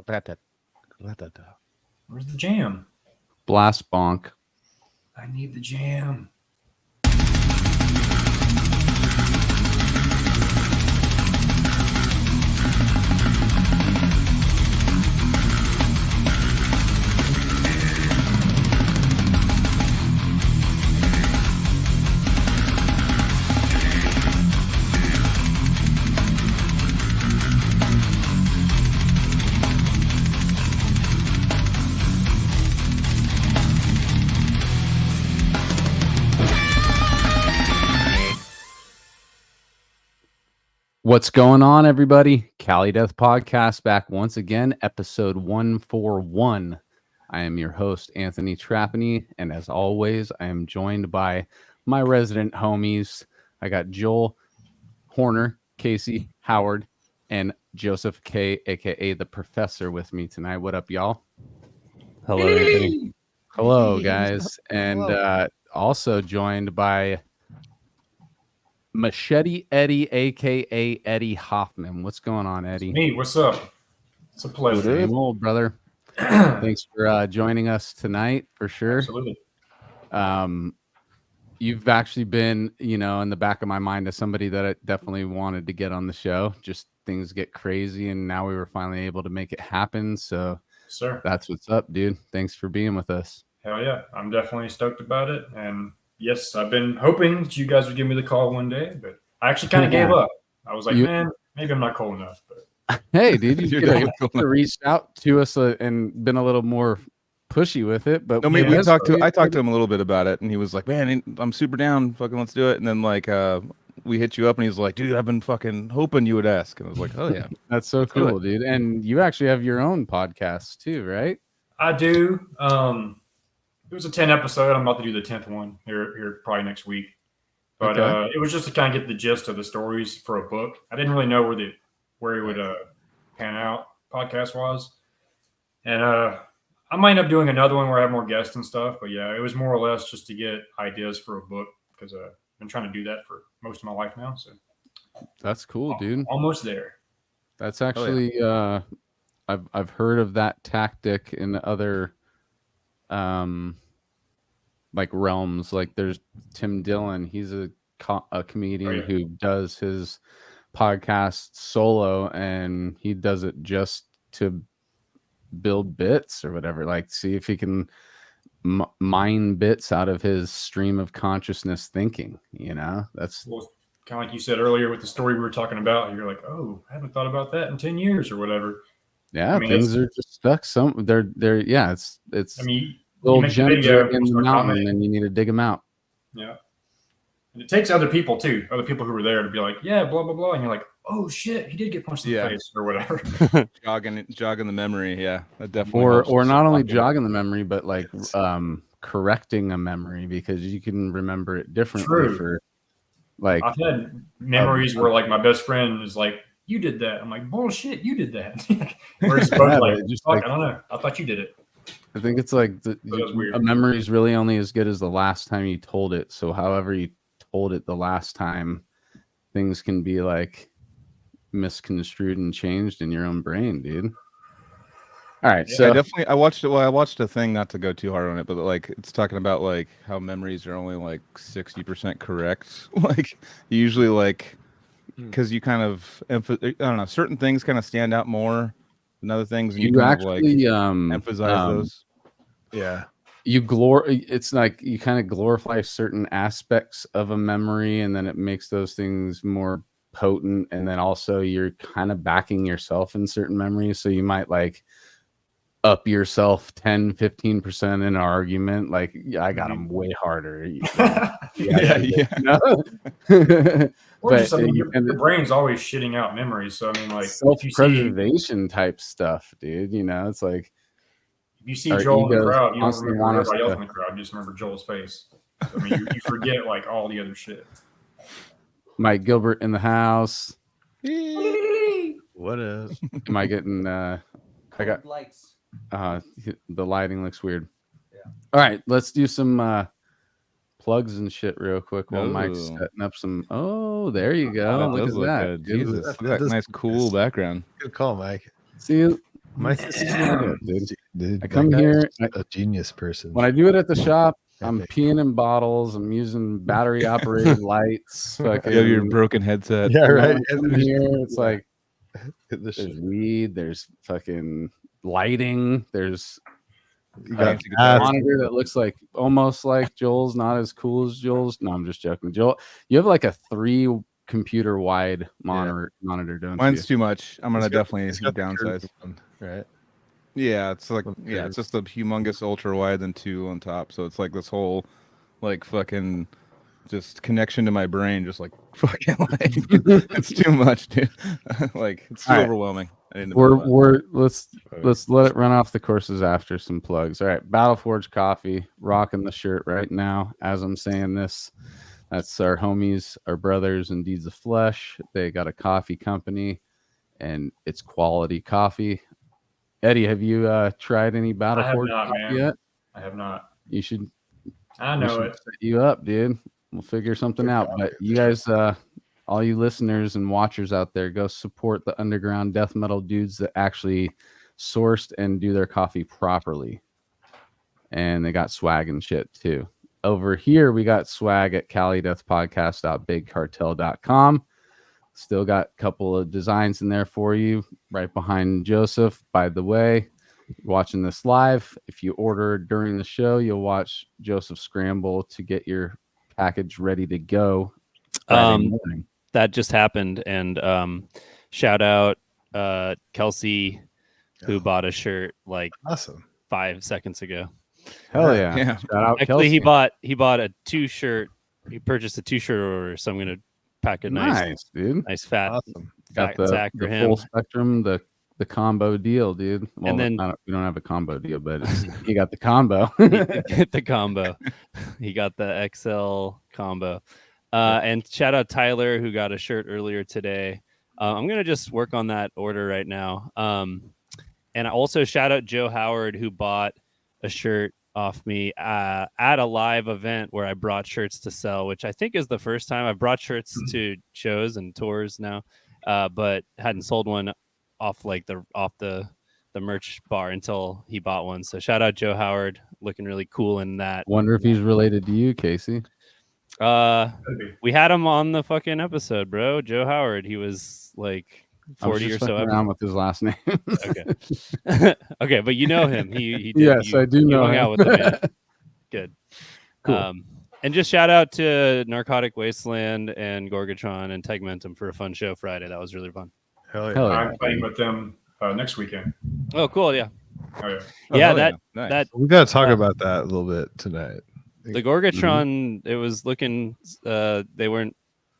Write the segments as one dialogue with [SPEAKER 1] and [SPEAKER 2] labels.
[SPEAKER 1] Where's the jam?
[SPEAKER 2] Blast bonk.
[SPEAKER 1] I need the jam.
[SPEAKER 2] What's going on, everybody? Cali Death Podcast back once again, episode 141. I am your host, Anthony Trapani, and as always, I am joined by my resident homies. I got Joel Horner, Casey Howard, and Joseph K, aka the Professor, with me tonight. What up, y'all?
[SPEAKER 3] Hello, Anthony.
[SPEAKER 2] Hello, guys. And also joined by Machete Eddy, aka Eddie Hoffman. What's going on, Eddie?
[SPEAKER 1] Me, what's up? It's a pleasure.
[SPEAKER 2] Same old, brother. Thanks for joining us tonight, for sure.
[SPEAKER 1] Absolutely.
[SPEAKER 2] You've actually been, in the back of my mind as somebody that I definitely wanted to get on the show. Just things get crazy, and now we were finally able to make it happen. So,
[SPEAKER 1] sir,
[SPEAKER 2] that's what's up, dude. Thanks for being with us.
[SPEAKER 1] Hell yeah. I'm definitely stoked about it. And yes, I've been hoping that you guys would give me the call one day, but I actually kind of gave up. I was like, man, maybe I'm not cool enough. But
[SPEAKER 2] hey, dude, you could have reached out to us and been a little more pushy with it. But
[SPEAKER 3] no, I talked to him a little bit about it, and he was like, man, I'm super down. Fucking let's do it. And then we hit you up, and he's like, dude, I've been fucking hoping you would ask. And I was like, oh yeah,
[SPEAKER 2] that's so cool, dude. And you actually have your own podcast too, right?
[SPEAKER 1] I do. It was a 10 episode. I'm about to do the 10th one here probably next week. But it was just to kind of get the gist of the stories for a book. I didn't really know where it would pan out podcast-wise. And I might end up doing another one where I have more guests and stuff. But yeah, it was more or less just to get ideas for a book because I've been trying to do that for most of my life now. So
[SPEAKER 2] that's cool, dude.
[SPEAKER 1] Almost there.
[SPEAKER 2] That's actually I've heard of that tactic in other like realms. Like there's Tim Dillon. He's a comedian who does his podcast solo, and he does it just to build bits or whatever. Like see if he can mine bits out of his stream of consciousness thinking. That's
[SPEAKER 1] kind of like you said earlier with the story we were talking about. You're like, oh, I haven't thought about that in 10 years or whatever.
[SPEAKER 2] Yeah, things are just stuck. It's
[SPEAKER 1] I mean,
[SPEAKER 2] little gems are in the mountain, and you need to dig them out.
[SPEAKER 1] Yeah, and it takes other people too, other people who were there to be like, yeah, blah blah blah, and you're like, oh shit, he did get punched in the face or whatever.
[SPEAKER 3] jogging the memory, yeah, that definitely.
[SPEAKER 2] Or not only jogging the memory, but like correcting a memory because you can remember it differently.
[SPEAKER 1] True. I've had memories where like my best friend is like, you did that. I'm like, bullshit, you did that. Whereas both I don't know. I thought you did it.
[SPEAKER 2] I think it's like a memory is really only as good as the last time you told it. So however you told it the last time, things can be like misconstrued and changed in your own brain, dude. All right.
[SPEAKER 3] Yeah, so I watched a thing, not to go too hard on it, but like it's talking about like how memories are only like 60% correct. Like usually like because you kind of I don't know, certain things kind of stand out more than other things, and you actually emphasize those.
[SPEAKER 2] Yeah, it's like you kind of glorify certain aspects of a memory, and then it makes those things more potent. And then also you're kind of backing yourself in certain memories, so you might like up yourself 10-15% in an argument. Like, yeah, I got him way harder.
[SPEAKER 1] Or just, your brain's always shitting out memories. So I mean, like
[SPEAKER 2] self-preservation type stuff, dude. It's like
[SPEAKER 1] if you see Joel in the crowd, you don't remember everybody else in the crowd. You just remember Joel's face. I mean, you forget like all the other shit.
[SPEAKER 2] Mike Gilbert in the house.
[SPEAKER 3] What is?
[SPEAKER 2] Am I getting? I got
[SPEAKER 4] lights.
[SPEAKER 2] The lighting looks weird. Yeah. All right, let's do some plugs and shit real quick while Mike's setting up some. Oh, there you go. Look at that.
[SPEAKER 3] Jesus, that nice cool background.
[SPEAKER 5] Good call, Mike.
[SPEAKER 2] See,
[SPEAKER 4] This is
[SPEAKER 2] dude. I come here.
[SPEAKER 4] A genius person.
[SPEAKER 2] When I do it at the shop, I'm
[SPEAKER 4] Epic.
[SPEAKER 2] peeing in bottles. I'm using battery operated lights.
[SPEAKER 3] You have your broken headset.
[SPEAKER 4] Yeah, right.
[SPEAKER 2] Come here, it's like
[SPEAKER 4] This
[SPEAKER 2] there's weed. There's fucking lighting. There's
[SPEAKER 4] you
[SPEAKER 2] a
[SPEAKER 4] got
[SPEAKER 2] monitor that looks like almost like Joel's, not as cool as Joel's. No, I'm just joking. Joel, you have like a 3 computer wide monitor, don't
[SPEAKER 3] Mine's
[SPEAKER 2] you?
[SPEAKER 3] too much. I'm gonna definitely downsize.
[SPEAKER 4] Right.
[SPEAKER 3] Yeah, it's like it's just a humongous ultra wide and 2 on top. So it's like this whole like fucking just connection to my brain, just like fucking like it's too much, dude. Like it's too overwhelming.
[SPEAKER 2] Let's let it run off the courses after some plugs. All right, Battleforge Coffee, rocking the shirt right now as I'm saying this. That's our homies, our brothers in Deeds of Flesh. They got a coffee company, and it's quality coffee. Eddie, have you tried any Battleforge coffee yet?
[SPEAKER 1] I have not.
[SPEAKER 2] You should.
[SPEAKER 1] I know it.
[SPEAKER 2] Set you up, dude. We'll figure something out. But you guys, all you listeners and watchers out there, go support the underground death metal dudes that actually sourced and do their coffee properly. And they got swag and shit too. Over here, we got swag at calideathpodcast.bigcartel.com. Still got a couple of designs in there for you right behind Joseph. By the way, watching this live, if you order during the show, you'll watch Joseph scramble to get your package ready to go Friday morning.
[SPEAKER 5] That just happened, and shout out Kelsey, who bought a shirt like 5 seconds ago.
[SPEAKER 2] Hell yeah. Shout out
[SPEAKER 5] Actually,
[SPEAKER 2] Kelsey.
[SPEAKER 5] he bought a 2-shirt. He purchased a 2-shirt order, so I'm gonna pack a nice
[SPEAKER 2] dude,
[SPEAKER 5] nice fat
[SPEAKER 2] got the
[SPEAKER 5] sack for him.
[SPEAKER 2] Full spectrum, the combo deal, dude. Well,
[SPEAKER 5] and then
[SPEAKER 2] we don't have a combo deal, but he got the combo.
[SPEAKER 5] the combo. He got the XL combo. And shout out Tyler, who got a shirt earlier today. I'm gonna just work on that order right now. And also shout out Joe Howard, who bought a shirt off me at a live event where I brought shirts to sell, which I think is the first time I've brought shirts to shows and tours now, but hadn't sold one off the merch bar until he bought one. So shout out Joe Howard, looking really cool in that.
[SPEAKER 2] Wonder if he's related to you, Casey.
[SPEAKER 5] We had him on the fucking episode, bro. Joe Howard. He was like 40 or so.
[SPEAKER 2] Around with his last name.
[SPEAKER 5] Okay. Okay, but you know him. He did.
[SPEAKER 2] Yes, I do know
[SPEAKER 5] hung
[SPEAKER 2] him.
[SPEAKER 5] out with him. Yeah. Good.
[SPEAKER 2] Cool.
[SPEAKER 5] And just shout out to Narcotic Wasteland and Gorgatron and Tegmentum for a fun show Friday. That was really fun.
[SPEAKER 4] Hell yeah.
[SPEAKER 1] I'm playing with them next weekend.
[SPEAKER 5] Oh, cool. Yeah.
[SPEAKER 1] Oh, yeah.
[SPEAKER 5] That
[SPEAKER 4] we got to talk about that a little bit tonight.
[SPEAKER 5] The Gorgatron, it was looking, they weren't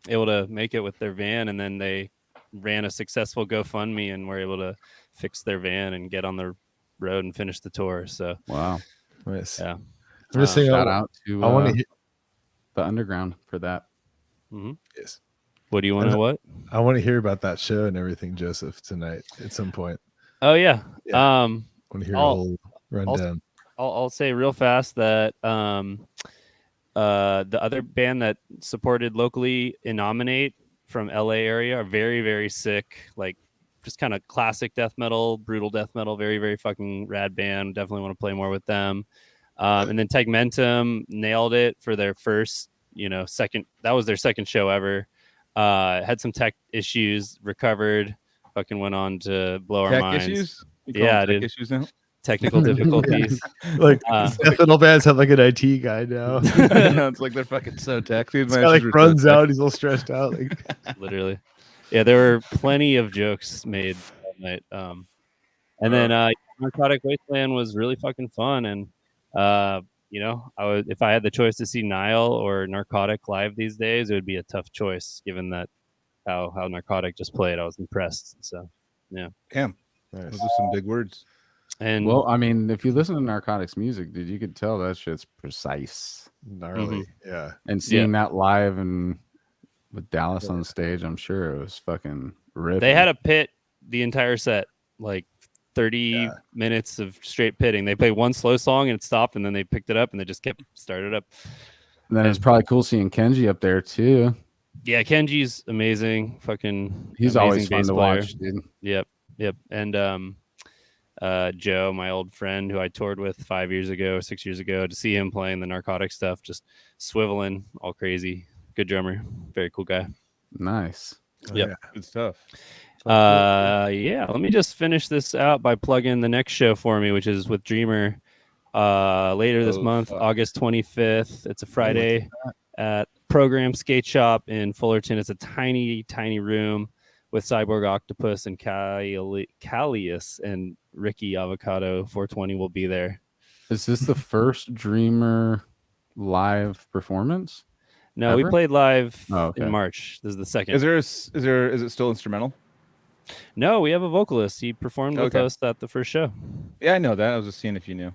[SPEAKER 5] able to make it with their van, and then they ran a successful GoFundMe and were able to fix their van and get on the road and finish the tour. So
[SPEAKER 2] wow,
[SPEAKER 4] nice.
[SPEAKER 5] Yeah,
[SPEAKER 4] I'm just saying.
[SPEAKER 2] Shout out to
[SPEAKER 4] I want to hear
[SPEAKER 2] the underground for that.
[SPEAKER 5] Mm-hmm.
[SPEAKER 4] Yes.
[SPEAKER 5] What do you want to what?
[SPEAKER 4] I want to hear about that show and everything, Joseph, tonight at some point.
[SPEAKER 5] Oh yeah.
[SPEAKER 4] I want to hear a whole rundown.
[SPEAKER 5] I'll say real fast that the other band that supported locally, Innominate from LA area, are very, very sick. Like just kind of classic death metal, brutal death metal, very, very fucking rad band. Definitely want to play more with them. And then Tegmentum nailed it for their first, second. That was their second show ever. Had some tech issues, recovered, fucking went on to blow our minds.
[SPEAKER 3] Issues?
[SPEAKER 5] Yeah, dude.
[SPEAKER 3] Issues now?
[SPEAKER 5] Technical difficulties.
[SPEAKER 4] Like death metal bands have like an IT guy now.
[SPEAKER 3] It's like they're fucking so tech. Dude,
[SPEAKER 4] this guy like runs out. He's all stressed out. Like
[SPEAKER 5] literally. Yeah, there were plenty of jokes made that night. And then Narcotic Wasteland was really fucking fun. And I would, if I had the choice to see Nile or Narcotic live these days, it would be a tough choice given that how Narcotic just played. I was impressed. So yeah.
[SPEAKER 3] Damn. Nice. Those are some big words.
[SPEAKER 5] And
[SPEAKER 2] well, I mean, if you listen to Narcotics music, dude, you could tell that shit's precise,
[SPEAKER 4] gnarly. Yeah.
[SPEAKER 2] And seeing that live and with Dallas on stage, I'm sure it was fucking ripping.
[SPEAKER 5] They had a pit the entire set, like 30 minutes of straight pitting. They played one slow song and it stopped, and then they picked it up and they just kept started up.
[SPEAKER 2] And then it's probably cool seeing Kenji up there too.
[SPEAKER 5] Yeah, Kenji's amazing. Fucking,
[SPEAKER 2] he's always fun to watch, dude.
[SPEAKER 5] Yep. And Joe, my old friend who I toured with 6 years ago, to see him playing the narcotic stuff, just swiveling all crazy. Good drummer, very cool guy.
[SPEAKER 2] Nice.
[SPEAKER 4] Oh,
[SPEAKER 5] Yep.
[SPEAKER 4] yeah.
[SPEAKER 3] Good stuff.
[SPEAKER 5] Yeah, let me just finish this out by plugging the next show for me, which is with Dreamer later this month,
[SPEAKER 3] fuck.
[SPEAKER 5] August 25th. It's a Friday at Program Skate Shop in Fullerton. It's a tiny room with Cyborg Octopus and Callius, and Ricky Avocado 420 will be there.
[SPEAKER 2] Is this the first Dreamer live performance?
[SPEAKER 5] No, we
[SPEAKER 2] Ever?
[SPEAKER 5] played live
[SPEAKER 2] Oh, okay.
[SPEAKER 5] in March. This is the second.
[SPEAKER 3] Is it still instrumental?
[SPEAKER 5] No, we have a vocalist. He performed with
[SPEAKER 3] Okay.
[SPEAKER 5] us at the first show.
[SPEAKER 3] Yeah, I know that. I was just seeing if you knew.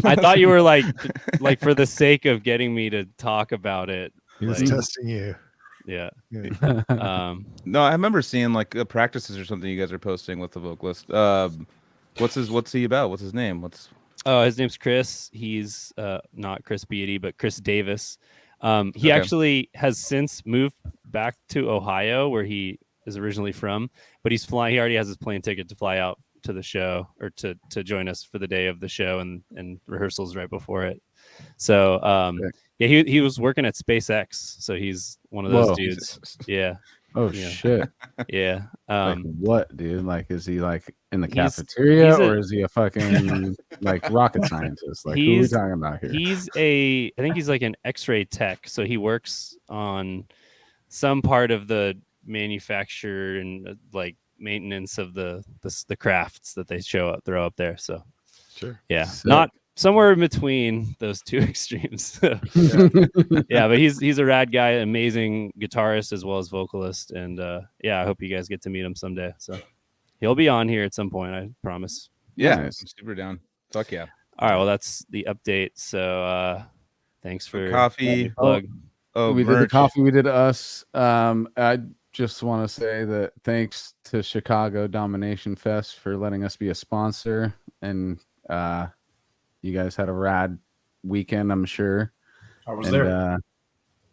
[SPEAKER 5] I thought you were like for the sake of getting me to talk about it.
[SPEAKER 4] He was
[SPEAKER 5] like,
[SPEAKER 4] testing you.
[SPEAKER 5] yeah.
[SPEAKER 4] Yeah.
[SPEAKER 3] No, I remember seeing like practices or something you guys are posting with the vocalist. What's he about? What's his name?
[SPEAKER 5] Oh, his name's Chris. He's not Chris Beatty, but Chris Davis. He
[SPEAKER 3] Okay.
[SPEAKER 5] actually has since moved back to Ohio, where he is originally from, but he's flying. He already has his plane ticket to fly out to the show, or to join us for the day of the show and rehearsals right before it. So yeah, he was working at SpaceX, so he's one of those
[SPEAKER 2] Whoa.
[SPEAKER 5] dudes. Yeah.
[SPEAKER 2] Oh
[SPEAKER 5] Yeah.
[SPEAKER 2] shit!
[SPEAKER 5] Yeah.
[SPEAKER 2] Like what, dude? Like, is he like in the
[SPEAKER 5] He's-
[SPEAKER 2] cafeteria,
[SPEAKER 5] he's a-
[SPEAKER 2] or is he a fucking like rocket scientist? Like, who are we
[SPEAKER 5] He's-
[SPEAKER 2] talking about here?
[SPEAKER 5] I think he's like an X-ray tech, so he works on some part of the manufacture and like maintenance of the crafts that they throw up there. So
[SPEAKER 4] Sure.
[SPEAKER 5] yeah,
[SPEAKER 2] Sick.
[SPEAKER 5] not somewhere in between those two extremes. Yeah, but he's a rad guy, amazing guitarist as well as vocalist, and yeah, I hope you guys get to meet him someday. So he'll be on here at some point, I promise.
[SPEAKER 3] Yeah,
[SPEAKER 2] Nice.
[SPEAKER 3] I'm super down. Fuck yeah.
[SPEAKER 5] All right, well, that's the update. So thanks for
[SPEAKER 3] Coffee.
[SPEAKER 5] letting me plug.
[SPEAKER 3] Oh,
[SPEAKER 2] We did the
[SPEAKER 3] merch.
[SPEAKER 2] coffee. We did us. I just want to say that thanks to Chicago Domination Fest for letting us be a sponsor, and you guys had a rad weekend, I'm sure.
[SPEAKER 1] I was
[SPEAKER 2] And,
[SPEAKER 1] there.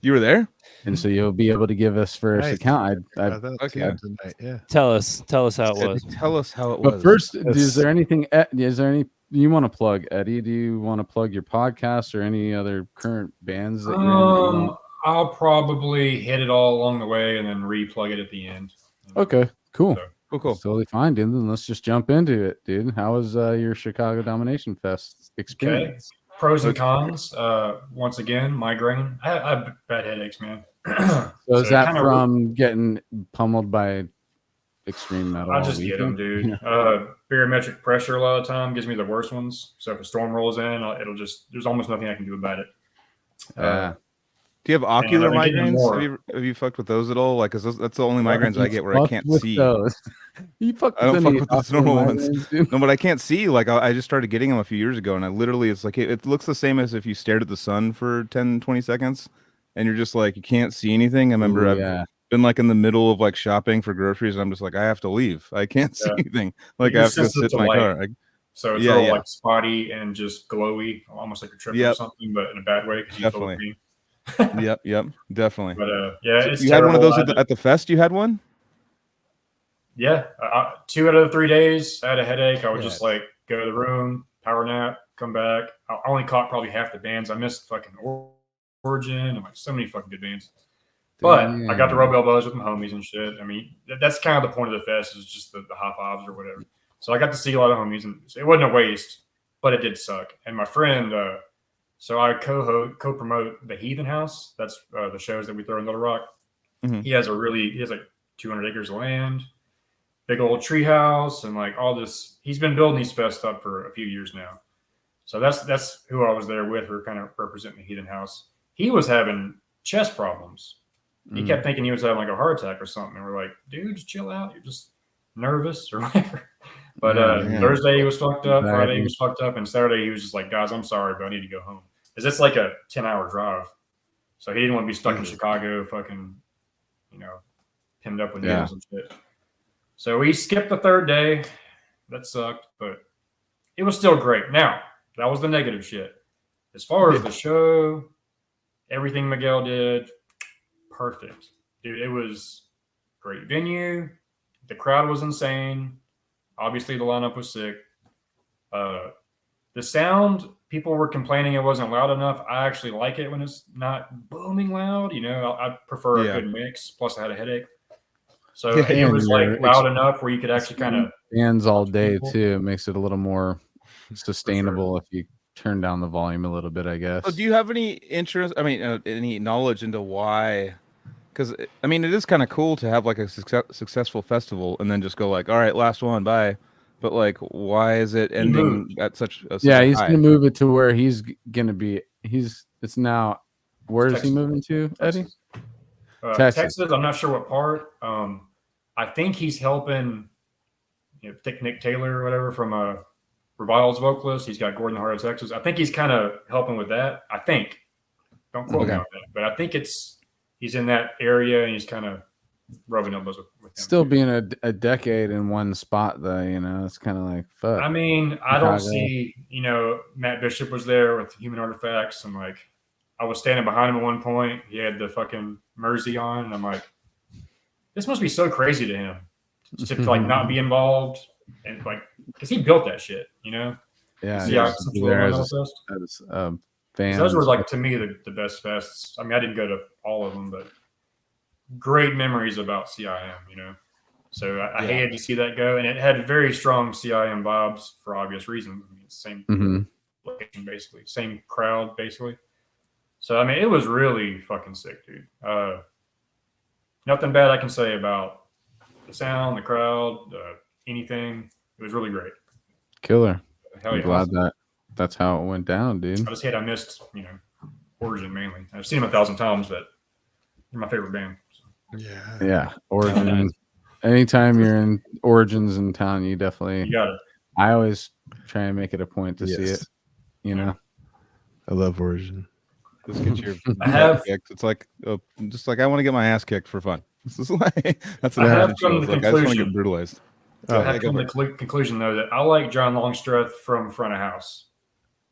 [SPEAKER 3] You were there?
[SPEAKER 2] And so you'll be able to give us first
[SPEAKER 4] Nice.
[SPEAKER 2] account.
[SPEAKER 4] Got that
[SPEAKER 3] fuck
[SPEAKER 4] too
[SPEAKER 3] yeah.
[SPEAKER 4] tonight. Yeah.
[SPEAKER 5] Tell us how it was.
[SPEAKER 3] Tell us how it was.
[SPEAKER 2] But first,
[SPEAKER 4] That's-
[SPEAKER 2] is there anything? Is there any you want to plug, Eddie? Do you want to plug your podcast or any other current bands that you're in?
[SPEAKER 1] I'll probably hit it all along the way and then replug it at the end.
[SPEAKER 2] Okay, cool.
[SPEAKER 1] So,
[SPEAKER 3] cool.
[SPEAKER 2] That's totally fine, dude. Then let's just jump into it, dude. How was your Chicago Domination Fest experience?
[SPEAKER 1] pros and cons. Once again, migraine. I have bad headaches, man.
[SPEAKER 2] So is
[SPEAKER 1] it
[SPEAKER 2] that
[SPEAKER 1] kinda-
[SPEAKER 2] from getting pummeled by extreme metal?
[SPEAKER 1] I
[SPEAKER 2] all
[SPEAKER 1] just get them,
[SPEAKER 2] weekend?
[SPEAKER 1] dude. Barometric pressure a lot of the time gives me the worst ones. So if a storm rolls in, there's almost nothing I can do about it.
[SPEAKER 3] Do you have ocular
[SPEAKER 1] I'm getting more.
[SPEAKER 3] migraines? Have you fucked with those at all? Like, 'cause that's the only migraines I get where I
[SPEAKER 2] Fucked
[SPEAKER 3] can't
[SPEAKER 2] with
[SPEAKER 3] see.
[SPEAKER 2] those. You fucked
[SPEAKER 3] I don't
[SPEAKER 2] with
[SPEAKER 3] fuck
[SPEAKER 2] any
[SPEAKER 3] with those
[SPEAKER 2] ocular
[SPEAKER 3] normal ones.
[SPEAKER 2] migraines, dude?
[SPEAKER 3] No, but I can't see. Like, I just started getting them a few years ago, and I literally, it's like, it looks the same as if you stared at the sun for 10, 20 seconds, and you're just like, you can't see anything. I remember
[SPEAKER 2] Ooh,
[SPEAKER 3] I've
[SPEAKER 2] yeah.
[SPEAKER 3] been like in the middle of like shopping for groceries, and I'm just like, I have to leave. I can't see
[SPEAKER 1] Yeah.
[SPEAKER 3] anything. Like,
[SPEAKER 1] You're
[SPEAKER 3] I have to go
[SPEAKER 1] sensitive
[SPEAKER 3] sit in
[SPEAKER 1] to
[SPEAKER 3] my
[SPEAKER 1] light.
[SPEAKER 3] car.
[SPEAKER 1] So it's
[SPEAKER 3] Yeah,
[SPEAKER 1] real
[SPEAKER 3] yeah.
[SPEAKER 1] like spotty and just glowy, almost like a trip or
[SPEAKER 3] Yep.
[SPEAKER 1] something, but in a bad way because you feel
[SPEAKER 3] Definitely.
[SPEAKER 1] me.
[SPEAKER 3] Yep, definitely.
[SPEAKER 1] But yeah,
[SPEAKER 3] So
[SPEAKER 1] it's
[SPEAKER 3] you had one of
[SPEAKER 1] terrible.
[SPEAKER 3] those at the fest? You had one?
[SPEAKER 1] Yeah, 2 out of the 3 days, I had a headache. I would
[SPEAKER 4] Yeah.
[SPEAKER 1] just like go to the room, power nap, come back. I only caught probably half the bands. I missed fucking Origin and like so many fucking good bands. But I got to rub elbows with my homies and shit. I mean, that's kind of the point of the fest, is just the high fives or whatever. So I got to see a lot of homies, and it wasn't a waste, but it did suck. And my friend, so I co-promote the Heathen House. That's the shows that we throw in Little Rock.
[SPEAKER 3] Mhm.
[SPEAKER 1] He has like 200 acres of land, big old tree house, and like all this. He's been building these fests up for a few years now. So that's who I was there with. We're kind of representing the Heathen House. He was having chest problems. He kept thinking he was having like a heart attack or something. And we're like, dude, just chill out. You're just nervous or whatever. But
[SPEAKER 3] Yeah.
[SPEAKER 1] Thursday he was fucked up.
[SPEAKER 2] Exactly.
[SPEAKER 1] Friday he was fucked up. And Saturday he was just like, guys, I'm sorry, but I need to go home. Because it's like a 10-hour drive. So he didn't want to be stuck in Chicago, fucking, pinned up with needles and shit. So we skipped the third day. That sucked, but it was still great. Now, that was the negative shit. As far as the show, everything Miguel did, perfect. Dude, it was great venue, the crowd was insane. Obviously, the lineup was sick. The sound, people were complaining it wasn't loud enough. I actually like it when it's not booming loud. You know, I prefer a good mix. Plus, I had a headache. So it was like loud enough where you could actually kind of
[SPEAKER 2] bands all day too. It makes it a little more sustainable if you turn down the volume a little bit, I guess.
[SPEAKER 3] So do you have any interest? I mean, any knowledge into why? Because I mean, it is kind of cool to have like a successful festival and then just go like, all right, last one, bye. But like, why is it ending at such a
[SPEAKER 2] he's
[SPEAKER 3] high?
[SPEAKER 2] gonna move it to where he's gonna be. It's now. Where is he moving to, Eddie?
[SPEAKER 1] Texas. I'm not sure what part. I think he's helping. Nick Taylor or whatever from Revival's vocalist. He's got Gordon Heart of Texas. I think he's kind of helping with that. I think. Don't quote me on that, but I think he's in that area and he's kind of rubbing elbows with him.
[SPEAKER 2] Still being a decade in one spot, though, it's kind of like fuck.
[SPEAKER 1] I mean, I don't see. Matt Bishop was there with Human Artifacts, and like, I was standing behind him at one point. He had the fucking Mersey on, and I'm like, this must be so crazy to him to like not be involved, and like, because he built that shit,
[SPEAKER 2] Yeah.
[SPEAKER 1] Those were like, to me, the best fests. I mean, I didn't go to all of them, but great memories about CIM, So I hated to see that go, and it had very strong CIM vibes for obvious reasons. I mean, same location, basically, same crowd, basically. So I mean, it was really fucking sick, dude. Nothing bad I can say about the sound, the crowd, anything. It was really great.
[SPEAKER 2] Killer.
[SPEAKER 1] I'm
[SPEAKER 2] glad that's how it went down, dude.
[SPEAKER 1] I just hate I missed, Origin mainly. I've seen them 1,000 times, but they're my favorite band. So.
[SPEAKER 2] Yeah. Origin. Anytime you're in Origins in town, you got it. I always try and make it a point to see it.
[SPEAKER 4] I love Origin.
[SPEAKER 3] Just get your ass kicked. It's like just like I want to get my ass kicked for fun. This is like that's what I have come to the conclusion. I just want to get brutalized.
[SPEAKER 1] I have come to the conclusion though that I like John Longstreth from front of house.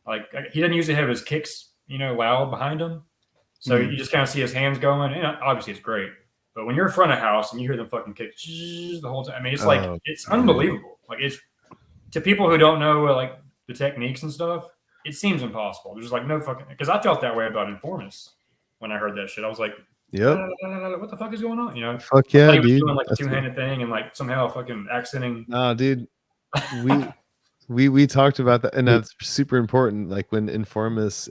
[SPEAKER 1] Like, he doesn't usually have his kicks, loud behind him, so you just kind of see his hands going. And obviously, it's great. But when you're in front of house and you hear them fucking kick the whole time, I mean, it's like it's unbelievable. Like, it's to people who don't know like the techniques and stuff, it seems impossible. There's like no fucking, because I felt that way about Informus when I heard that shit. I was like, what the fuck is going on?
[SPEAKER 4] Fuck yeah,
[SPEAKER 1] he was
[SPEAKER 4] dude.
[SPEAKER 1] doing like a two-handed thing and like somehow fucking accenting.
[SPEAKER 4] No, dude. We talked about that, and that's super important. Like when Informus,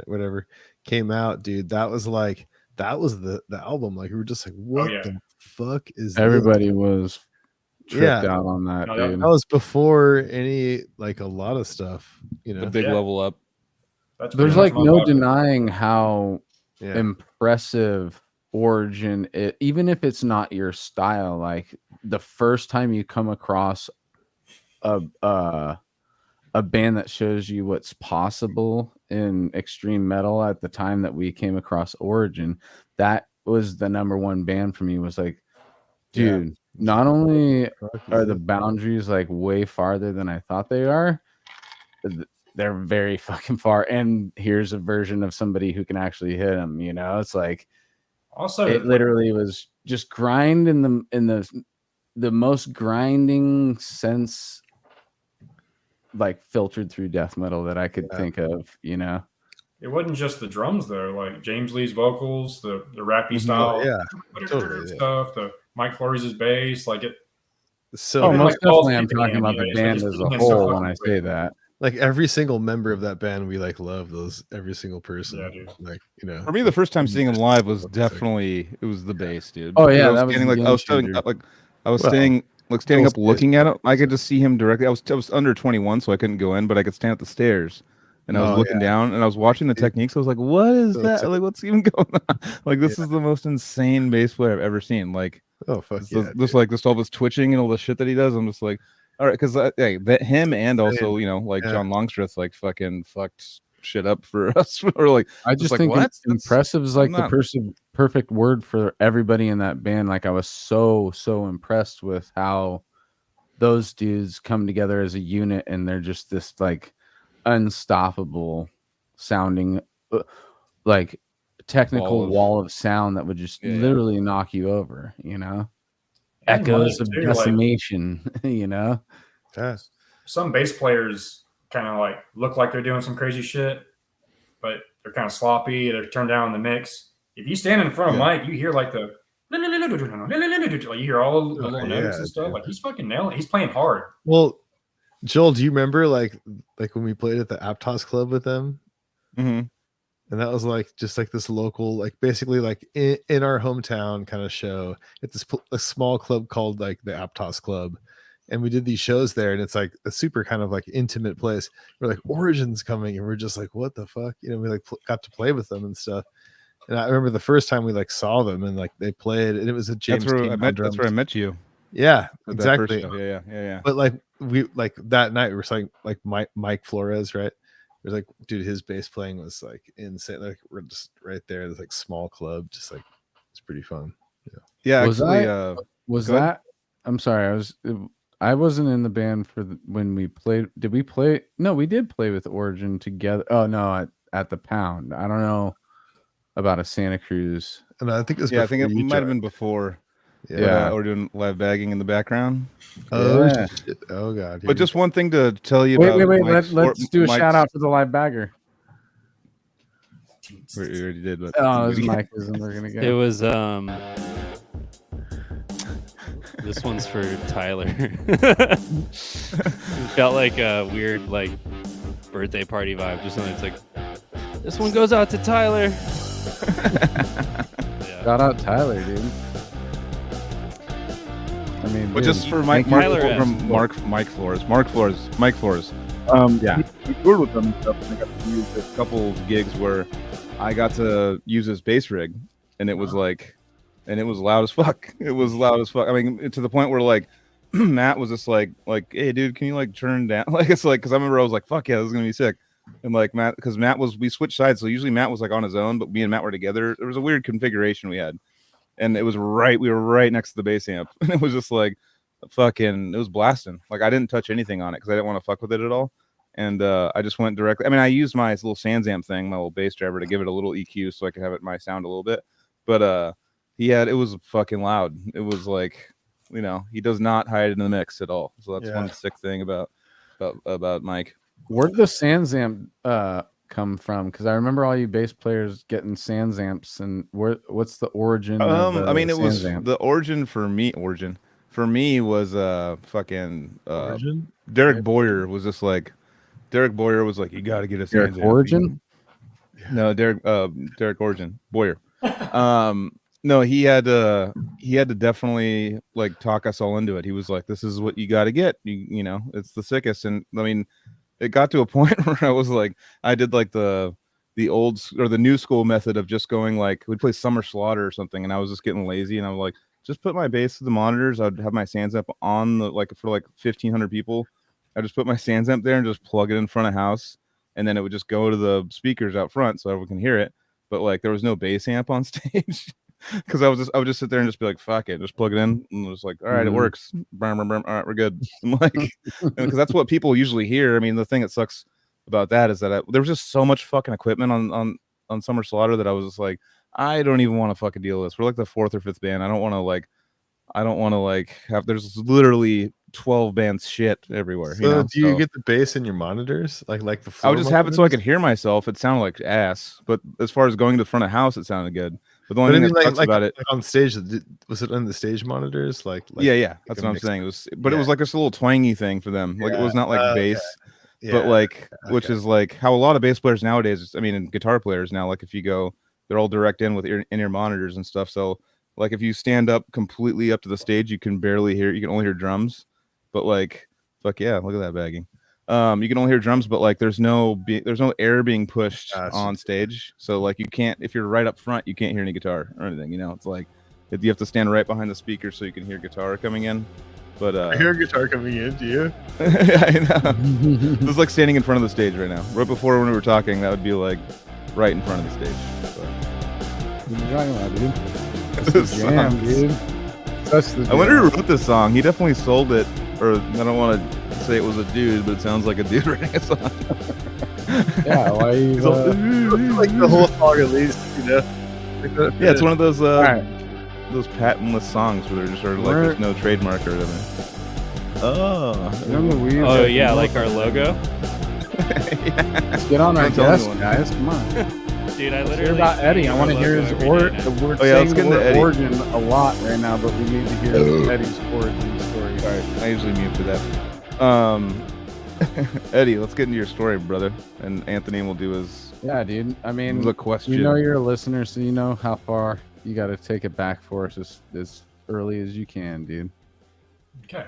[SPEAKER 4] whatever came out, dude, that was the album. Like, we were just like, what the fuck is
[SPEAKER 2] everybody
[SPEAKER 4] this?
[SPEAKER 2] Was tripped out on that, dude.
[SPEAKER 4] That was before a lot of stuff,
[SPEAKER 3] the big level up.
[SPEAKER 2] There's like no denying how impressive Origin is, even if it's not your style. Like, the first time you come across a band that shows you what's possible in extreme metal at the time that we came across Origin, that was the number one band for me. Was like, dude, not only are the boundaries like way farther than I thought they are, they're very fucking far. And here's a version of somebody who can actually hit them. It's like,
[SPEAKER 1] also
[SPEAKER 2] it literally was just grind in the most grinding sense, like filtered through death metal that I could think of.
[SPEAKER 1] It wasn't just the drums though. Like James Lee's vocals, the rappy style, stuff. The Mike Flores' bass, like it.
[SPEAKER 2] So most definitely, I'm talking about the band as a whole when I say that.
[SPEAKER 4] Like, every single member of that band, we like love those. Every single person. Yeah, dude. Like,
[SPEAKER 3] For me, the first time seeing him live was definitely the bass, dude.
[SPEAKER 2] Oh yeah,
[SPEAKER 3] I was standing up looking at him. I could just see him directly. I was under 21, so I couldn't go in, but I could stand at the stairs. And I was looking down, and I was watching the techniques. I was like, "What is that? Like, what's even going on? Like, this is the most insane bass player I've ever seen. Like, just all this twitching and all the shit that he does. I'm just like, all right, because him and also John Longstreth like fucking fucked shit up for us. Or like,
[SPEAKER 2] I just think impressive is like the perfect word for everybody in that band. Like, I was so impressed with how those dudes come together as a unit, and they're just this like unstoppable sounding like technical wall of sound that would just literally knock you over.
[SPEAKER 1] And
[SPEAKER 2] Echoes
[SPEAKER 1] Mike,
[SPEAKER 2] of
[SPEAKER 1] too, like,
[SPEAKER 2] decimation, you know?
[SPEAKER 4] Yeah.
[SPEAKER 1] some bass players kind of like look like they're doing some crazy shit, but they're kind of sloppy. They're turned down in the mix. If you stand in front of Mike, you hear like the like you hear all the little notes and stuff.
[SPEAKER 4] Dude.
[SPEAKER 1] Like he's fucking nailing. He's playing hard.
[SPEAKER 4] Well, Joel, do you remember like when we played at the Aptos Club with them?
[SPEAKER 3] Mm-hmm.
[SPEAKER 4] And that was like just like this local, like basically like in our hometown kind of show at this a small club called like the Aptos Club. And we did these shows there, and it's like a super kind of like intimate place. We're like, Origin's coming, and we're just like, what the fuck? You know, we like got to play with them and stuff. And I remember the first time we like saw them and like they played, and it was a James.
[SPEAKER 3] That's where I met you.
[SPEAKER 4] Yeah,
[SPEAKER 3] At
[SPEAKER 4] exactly.
[SPEAKER 3] that first show. Yeah.
[SPEAKER 4] But like we like that night, we were like Mike Flores, right? It was like, dude, his bass playing was like insane. Like we're just right there, this like small club, just like it's pretty fun.
[SPEAKER 3] Yeah,
[SPEAKER 2] Was
[SPEAKER 3] actually,
[SPEAKER 2] Was
[SPEAKER 3] go ahead.
[SPEAKER 2] that? I'm sorry. I wasn't in the band for when we played. Did we play? No, we did play with Origin together. Oh no, at the Pound. I don't know about a Santa Cruz.
[SPEAKER 4] And I think it was
[SPEAKER 3] I think it
[SPEAKER 4] before you
[SPEAKER 3] might have
[SPEAKER 4] joined.
[SPEAKER 3] been before.
[SPEAKER 2] Yeah.
[SPEAKER 3] But, we're doing live bagging in the background.
[SPEAKER 4] Oh
[SPEAKER 2] Yeah.
[SPEAKER 4] shit. Oh god.
[SPEAKER 3] But just one thing to tell you
[SPEAKER 2] Wait.
[SPEAKER 3] about.
[SPEAKER 2] Let's do a shout out for the live bagger.
[SPEAKER 3] We already did. But
[SPEAKER 2] Oh, his mic isn't working again.
[SPEAKER 5] It was this one's for Tyler. It felt like a weird like birthday party vibe. Just something. It's like this one goes out to Tyler. Yeah.
[SPEAKER 2] Shout out Tyler, dude. I mean,
[SPEAKER 3] But
[SPEAKER 2] dude,
[SPEAKER 3] just for Mike Flores.
[SPEAKER 2] Yeah.
[SPEAKER 3] He toured with them and stuff, and I got to use a couple gigs where I got to use his bass rig, and it was like, and it was loud as fuck. It was loud as fuck. I mean, to the point where like Matt was just like, hey dude, can you like turn down? Like it's like, because I remember I was like, fuck yeah, this is gonna be sick. And like Matt, because we switched sides, so usually Matt was like on his own, but me and Matt were together. There was a weird configuration we had, and it was we were right next to the bass amp, and it was just like fucking, it was blasting. Like I didn't touch anything on it because I didn't want to fuck with it at all. And I just went directly. I mean, I used my little Sans Amp thing, my little bass driver, to give it a little EQ so I could have it my sound a little bit. But it was fucking loud. It was like, you know, he does not hide it in the mix at all. So that's one sick thing about Mike.
[SPEAKER 2] Where did the Sans Amp come from? Because I remember all you bass players getting Sans Amps, and what's the origin?
[SPEAKER 3] I mean, it was
[SPEAKER 2] Sans Amp?
[SPEAKER 3] the origin for me. For me was fucking
[SPEAKER 4] Origin?
[SPEAKER 3] Derek Boyer was just like. Derek Boyer was like, you got to get a Sans Amp.
[SPEAKER 2] Origin?
[SPEAKER 3] No, Derek Origin Boyer. No, he had to definitely like talk us all into it. He was like, this is what you got to get. You know, it's the sickest. And I mean, it got to a point where I was like, I did like the old or the new school method of just going like, we'd play Summer Slaughter or something, and I was just getting lazy, and I was like, just put my bass to the monitors. I'd have my Sans Amp on the like for like 1,500 people. I just put my Sans Amp there and just plug it in front of house, and then it would just go to the speakers out front so everyone can hear it. But like there was no bass amp on stage because I would just sit there and just be like, fuck it, just plug it in, and it was like, all right, it works. All right, we're good. I'm like, because that's what people usually hear. I mean, the thing that sucks about that is that there was just so much fucking equipment on Summer Slaughter that I was just like, I don't even want to fucking deal with this. We're like the 4th or 5th band. I don't want to have. There's literally 12 bands shit everywhere.
[SPEAKER 4] So do you get the bass in your monitors? Like the
[SPEAKER 3] I would just have it so I
[SPEAKER 4] monitors?
[SPEAKER 3] could hear myself. It sounded like ass, but as far as going to the front of house, it sounded good. But the only thing that sucks about it,
[SPEAKER 4] like on stage, was it on the stage monitors? Like
[SPEAKER 3] yeah, that's what I'm saying. It was, but it was like this little twangy thing for them. Like it was not like bass, but like which is like how a lot of bass players nowadays. I mean, and guitar players now, like if you go, they're all direct in with in-ear monitors and stuff. So like if you stand up completely up to the stage, you can barely hear. You can only hear drums. But like, fuck yeah, look at that bagging. You can only hear drums, but like there's no air being pushed on stage. So like you can't, if you're right up front, you can't hear any guitar or anything. You know, it's like you have to stand right behind the speaker so you can hear guitar coming in. But
[SPEAKER 4] I hear a guitar coming in. Do you?
[SPEAKER 3] I know. It's like standing in front of the stage right now. Right before when we were talking, that would be like right in front of the stage.
[SPEAKER 2] What are you talking about, dude?
[SPEAKER 3] This
[SPEAKER 2] Jam, dude. That's the
[SPEAKER 3] I wonder who wrote this song. He definitely sold it. Or I don't want to say it was a dude, but it sounds like a dude writing a song.
[SPEAKER 2] Yeah, why you
[SPEAKER 4] like the whole song at least, you know?
[SPEAKER 3] Yeah, it's one of those.
[SPEAKER 2] all right.
[SPEAKER 3] those patentless songs where they're just sort of like there's no trademark or whatever. Oh.
[SPEAKER 5] Oh yeah, like our logo.
[SPEAKER 2] Let's get on our
[SPEAKER 3] Don't tell
[SPEAKER 2] guest,
[SPEAKER 3] anyone.
[SPEAKER 2] guys. Come on.
[SPEAKER 5] Dude, I
[SPEAKER 2] Let's
[SPEAKER 5] literally
[SPEAKER 2] hear about
[SPEAKER 5] sing
[SPEAKER 2] Eddie. I
[SPEAKER 5] our
[SPEAKER 2] want to hear
[SPEAKER 5] logo
[SPEAKER 2] his
[SPEAKER 5] every
[SPEAKER 2] origin.
[SPEAKER 5] day now.
[SPEAKER 2] We're
[SPEAKER 3] Oh, yeah, let's
[SPEAKER 2] saying
[SPEAKER 3] get
[SPEAKER 2] the
[SPEAKER 3] into
[SPEAKER 2] word
[SPEAKER 3] Eddie.
[SPEAKER 2] origin a lot right now, but we need to hear Eddie's origin story.
[SPEAKER 3] All right, I usually mute for that. Eddie, let's get into your story, brother. And Anthony will do his
[SPEAKER 2] Yeah, dude. I mean,
[SPEAKER 3] the question.
[SPEAKER 2] you know you're a listener, so you know how far you got to take it back for us as early as you can, dude.
[SPEAKER 1] Okay.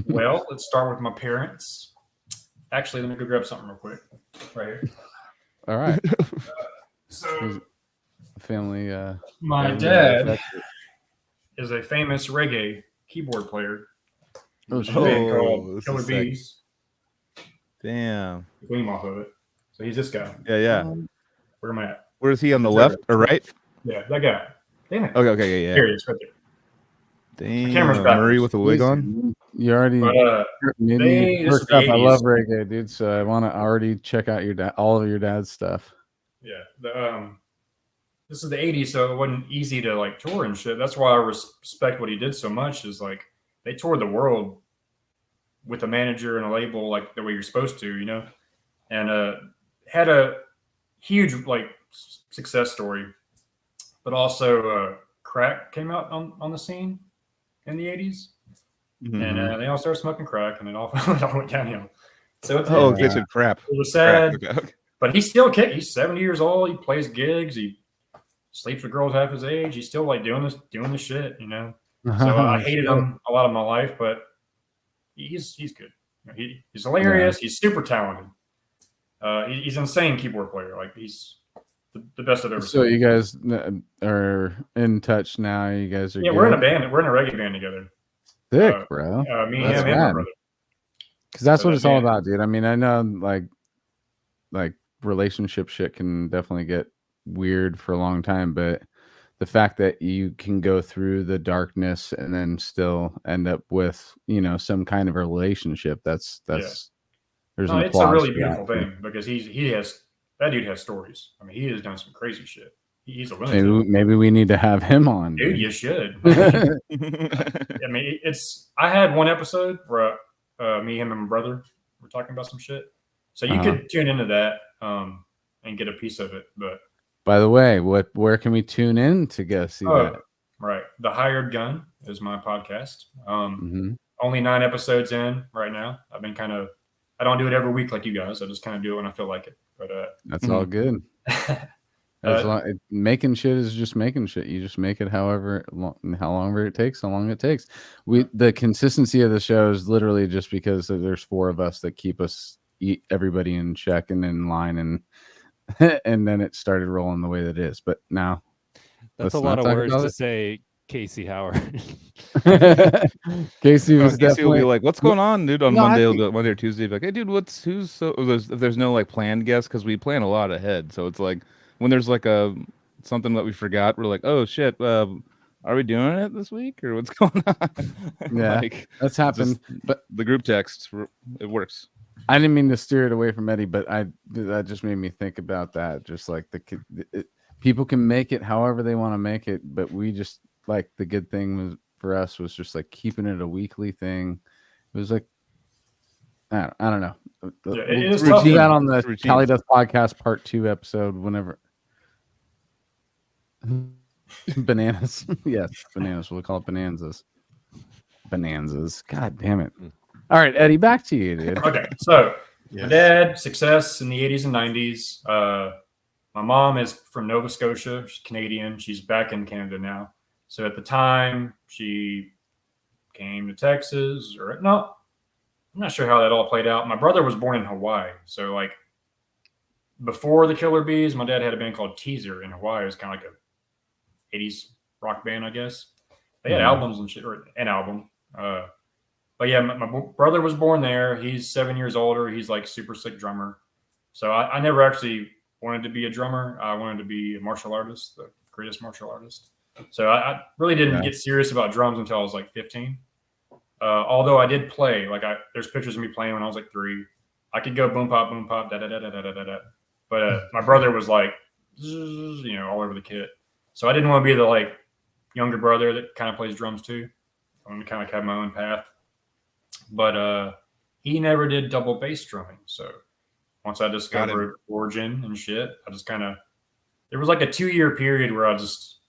[SPEAKER 1] Well, let's start with my parents. Actually, let me go grab something real quick. Right here.
[SPEAKER 2] All right.
[SPEAKER 1] So,
[SPEAKER 2] Family.
[SPEAKER 1] my
[SPEAKER 2] family
[SPEAKER 1] dad is a famous reggae keyboard player.
[SPEAKER 2] Oh,
[SPEAKER 1] There's a
[SPEAKER 2] shit.
[SPEAKER 1] band
[SPEAKER 3] Oh,
[SPEAKER 1] called
[SPEAKER 3] this
[SPEAKER 1] Killer
[SPEAKER 3] is sick.
[SPEAKER 1] Bees.
[SPEAKER 3] Damn.
[SPEAKER 1] The gleam off of it. So he's this guy.
[SPEAKER 3] Yeah.
[SPEAKER 1] Where am I at?
[SPEAKER 3] Where is he on the
[SPEAKER 1] Is
[SPEAKER 3] left
[SPEAKER 1] that
[SPEAKER 3] or right?
[SPEAKER 1] Yeah, that guy. Damn it.
[SPEAKER 3] Okay, yeah.
[SPEAKER 1] Here he is, right there.
[SPEAKER 3] Damn.
[SPEAKER 1] camera's
[SPEAKER 3] Murray
[SPEAKER 1] backwards.
[SPEAKER 3] with a wig on.
[SPEAKER 2] You already
[SPEAKER 1] But
[SPEAKER 2] made me
[SPEAKER 1] this is
[SPEAKER 2] worked
[SPEAKER 1] the
[SPEAKER 2] up. I love
[SPEAKER 1] 80s.
[SPEAKER 2] reggae, dude. So I want to already check out your all of your dad's stuff.
[SPEAKER 1] yeah, this is the 80s, so it wasn't easy to like tour and shit. That's why I respect what he did so much. Is like they toured the world with a manager and a label like the way you're supposed to, you know, and had a huge like success story, but also crack came out on the scene in the 80s, and they all started smoking crack, and it all went downhill. So it's,
[SPEAKER 3] They said crap.
[SPEAKER 1] it was sad,
[SPEAKER 3] Okay.
[SPEAKER 1] but he's still kicking. He's 70 years old. He plays gigs. He sleeps with girls half his age. He's still like doing the shit, you know. So I hated him a lot of my life, but he's good. He's hilarious. He's super talented. He's an insane keyboard player. Like he's the best I've ever
[SPEAKER 2] So
[SPEAKER 1] seen.
[SPEAKER 2] you guys are in touch now. You guys are
[SPEAKER 1] We're in a band. We're in a reggae band together.
[SPEAKER 2] sick, bro.
[SPEAKER 1] Me,
[SPEAKER 2] That's
[SPEAKER 1] him, and my
[SPEAKER 2] rad.
[SPEAKER 1] brother.
[SPEAKER 2] Because that's
[SPEAKER 1] So
[SPEAKER 2] what
[SPEAKER 1] that
[SPEAKER 2] it's all
[SPEAKER 1] band-
[SPEAKER 2] about, dude. I mean, I know like relationship shit can definitely get weird for a long time, but the fact that you can go through the darkness and then still end up with, you know, some kind of a relationship, that's there's an
[SPEAKER 1] it's a
[SPEAKER 2] applause
[SPEAKER 1] really
[SPEAKER 2] for
[SPEAKER 1] beautiful
[SPEAKER 2] that,
[SPEAKER 1] thing because that dude has stories. I mean, he has done some crazy shit. He's a lunatic.
[SPEAKER 2] Maybe we need to have him on.
[SPEAKER 1] Dude, you should. I mean, I had one episode where me, him, and my brother were talking about some shit. So you could tune into that and get a piece of it. But
[SPEAKER 2] by the way, where can we tune in to go see that?
[SPEAKER 1] Right. The Hired Gun is my podcast.
[SPEAKER 2] Mm-hmm.
[SPEAKER 1] Only 9 episodes in right now. I've been I don't do it every week like you guys. I just kind of do it when I feel like it. But
[SPEAKER 2] that's all good. Making shit is just making shit. You just make it how long it takes. The consistency of the show is literally just because there's 4 of us that keep everybody in check and in line, and and then it started rolling the way that it is. But now
[SPEAKER 5] that's a lot of words to say. Casey Howard.
[SPEAKER 2] Casey was
[SPEAKER 3] Casey will be like, "What's going on, dude?" On Monday, Monday or Tuesday, be like, "Hey, dude, if there's no like planned guests because we plan a lot ahead, so it's like when there's like something that we forgot, we're like, oh shit, are we doing it this week or what's going on?"
[SPEAKER 2] Yeah, that's happened. But
[SPEAKER 3] the group text, it works.
[SPEAKER 2] I didn't mean to steer it away from Eddie, but that just made me think about that. Just like people can make it however they want to make it, but we just like the good thing for us was just like keeping it a weekly thing. It was like I don't know.
[SPEAKER 1] it is
[SPEAKER 2] we'll
[SPEAKER 1] tough.
[SPEAKER 2] do that on the Cali Death Podcast Part 2 episode whenever. Bananas. Yes, bananas. We'll call it bonanzas. Bonanzas. God damn it. All right, Eddie, back to you, dude.
[SPEAKER 1] Okay, so my dad, success in the 80s and 90s. My mom is from Nova Scotia. She's Canadian. She's back in Canada now. So at the time, she came to Texas. I'm not sure how that all played out. My brother was born in Hawaii. So like before the Killer Bees, my dad had a band called Teaser in Hawaii. It was kind of like a 80s rock band, I guess. They had albums and shit, or an album. But yeah, my brother was born there. He's 7 years older. He's like super sick drummer. So I never actually wanted to be a drummer. I wanted to be a martial artist, the greatest martial artist. So I really didn't get serious about drums until I was like 15. Although I did play, there's pictures of me playing when I was like 3. I could go boom pop, da da da da da da da. But my brother was like, all over the kit. So I didn't want to be the like younger brother that kind of plays drums too. I want to kind of have my own path. But he never did double bass drumming. So once I discovered Origin and shit, I just kind of, there was like a 2-year period where I just,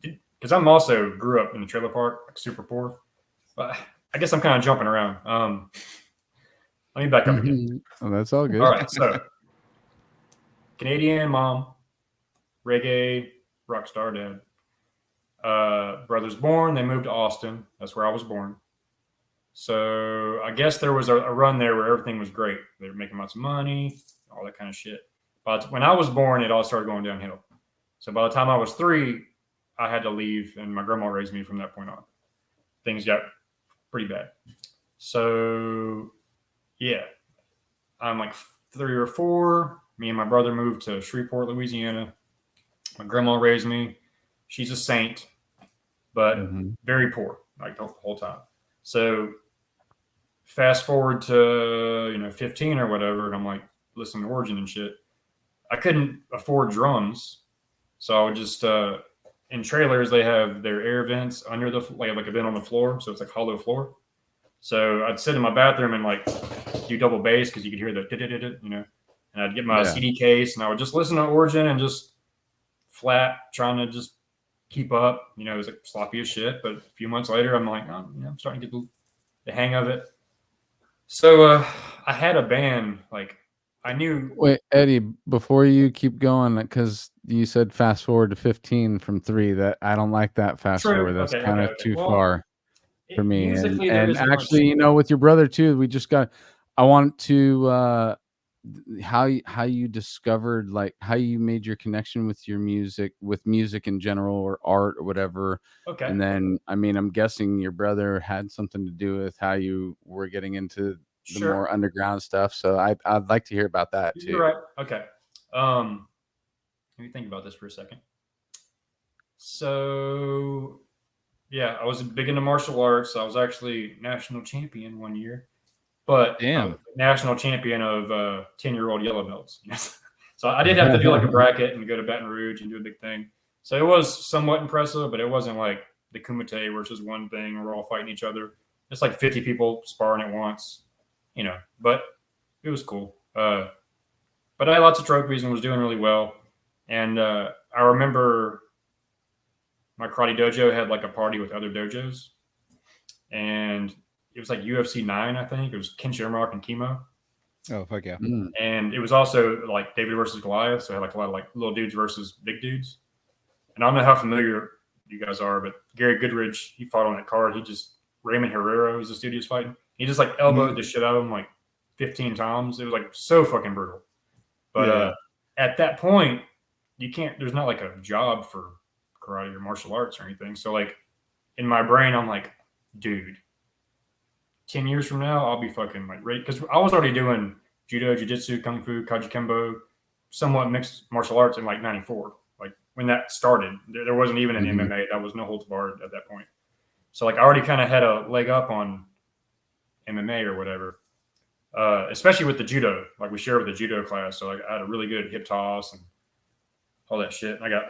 [SPEAKER 1] because I'm also grew up in the trailer park, like super poor. But I guess I'm kind of jumping around. Let me back up again.
[SPEAKER 2] Oh, that's all good.
[SPEAKER 1] All right, so Canadian mom, reggae, rock star dad. Brothers born, they moved to Austin. That's where I was born. So I guess there was a run there where everything was great. They were making lots of money, all that kind of shit. But when I was born, it all started going downhill. So by the time I was 3, I had to leave, and my grandma raised me from that point on. Things got pretty bad. So, yeah, I'm like 3 or 4. Me and my brother moved to Shreveport, Louisiana. My grandma raised me. She's a saint, but very poor, like the whole time. So fast forward to 15 or whatever, and I'm like listening to Origin and shit. I couldn't afford drums, so I would just in trailers they have their air vents under the like a vent on the floor, so it's like hollow floor. So I'd sit in my bathroom and like do double bass because you could hear the and I'd get my CD case and I would just listen to Origin and just flat, trying to just keep up. It was like sloppy as shit, but a few months later I'm like, I'm starting to get the hang of it. So I had a band, like I knew.
[SPEAKER 2] Wait, Eddie, before you keep going, because you said fast forward to 15 from 3, that I don't like that fast forward. That's kind of too far for me. And actually, with your brother too, I want to how you discovered, like how you made your connection with music in general, or art or whatever.
[SPEAKER 1] Okay.
[SPEAKER 2] And then I'm guessing your brother had something to do with how you were getting into the more underground stuff. So I'd like to hear about that too.
[SPEAKER 1] You're right. Okay. Let me think about this for a second. So yeah, I was big into martial arts. I was actually national champion one year. But national champion of 10-year-old yellow belts. So I did have to do like a bracket and go to Baton Rouge and do a big thing. So it was somewhat impressive, but it wasn't like the Kumite versus one thing where we're all fighting each other. It's like 50 people sparring at once, but it was cool. But I had lots of trophies and was doing really well. And I remember my karate dojo had like a party with other dojos. And it was like UFC 9, I think. It was Ken Shamrock and Chemo.
[SPEAKER 3] Oh, fuck yeah.
[SPEAKER 1] And it was also like David versus Goliath. So I had like a lot of like little dudes versus big dudes. And I don't know how familiar you guys are, but Gary Goodridge, he fought on that card. Raymond Herrera was the dude he was fighting. He just like elbowed the shit out of him like 15 times. It was like so fucking brutal. But at that point, there's not like a job for karate or martial arts or anything. So like in my brain, I'm like, dude, 10 years from now, I'll be fucking like ready. Because I was already doing judo, jiu-jitsu, kung fu, kaji kembo, somewhat mixed martial arts in like 94. Like when that started, there wasn't even an MMA. That was no holds barred at that point. So like I already kind of had a leg up on MMA or whatever, especially with the judo. Like we shared with the judo class. So like I had a really good hip toss and all that shit. And I got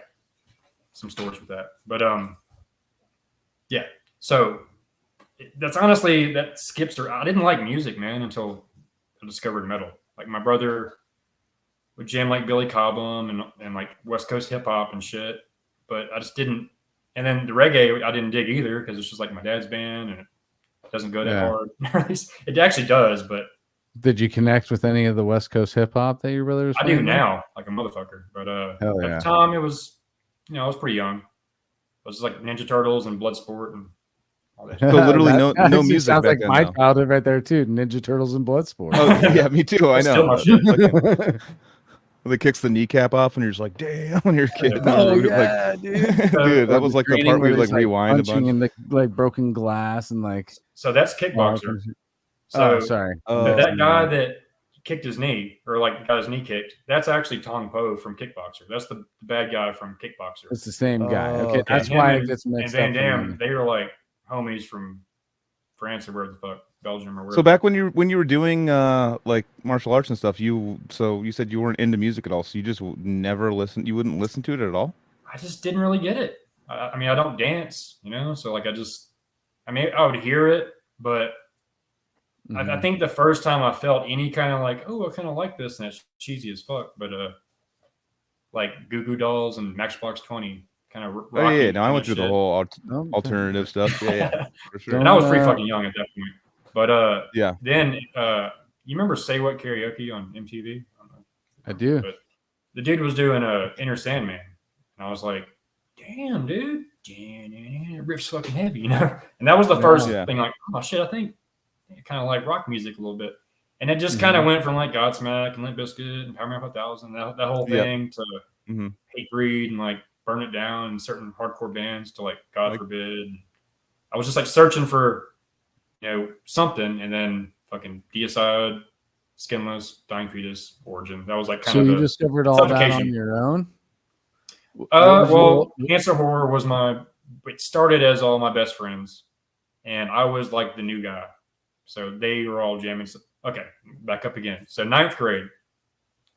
[SPEAKER 1] some stories with that. But yeah. So that's honestly, that skips through. I didn't like music, man, until I discovered metal. Like my brother would jam like Billy Cobham and like West Coast hip hop and shit, but I just didn't. And then the reggae I didn't dig either because it's just like my dad's band and it doesn't go that hard. It actually does, but
[SPEAKER 2] did you connect with any of the West Coast hip hop that your brother was playing?
[SPEAKER 1] I do now, like a motherfucker. But at the time, it was, I was pretty young. It was like Ninja Turtles and Bloodsport and all that.
[SPEAKER 3] So literally no music
[SPEAKER 2] sounds
[SPEAKER 3] back
[SPEAKER 2] like
[SPEAKER 3] then,
[SPEAKER 2] my
[SPEAKER 3] though.
[SPEAKER 2] childhood right there too. Ninja Turtles and Bloodsport.
[SPEAKER 3] Oh yeah, me too. I know.
[SPEAKER 1] Still
[SPEAKER 3] They kicks the kneecap off, and you're just like, "Damn!" When you're a kid.
[SPEAKER 2] Oh yeah, dude.
[SPEAKER 3] Dude, that was like the part where you like rewind a bunch.
[SPEAKER 2] In the like broken glass and like.
[SPEAKER 1] So that's Kickboxer.
[SPEAKER 2] So sorry.
[SPEAKER 1] That guy that kicked his knee, or like got his knee kicked, that's actually Tong Po from Kickboxer. That's the bad guy from Kickboxer.
[SPEAKER 2] It's the same guy. Okay,
[SPEAKER 1] okay.
[SPEAKER 2] that's why it gets mixed
[SPEAKER 1] up. And Van
[SPEAKER 2] up.
[SPEAKER 1] Damme, they were like homies from France or wherever the fuck, Belgium or wherever.
[SPEAKER 3] So back when you were doing like martial arts and stuff, you said you weren't into music at all, so you just never listened. You wouldn't listen to it at all.
[SPEAKER 1] I just didn't really get it. I mean, I don't dance, so like I would hear it, but I think the first time I felt any kind of like, oh, I kind of like this, and that's cheesy as fuck, but like Goo Goo Dolls and Matchbox 20 kind of rocky.
[SPEAKER 3] Oh yeah, no, I went through
[SPEAKER 1] shit.
[SPEAKER 3] the whole alternative stuff. Yeah, for sure.
[SPEAKER 1] And I was pretty fucking young at that point. But
[SPEAKER 3] yeah.
[SPEAKER 1] Then you remember Say What Karaoke on MTV?
[SPEAKER 2] I do.
[SPEAKER 1] But the dude was doing Inner Sandman, and I was like, damn, dude, riff's fucking heavy, And that was the first thing, like, oh shit, I think kind of like rock music a little bit. And it just kind of went from like Godsmack and Limp Bizkit and Power Man 5000, that whole thing to Hatebreed and like Burn It Down and certain hardcore bands to like God Forbid. I was just like searching for, something, and then fucking Deicide, Skinless, Dying Fetus, Origin. That was like kind of.
[SPEAKER 2] So you discovered all that on your own?
[SPEAKER 1] Well, Cancer Horror was it started as all my best friends, and I was like the new guy. So they were all jamming. Okay, back up again. So 9th grade.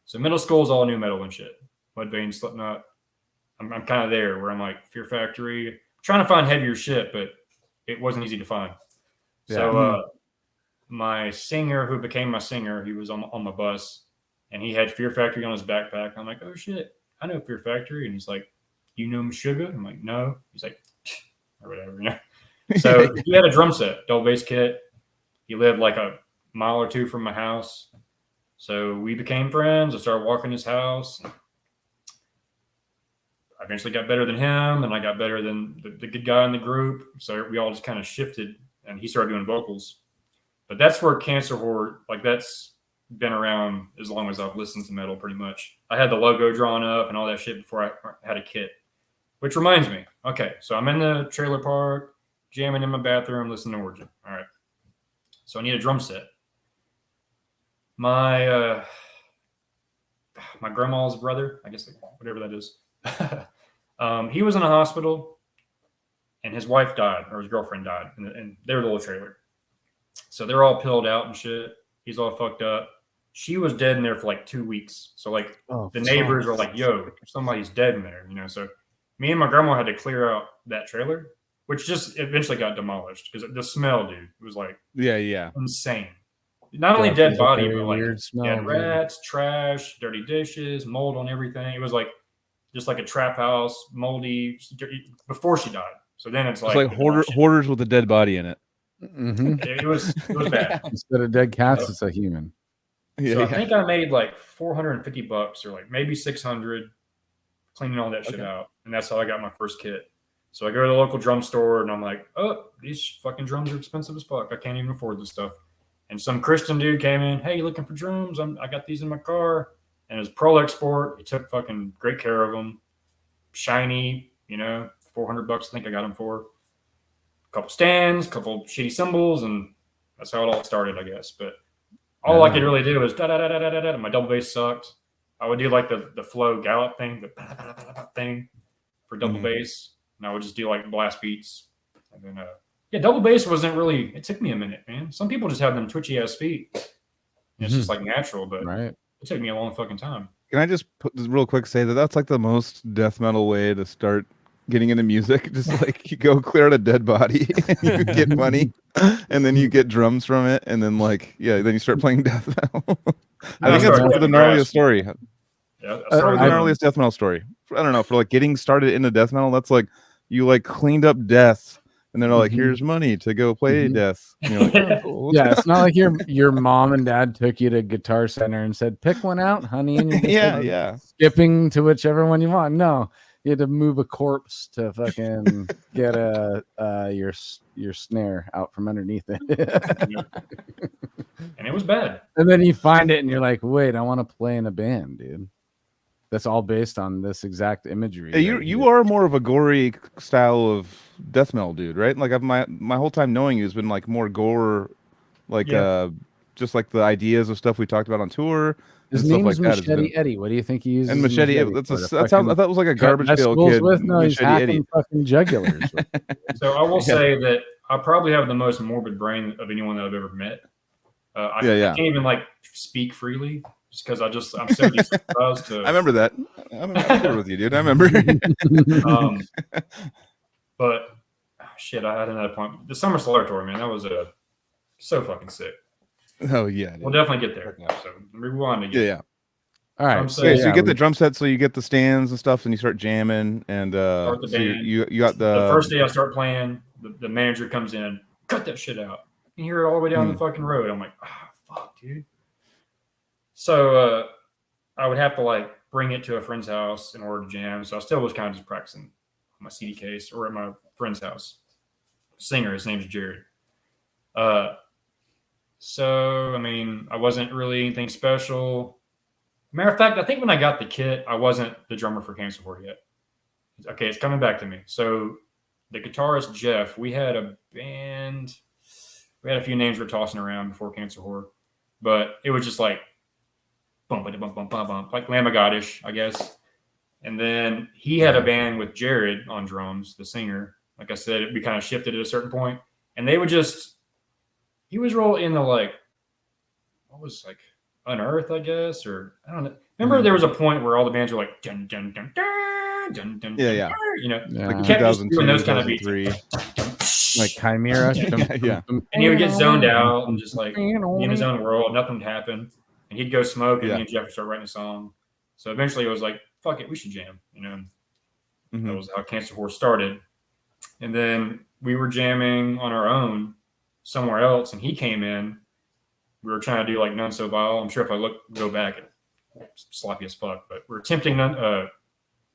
[SPEAKER 1] So middle school is all new metal and shit. Mudvayne, Slipknot. I'm kind of there where I'm like Fear Factory. Trying to find heavier shit, but it wasn't easy to find. Yeah. So my singer, who became my singer, he was on my bus, and he had Fear Factory on his backpack. I'm like, oh shit, I know Fear Factory. And he's like, you know Meshuggah? I'm like, no. He's like, or whatever, So he had a drum set, double bass kit. He lived like a mile or two from my house. So we became friends. I started walking his house. I eventually got better than him, and I got better than the good guy in the group. So we all just kind of shifted, and he started doing vocals. But that's where Cancer Horror, like that's been around as long as I've listened to metal pretty much. I had the logo drawn up and all that shit before I had a kit. Which reminds me, okay, so I'm in the trailer park, jamming in my bathroom, listening to Origin. All right. So I need a drum set. My grandma's brother, I guess, whatever that is, he was in a hospital, and his wife died, or his girlfriend died, and they were the little trailer. So they're all pilled out and shit. He's all fucked up. She was dead in there for like 2 weeks. So like the neighbors are like, yo, somebody's dead in there, So me and my grandma had to clear out that trailer, which just eventually got demolished because the smell, dude, it was like insane. Not only dead body, but like dead rats, trash, dirty dishes, mold on everything. It was like just like a trap house, moldy before she died. So then it's like
[SPEAKER 3] hoarders with a dead body in it.
[SPEAKER 1] It was bad.
[SPEAKER 2] Instead of dead cats, it's a human.
[SPEAKER 1] So I think I made like $450 or like maybe 600 cleaning all that shit out, and that's how I got my first kit. So I go to the local drum store, and I'm like, oh, these fucking drums are expensive as fuck. I can't even afford this stuff. And some Christian dude came in, hey, you looking for drums? I got these in my car. And it was Pro Export. He took fucking great care of them. Shiny, $400 I think I got them for. A couple stands, a couple shitty cymbals, and that's how it all started, I guess. But all I could really do was da-da-da-da-da-da. My double bass sucked. I would do like the flow gallop thing, the thing for double bass. And I would just do like blast beats. And then, double bass wasn't really, it took me a minute, man. Some people just have them twitchy ass feet. And it's just like natural, but it took me a long fucking time.
[SPEAKER 3] Can I just real quick say that's like the most death metal way to start getting into music? Just like you go clear out a dead body and you get money and then you get drums from it. And then then you start playing death metal. I think that's the gnarliest story.
[SPEAKER 1] Yeah,
[SPEAKER 3] the gnarliest death metal story. I don't know, for like getting started into death metal, that's like you like cleaned up death. And they're like, here's money to go play death. And you're like, oh, cool.
[SPEAKER 2] It's not like your mom and dad took you to Guitar Center and said, pick one out, honey. And you're skipping to whichever one you want. No, you had to move a corpse to fucking get your snare out from underneath it.
[SPEAKER 1] And it was bad.
[SPEAKER 2] And then you find it and you're like, wait, I want to play in a band, dude. That's all based on this exact imagery.
[SPEAKER 3] Yeah, you are more of a gory style of death metal dude, right? Like my whole time knowing you has been like more gore, like just like the ideas of stuff we talked about on tour.
[SPEAKER 2] His name's Machete Eddy. What do you think he uses?
[SPEAKER 3] And Machete Eddy. That sounds. I thought it was like a garbage pail kid.
[SPEAKER 2] No, he's hacking fucking jugulars.
[SPEAKER 1] So I will say that I probably have the most morbid brain of anyone that I've ever met. I can't even like speak freely just because I'm so desensitized to.
[SPEAKER 3] I remember that. I'm there with you, dude. I remember.
[SPEAKER 1] But shit, I had another point. The Summer Slaughter tour, man, that was so fucking sick.
[SPEAKER 3] Oh yeah,
[SPEAKER 1] we'll definitely get there. So rewind again.
[SPEAKER 3] Yeah.
[SPEAKER 2] All right.
[SPEAKER 3] So you get the drum set, so you get the stands and stuff, and you start jamming, and
[SPEAKER 1] start the band.
[SPEAKER 3] You got
[SPEAKER 1] the first day I start playing, the manager comes in, cut that shit out. You hear it all the way down the fucking road. I'm like, fuck, dude. So I would have to like bring it to a friend's house in order to jam. So I still was kind of just practicing on my CD case or at my friend's house. Singer, his name's Jared. So I mean, I wasn't really anything special. Matter of fact, I think when I got the kit, I wasn't the drummer for Cancer Horde yet. Okay, it's coming back to me. So the guitarist Jeff, we had a band. We had a few names we were tossing around before Cancer Horde, but it was just like bump, bump, bump, bump, bump, like Lamb of God-ish, I guess. And then he had a band with Jared on drums, the singer. Like I said, we kind of shifted at a certain point, and they would just. He was roll in the like, what was like. Unearth, I guess, or I don't know. Remember, there was a point where all the bands were like, dun dun dun dun dun dun.
[SPEAKER 3] Yeah.
[SPEAKER 1] You know,
[SPEAKER 3] like
[SPEAKER 1] he kept just doing
[SPEAKER 3] 2002,
[SPEAKER 1] those kind of beats,
[SPEAKER 2] like Chimera.
[SPEAKER 3] Yeah.
[SPEAKER 1] And he would get zoned out and just like be in his own world. Nothing would happen, and he'd go smoke, and me and Jeff would start writing a song. So eventually, it was like, fuck it, we should jam. You know, that was how Cancer Horde started. And then we were jamming on our own somewhere else, and he came in. We were trying to do like None So Vile. I'm sure if I go back, it's sloppy as fuck. But we're attempting not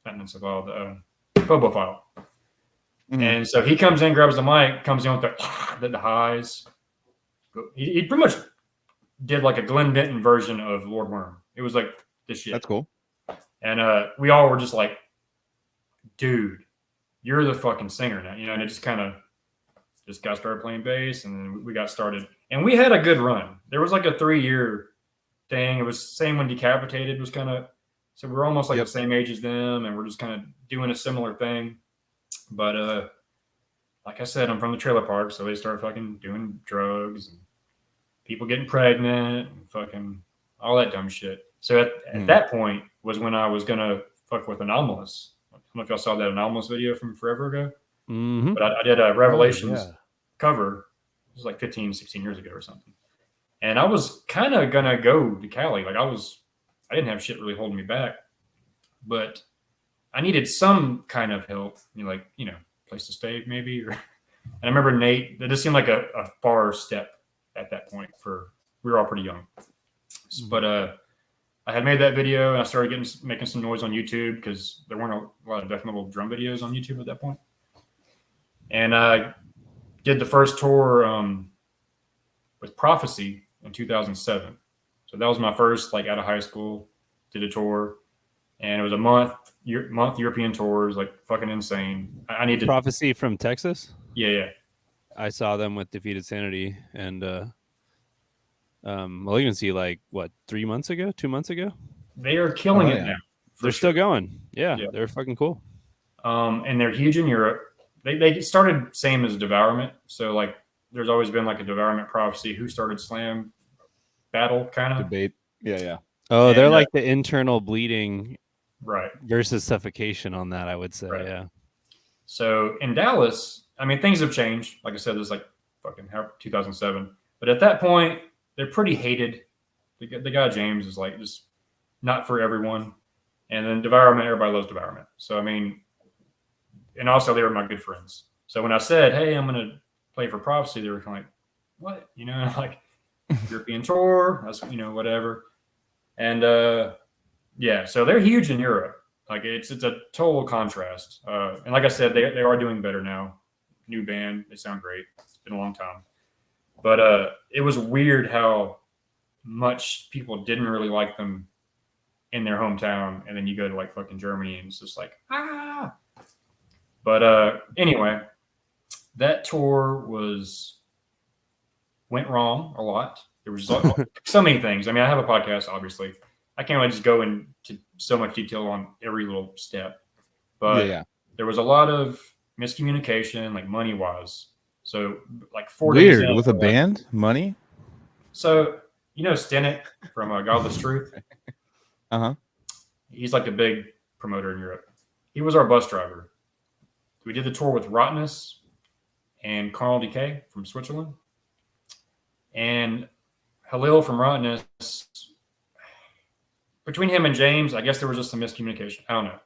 [SPEAKER 1] None So Vile, the Bobo File. And so he comes in, grabs the mic, comes in with the highs. He pretty much did like a Glenn Benton version of Lord Worm. It was like this shit.
[SPEAKER 3] That's cool.
[SPEAKER 1] And we all were just like, dude, you're the fucking singer now. You know, and it just kind of just got started playing bass, and then we got started. And we had a good run. There was like a 3-year thing. It was the same when Decapitated was kind of, so we're almost like the same age as them, and we're just kind of doing a similar thing. But like I said, I'm from the trailer park, so they started fucking doing drugs and people getting pregnant and fucking all that dumb shit. So at that point was when I was going to fuck with Anomalous. I don't know if y'all saw that Anomalous video from forever ago. But I did a Revelations cover. It was like 15, 16 years ago or something. And I was kind of going to go to Cali. Like I didn't have shit really holding me back, but I needed some kind of help, place to stay maybe. And I remember Nate, that just seemed like a far step at that point we were all pretty young. But I had made that video and I started making some noise on YouTube because there weren't a lot of death metal drum videos on YouTube at that point. And I did the first tour with Prophecy in 2007. So that was my first, like, out of high school, did a tour. And it was a month European tours, like, fucking insane. I needed
[SPEAKER 5] Prophecy from Texas?
[SPEAKER 1] Yeah.
[SPEAKER 5] I saw them with Defeated Sanity. And Malignancy, like, 2 months ago?
[SPEAKER 1] They are killing it now.
[SPEAKER 5] They're still going. Yeah, they're fucking cool.
[SPEAKER 1] And they're huge in Europe. They started same as Devourment. So, like, there's always been, like, a Devourment Prophecy. Who started Slam battle, kind of?
[SPEAKER 3] Debate. Yeah.
[SPEAKER 5] Oh, they're like the internal bleeding
[SPEAKER 1] right
[SPEAKER 5] versus suffocation on that, I would say. Right. Yeah.
[SPEAKER 1] So, in Dallas, I mean, things have changed. Like I said, it was like fucking 2007. But at that point, they're pretty hated. The guy James is, like, just not for everyone. And then Devourment, everybody loves Devourment. So, I mean... And also, they were my good friends. So when I said, hey, I'm going to play for Prophecy, they were kind of like, what? You know, like, European tour, that's, whatever. And, so they're huge in Europe. Like, it's a total contrast. And like I said, they are doing better now. New band. They sound great. It's been a long time. But it was weird how much people didn't really like them in their hometown. And then you go to, like, fucking Germany, and it's just like, ah! But anyway, that tour went wrong a lot. There was so many things. I mean, I have a podcast, obviously. I can't really just go into so much detail on every little step. But there was a lot of miscommunication, like money-wise. So like 4 days
[SPEAKER 3] Weird
[SPEAKER 1] in,
[SPEAKER 3] with a
[SPEAKER 1] like-
[SPEAKER 3] band, money.
[SPEAKER 1] So you know Stinnett from Godless Truth.
[SPEAKER 3] Uh-huh.
[SPEAKER 1] He's like a big promoter in Europe. He was our bus driver. We did the tour with Rottenness and Carl Decay from Switzerland. And Halil from Rottenness, between him and James, I guess there was just some miscommunication. I don't know.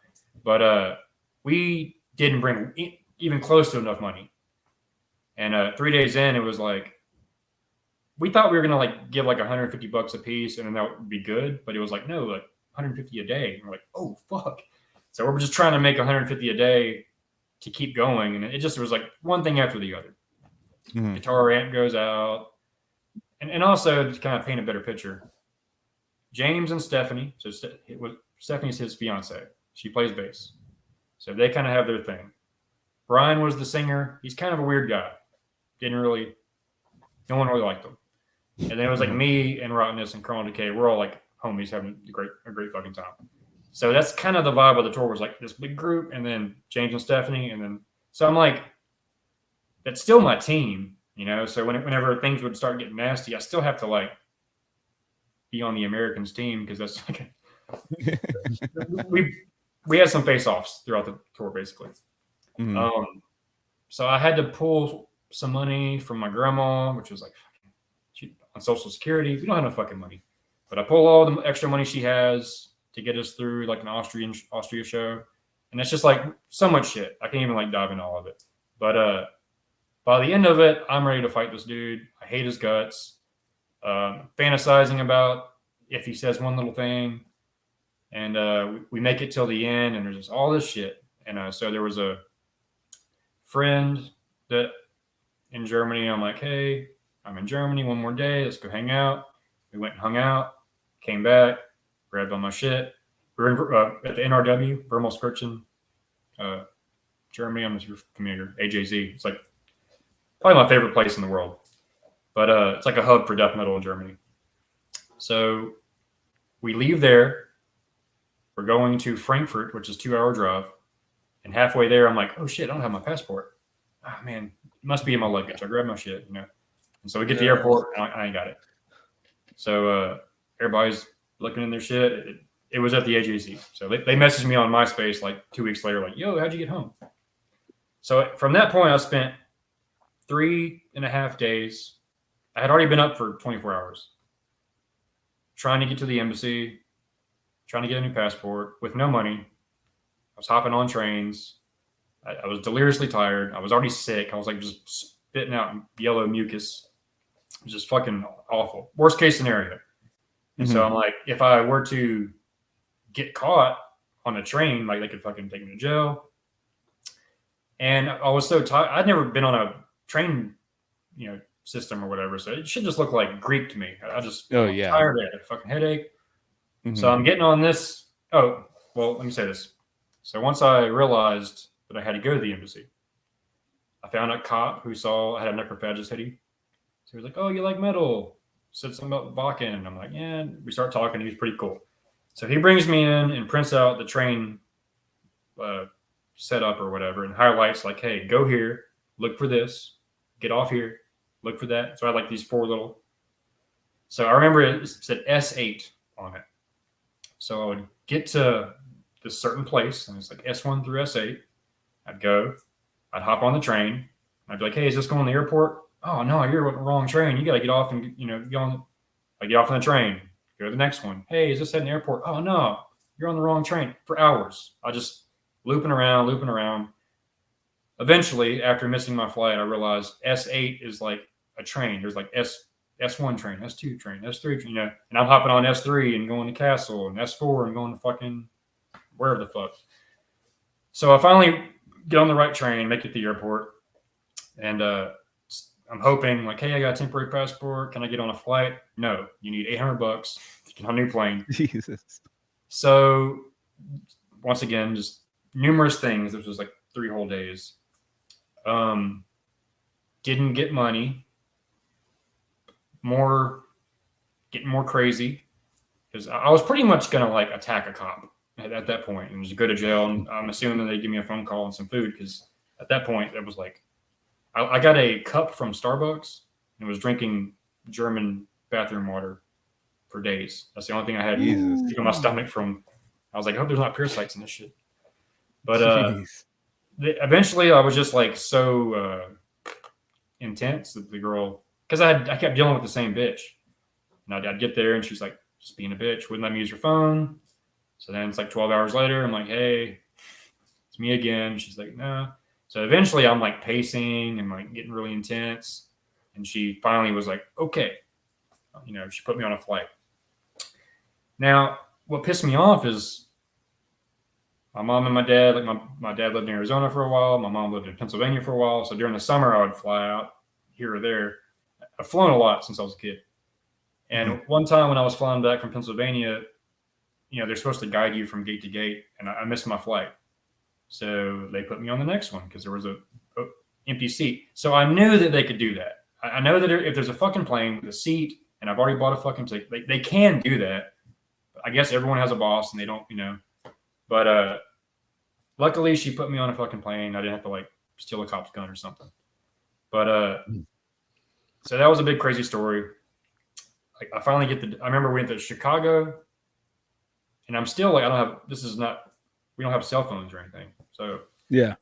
[SPEAKER 1] But we didn't bring even close to enough money. And 3 days in, it was like, we thought we were going to like give like $150 a piece and then that would be good. But it was like, no, like 150 a day. And we're like, oh, fuck. So we're just trying to make 150 a day to keep going. And it was like one thing after the other.
[SPEAKER 3] Mhm.
[SPEAKER 1] Guitar amp goes out. And also to kind of paint a better picture, James and Stephanie, so Stephanie's his fiance. She plays bass. So they kind of have their thing. Brian was the singer. He's kind of a weird guy. No one really liked him. And then it was like me and Rottenness and Carl Decay. We're all like homies having a great fucking time. So that's kind of the vibe of the tour, was like this big group and then James and Stephanie. And then, so I'm like, that's still my team, you know? So whenever things would start getting nasty, I still have to like be on the Americans team, because that's like, we had some face-offs throughout the tour, basically.
[SPEAKER 3] Mhm.
[SPEAKER 1] So I had to pull some money from my grandma, which was like on Social Security. We don't have no fucking money, but I pull all the extra money she has to get us through like an Austria show, and it's just like so much shit. I can't even like dive into all of it. But by the end of it, I'm ready to fight this dude. I hate his guts. Fantasizing about if he says one little thing, and we make it till the end, and there's just all this shit. And so there was a friend that in Germany, I'm like, hey, I'm in Germany one more day. Let's go hang out. We went and hung out, came back, grabbed all my shit. We were at the NRW, Vermelskirchen, Germany. I'm just familiar. AJZ. It's like probably my favorite place in the world. But it's like a hub for death metal in Germany. So we leave there. We're going to Frankfurt, which is a 2-hour drive. And halfway there, I'm like, oh shit, I don't have my passport. Oh man, it must be in my luggage. I grabbed my shit, you know. And so we get to the airport, and I ain't got it. So everybody's looking in their shit. It was at the AJC. So they messaged me on MySpace like 2 weeks later, like, yo, how'd you get home? So from that point, I spent 3.5 days. I had already been up for 24 hours trying to get to the embassy, trying to get a new passport with no money. I was hopping on trains. I was deliriously tired. I was already sick. I was like just spitting out yellow mucus. It was just fucking awful. Worst case scenario. And so I'm like, if I were to get caught on a train, like they could fucking take me to jail. And I was so tired. I'd never been on a train, system or whatever. So it should just look like Greek to me. I just tired. I had a fucking headache. So I'm getting on this. Oh, well, let me say this. So once I realized that I had to go to the embassy, I found a cop who saw I had a necrophagist hoodie. So he was like, oh, you like metal? Said something about Bakken. And I'm like, yeah. We start talking. He was pretty cool. So he brings me in and prints out the train setup or whatever and highlights like, hey, go here, look for this, get off here, look for that. So I had like these 4 little. So I remember it said S8 on it. So I would get to this certain place, and it's like S1 through S8. I'd go, I'd hop on the train. I'd be like, hey, is this going to the airport? Oh, no, you're on the wrong train. You got to get off and, get off on the train. Go to the next one. Hey, is this at an airport? Oh, no, you're on the wrong train for hours. I just looping around. Eventually, after missing my flight, I realized S8 is like a train. There's like S1 train, S2 train, S3 train, and I'm hopping on S3 and going to Castle, and S4 and going to fucking wherever the fuck. So I finally get on the right train, make it to the airport, and I'm hoping like, hey, I got a temporary passport. Can I get on a flight? No, you need $800 to get on a new plane.
[SPEAKER 3] Jesus.
[SPEAKER 1] So once again, just numerous things. This was like 3 whole days. Didn't get money. Getting more crazy because I was pretty much gonna like attack a cop at that point and just go to jail. And I'm assuming they give me a phone call and some food because at that point it was like I got a cup from Starbucks and was drinking German bathroom water for days. That's the only thing I had
[SPEAKER 3] Jesus.
[SPEAKER 1] keeping my stomach from. I was like, I hope there's not parasites in this shit. But
[SPEAKER 3] Jeez.
[SPEAKER 1] eventually, I was just like so intense that the girl, because I kept dealing with the same bitch, and I'd get there and she's like, just being a bitch, wouldn't let me use your phone. So then it's like 12 hours later, I'm like, hey, it's me again. She's like, no. So eventually, I'm like pacing and like getting really intense, and she finally was like, okay, she put me on a flight. Now, what pissed me off is my mom and my dad, like my dad lived in Arizona for a while. My mom lived in Pennsylvania for a while. So during the summer, I would fly out here or there. I've flown a lot since I was a kid. And one time when I was flying back from Pennsylvania, they're supposed to guide you from gate to gate, and I missed my flight. So they put me on the next one because there was a empty seat. So I knew that they could do that. I know that if there's a fucking plane with a seat and I've already bought a fucking ticket, they can do that. I guess everyone has a boss and they don't, But luckily, she put me on a fucking plane. I didn't have to like steal a cop's gun or something. But so that was a big crazy story. Like I finally I remember we went to Chicago, and I'm still like we don't have cell phones or anything. So
[SPEAKER 3] Yeah.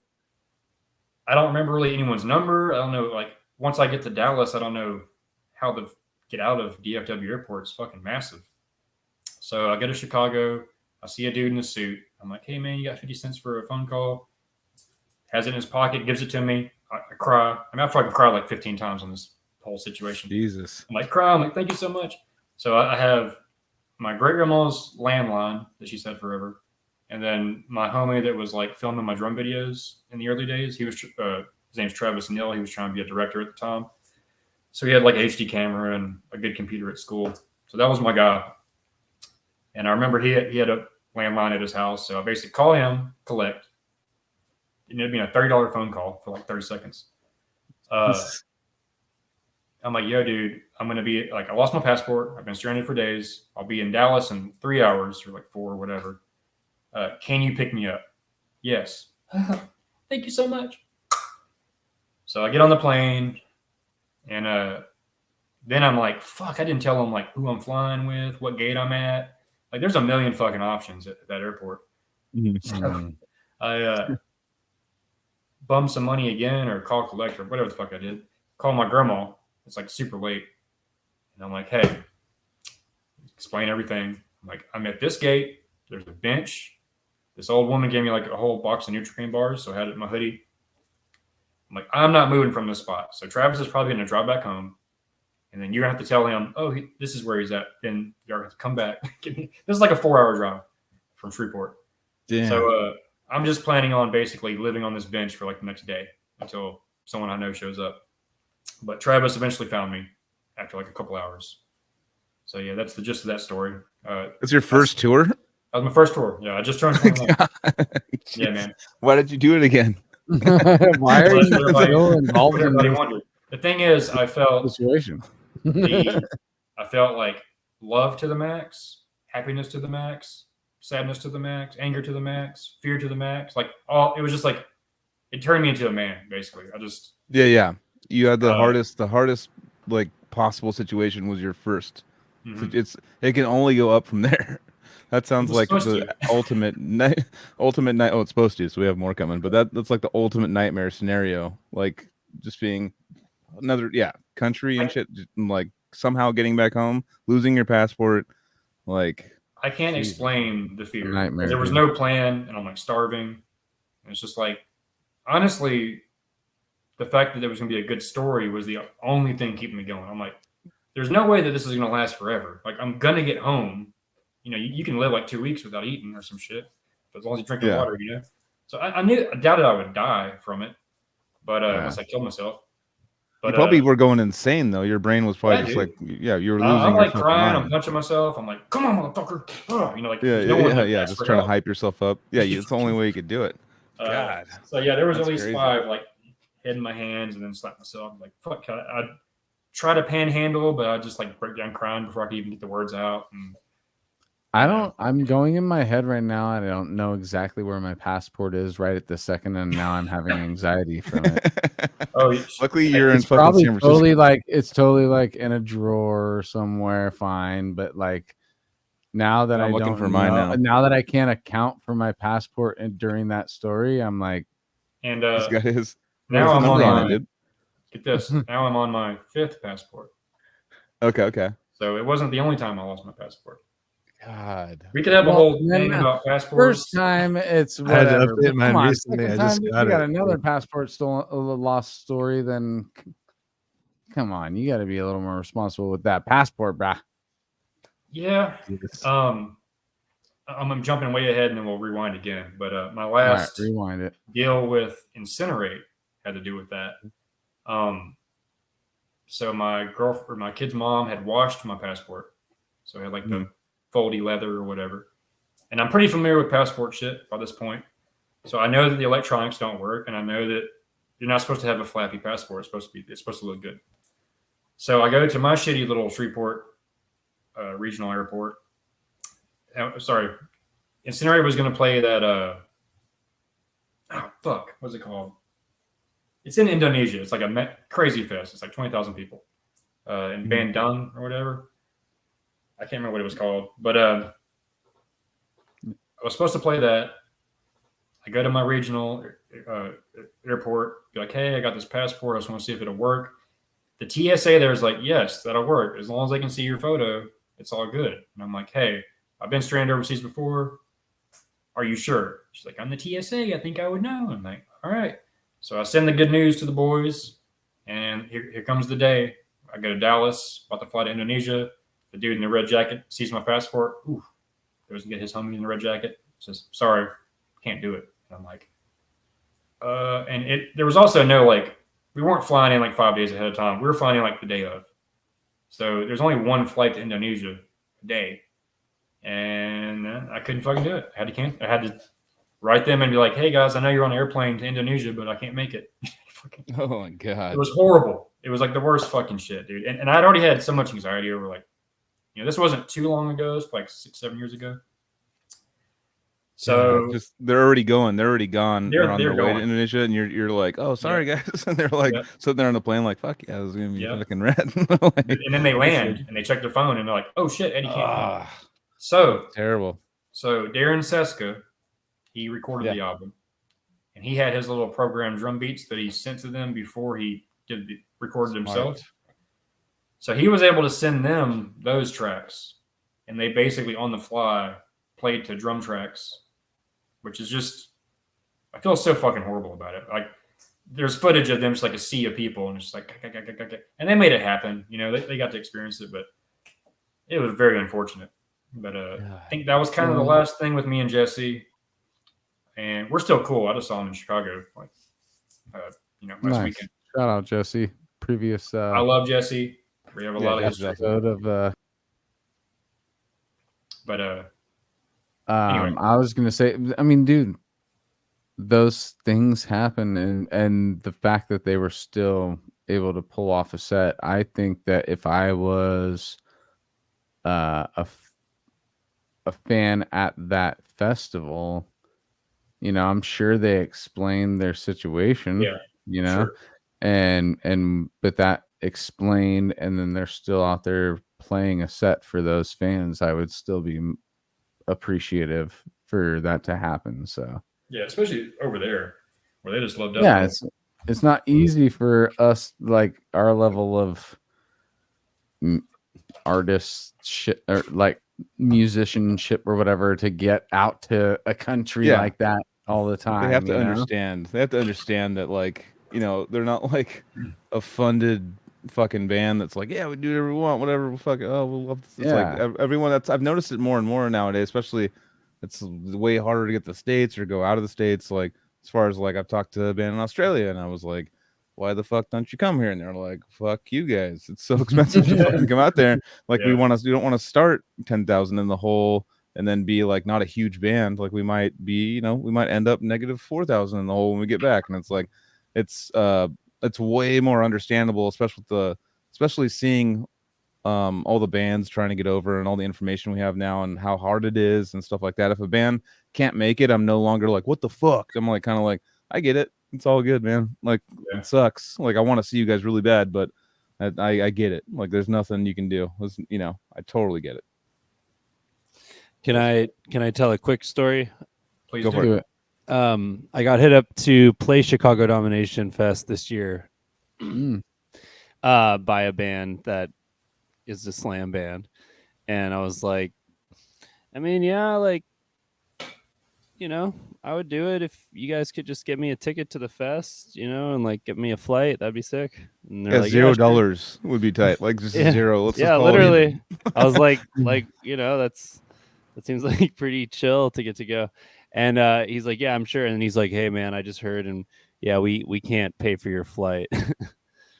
[SPEAKER 1] I don't remember really anyone's number. I don't know. Like once I get to Dallas, I don't know how to get out of DFW airport. It's fucking massive. So I go to Chicago. I see a dude in a suit. I'm like, hey, man, you got 50 cents for a phone call? Has it in his pocket, gives it to me. I cry. I mean, I fucking cried like 15 times on this whole situation.
[SPEAKER 3] Jesus.
[SPEAKER 1] I'm like, cry. I'm like, thank you so much. So I have my great-grandma's landline that she's had forever. And then my homie that was like filming my drum videos in the early days, his name's Travis Neal. He was trying to be a director at the time. So he had like an HD camera and a good computer at school. So that was my guy. And I remember he had a landline at his house. So I basically call him, collect. And it'd be a $30 phone call for like 30 seconds. I'm like, yo, dude, I'm going to be like, I lost my passport. I've been stranded for days. I'll be in Dallas in 3 hours or like 4 or whatever. Can you pick me up? Yes. Thank you so much. So I get on the plane and then I'm like, fuck, I didn't tell them like who I'm flying with, what gate I'm at. Like there's a million fucking options at that airport. So I bum some money again or call collector, whatever the fuck I did. Call my grandma. It's like super late. And I'm like, hey, explain everything. I'm like, I'm at this gate. There's a bench. This old woman gave me like a whole box of Nutri-Grain bars, so I had it in my hoodie. I'm like, I'm not moving from this spot. So Travis is probably going to drive back home. And then you're going to have to tell him, oh, this is where he's at. Then you're going to come back. This is like a 4-hour drive from Shreveport. Damn. So I'm just planning on basically living on this bench for like the next day until someone I know shows up. But Travis eventually found me after like a couple hours. So yeah, that's the gist of that story.
[SPEAKER 3] That's your first tour?
[SPEAKER 1] That was my first tour. Yeah, I just turned 21. Yeah, man.
[SPEAKER 3] Why did you do it again?
[SPEAKER 2] Why are you still involved in this?
[SPEAKER 1] The thing is, I felt
[SPEAKER 2] situation?
[SPEAKER 1] I felt like love to the max, happiness to the max, sadness to the max, anger to the max, fear to the max. Like it was just like it turned me into a man, basically.
[SPEAKER 3] Yeah. You had the hardest like possible situation was your first.
[SPEAKER 1] Mm-hmm.
[SPEAKER 3] So it can only go up from there. That sounds like the ultimate night. Oh, it's supposed to. So we have more coming, but that's like the ultimate nightmare scenario. Like just being another country and shit, and like somehow getting back home, losing your passport. Like
[SPEAKER 1] I can't explain the fear.
[SPEAKER 2] Nightmare.
[SPEAKER 1] There was no plan, and I'm like starving. And it's just like honestly, the fact that there was going to be a good story was the only thing keeping me going. I'm like, there's no way that this is going to last forever. Like I'm gonna get home. You can live like 2 weeks without eating or some shit, as long as you drink water, So I doubted I would die from it, but unless I killed myself. But
[SPEAKER 3] you probably were going insane though. Your brain was probably just like, you were losing. I'm
[SPEAKER 1] like crying. I'm punching myself. I'm like, come on, motherfucker!
[SPEAKER 3] Just trying to hype yourself up. Yeah, it's the only way you could do it. God.
[SPEAKER 1] So there was at least crazy. 5 like head in my hands and then slap myself. I'm like, fuck! I try to panhandle, but I just like break down crying before I could even get the words out. And
[SPEAKER 2] I'm going in my head right now. I don't know exactly where my passport is right at the second, and now I'm having anxiety from it.
[SPEAKER 1] Oh,
[SPEAKER 3] Luckily you're in
[SPEAKER 2] It's
[SPEAKER 3] fucking
[SPEAKER 2] probably
[SPEAKER 3] San Francisco.
[SPEAKER 2] totally like in a drawer somewhere, fine. But like now that
[SPEAKER 3] I'm
[SPEAKER 2] I
[SPEAKER 3] looking
[SPEAKER 2] don't
[SPEAKER 3] for mine
[SPEAKER 2] know,
[SPEAKER 3] now.
[SPEAKER 2] now that I can't account for my passport during that story, I'm like,
[SPEAKER 1] and
[SPEAKER 3] He's got his
[SPEAKER 1] now I'm
[SPEAKER 3] number
[SPEAKER 1] on
[SPEAKER 3] on
[SPEAKER 1] my,
[SPEAKER 3] it, dude.
[SPEAKER 1] get this. Now I'm on my 5th passport.
[SPEAKER 3] Okay.
[SPEAKER 1] So it wasn't the only time I lost my passport.
[SPEAKER 3] God.
[SPEAKER 1] We could have a
[SPEAKER 2] Well,
[SPEAKER 1] whole
[SPEAKER 2] then,
[SPEAKER 1] thing about
[SPEAKER 2] first
[SPEAKER 1] passports.
[SPEAKER 2] time it's
[SPEAKER 4] I had to
[SPEAKER 2] whatever.
[SPEAKER 4] update
[SPEAKER 2] But
[SPEAKER 4] mine
[SPEAKER 2] come on,
[SPEAKER 4] recently.
[SPEAKER 2] second
[SPEAKER 4] I
[SPEAKER 2] time
[SPEAKER 4] just
[SPEAKER 2] if
[SPEAKER 4] got
[SPEAKER 2] you got
[SPEAKER 4] it.
[SPEAKER 2] another passport stolen, a lost story, then come on, you got to be a little more responsible with that passport, brah.
[SPEAKER 1] Yeah.
[SPEAKER 4] Yes.
[SPEAKER 1] I'm jumping way ahead and then we'll rewind again. But my
[SPEAKER 2] All right,
[SPEAKER 1] last
[SPEAKER 2] rewind it.
[SPEAKER 1] deal with Incinerate had to do with that. So my kid's mom had washed my passport. So I had like the foldy leather or whatever. And I'm pretty familiar with passport shit by this point. So I know that the electronics don't work, and I know that you're not supposed to have a flappy passport. It's supposed to look good. So I go to my shitty little Shreveport regional airport. Sorry, Incinerate was going to play that. What's it called? It's in Indonesia. It's like a crazy fest. It's like 20,000 people in Bandung or whatever. I can't remember what it was called, but I was supposed to play that. I go to my regional airport, be like, hey, I got this passport. I just want to see if it'll work. The TSA there is like, yes, that'll work. As long as they can see your photo, it's all good. And I'm like, hey, I've been stranded overseas before. Are you sure? She's like, I'm the TSA. I think I would know. I'm like, all right. So I send the good news to the boys, and here comes the day. I go to Dallas, about to fly to Indonesia. The dude in the red jacket sees my passport. Ooh, goes and get his homie in the red jacket. Says, sorry, can't do it. And I'm like, there was also no like, we weren't flying in like 5 days ahead of time. We were flying in like the day of. So there's only one flight to Indonesia a day. And I couldn't fucking do it. I had to write them and be like, hey guys, I know you're on an airplane to Indonesia, but I can't make it.
[SPEAKER 3] Oh my God.
[SPEAKER 1] It was horrible. It was like the worst fucking shit, dude. And I'd already had so much anxiety over like, this wasn't too long ago. It's like 6-7 years ago. So
[SPEAKER 3] they're already going. They're already gone. They're on their way to
[SPEAKER 1] going.
[SPEAKER 3] Indonesia, and you're like, oh, sorry guys, and they're like sitting there on the plane, like, fuck yeah, this is gonna be fucking rad.
[SPEAKER 1] Like, and then they land and they check their phone and they're like, oh shit, Eddie can't come. So
[SPEAKER 3] terrible.
[SPEAKER 1] So Darren Seska, he recorded the album, and he had his little programmed drum beats that he sent to them before he recorded himself. So he was able to send them those tracks, and they basically on the fly played to drum tracks, which is just, I feel so fucking horrible about it. Like there's footage of them just like a sea of people, and it's just like, and they made it happen. They got to experience it, but it was very unfortunate. But I think that was kind of the last thing with me and Jesse, and we're still cool. I just saw him in Chicago, like last weekend.
[SPEAKER 2] Shout out Jesse. Previous.
[SPEAKER 1] I love Jesse. We have a lot of history. But anyway.
[SPEAKER 2] I was gonna say, I mean, dude, those things happen, and the fact that they were still able to pull off a set. I think that if I was a fan at that festival, I'm sure they explained their situation.
[SPEAKER 1] Sure.
[SPEAKER 2] But that explained, and then they're still out there playing a set for those fans. I would still be appreciative for that to happen. So
[SPEAKER 1] yeah, especially over there where they just loved up.
[SPEAKER 2] Yeah, it's not easy for us, like our level of artist shit or like musicianship or whatever, to get out to a country like that all the time.
[SPEAKER 3] They have to understand. They have to understand that, like, they're not like a funded fucking band that's like, yeah, we do whatever we want, whatever. Fuck it. Oh, we'll love this. It's like everyone I've noticed it more and more nowadays, especially it's way harder to get to the States or go out of the States. Like, as far as like, I've talked to a band in Australia and I was like, why the fuck don't you come here? And they're like, fuck you guys. It's so expensive to fucking come out there. Like, we don't want to start 10,000 in the hole and then be like not a huge band. Like, we might be, we might end up negative 4,000 in the hole when we get back. And it's like, it's way more understandable, especially seeing all the bands trying to get over and all the information we have now and how hard it is and stuff like that. If a band can't make it, I'm no longer like, what the fuck? I'm like, kind of like, I get it. It's all good, man. Like,
[SPEAKER 1] Yeah.
[SPEAKER 3] it sucks. Like, I want to see you guys really bad, but I get it. Like, there's nothing you can do. I totally get it.
[SPEAKER 5] Can I tell a quick story?
[SPEAKER 1] Please
[SPEAKER 3] Go for
[SPEAKER 1] do.
[SPEAKER 3] it.
[SPEAKER 5] I got hit up to play Chicago Domination Fest this year by a band that is a slam band. And I was like, I mean, yeah, like, I would do it if you guys could just get me a ticket to the fest, and like get me a flight. That'd be sick. And they're
[SPEAKER 3] Yeah,
[SPEAKER 5] like,
[SPEAKER 3] $0 would be tight. Like, just a zero. Let's just call
[SPEAKER 5] literally.
[SPEAKER 3] it even.
[SPEAKER 5] I was like, that seems like pretty chill to get to go. And he's like, yeah, I'm sure. And he's like, hey, man, I just heard, and yeah, we can't pay for your flight.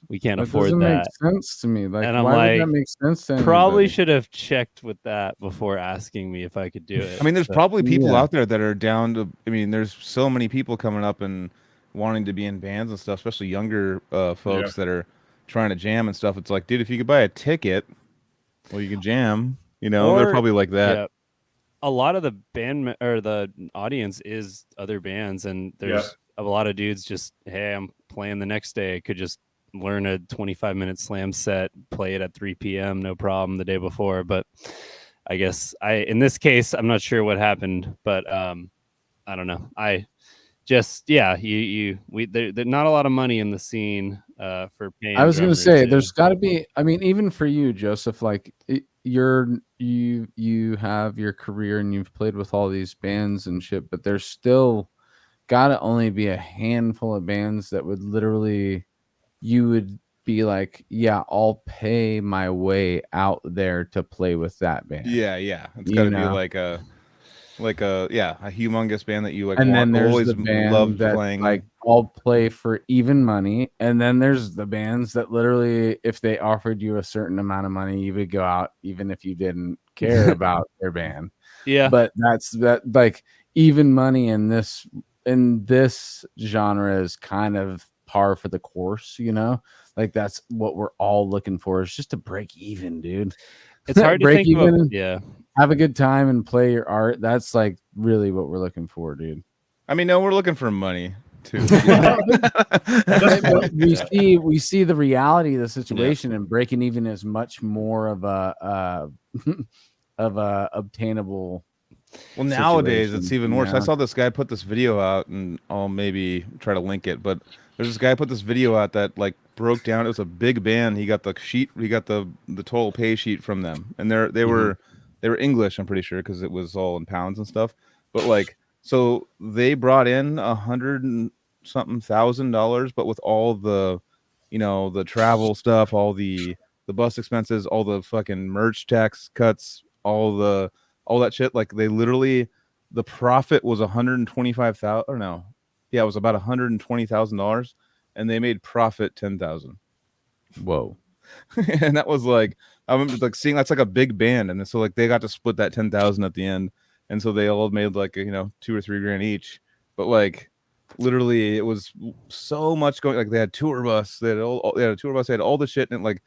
[SPEAKER 5] We can't afford
[SPEAKER 2] doesn't
[SPEAKER 5] that.
[SPEAKER 2] make sense to me. Like,
[SPEAKER 5] And I'm
[SPEAKER 2] why
[SPEAKER 5] like,
[SPEAKER 2] would that make sense to
[SPEAKER 5] probably
[SPEAKER 2] anybody?
[SPEAKER 5] should have checked with that before asking me if I could do it.
[SPEAKER 3] I mean, there's
[SPEAKER 5] So-
[SPEAKER 3] probably people
[SPEAKER 2] Yeah.
[SPEAKER 3] out there that are down to. I mean, there's so many people coming up and wanting to be in bands and stuff, especially younger folks that are trying to jam and stuff. It's like, dude, if you could buy a ticket, well, you can jam. They're
[SPEAKER 5] Or-
[SPEAKER 3] probably like that.
[SPEAKER 5] Yeah. A lot of the band or the audience is other bands, and there's a lot of dudes just, hey, I'm playing the next day. I could just learn a 25-minute slam set, play it at 3 p.m. no problem the day before. But I guess in this case, I'm not sure what happened, but I don't know. I just there's not a lot of money in the scene for paying.
[SPEAKER 2] I was going to
[SPEAKER 5] drummers,
[SPEAKER 2] say,
[SPEAKER 5] yeah.
[SPEAKER 2] there's got to be. I mean, even for you, Joseph, like you have your career and you've played with all these bands and shit, but there's still got to only be a handful of bands that would literally, you would be like, yeah, I'll pay my way out there to play with that band.
[SPEAKER 3] Yeah. It's got to be like a humongous band that you like.
[SPEAKER 2] And then there's
[SPEAKER 3] always
[SPEAKER 2] the band
[SPEAKER 3] loved
[SPEAKER 2] that
[SPEAKER 3] playing.
[SPEAKER 2] like I'll play for even money. And then there's the bands that literally, if they offered you a certain amount of money, you would go out even if you didn't care about their band.
[SPEAKER 5] Yeah.
[SPEAKER 2] But that's like even money in this genre is kind of par for the course, like that's what we're all looking for, is just to break even, dude.
[SPEAKER 5] It's hard to
[SPEAKER 2] break
[SPEAKER 5] think
[SPEAKER 2] even.
[SPEAKER 5] Yeah.
[SPEAKER 2] Have a good time and play your art. That's like really what we're looking for, dude.
[SPEAKER 3] I mean, no, we're looking for money too.
[SPEAKER 2] we see the reality of the situation, and breaking even is much more of a obtainable.
[SPEAKER 3] Well, nowadays
[SPEAKER 2] situation,
[SPEAKER 3] it's even worse. I saw this guy put this video out, and I'll maybe try to link it. But there's this guy put this video out that like broke down. It was a big band. He got the sheet. He got the total pay sheet from them, and they were English. I'm pretty sure because it was all in pounds and stuff. But like, so they brought in $100 and something $1,000, but with all the, the travel stuff, all the bus expenses, all the fucking merch tax cuts, all that shit. Like they literally, the profit was 125,000. Or no, yeah, it was about $120,000, and they made profit 10,000.
[SPEAKER 2] Whoa.
[SPEAKER 3] And that was like, I remember like seeing that's like a big band, and so like they got to split that 10,000 at the end, and so they all made like $2 or $3 grand each. But like literally, it was so much going. Like they had tour bus, they had a tour bus, they had all the shit, and like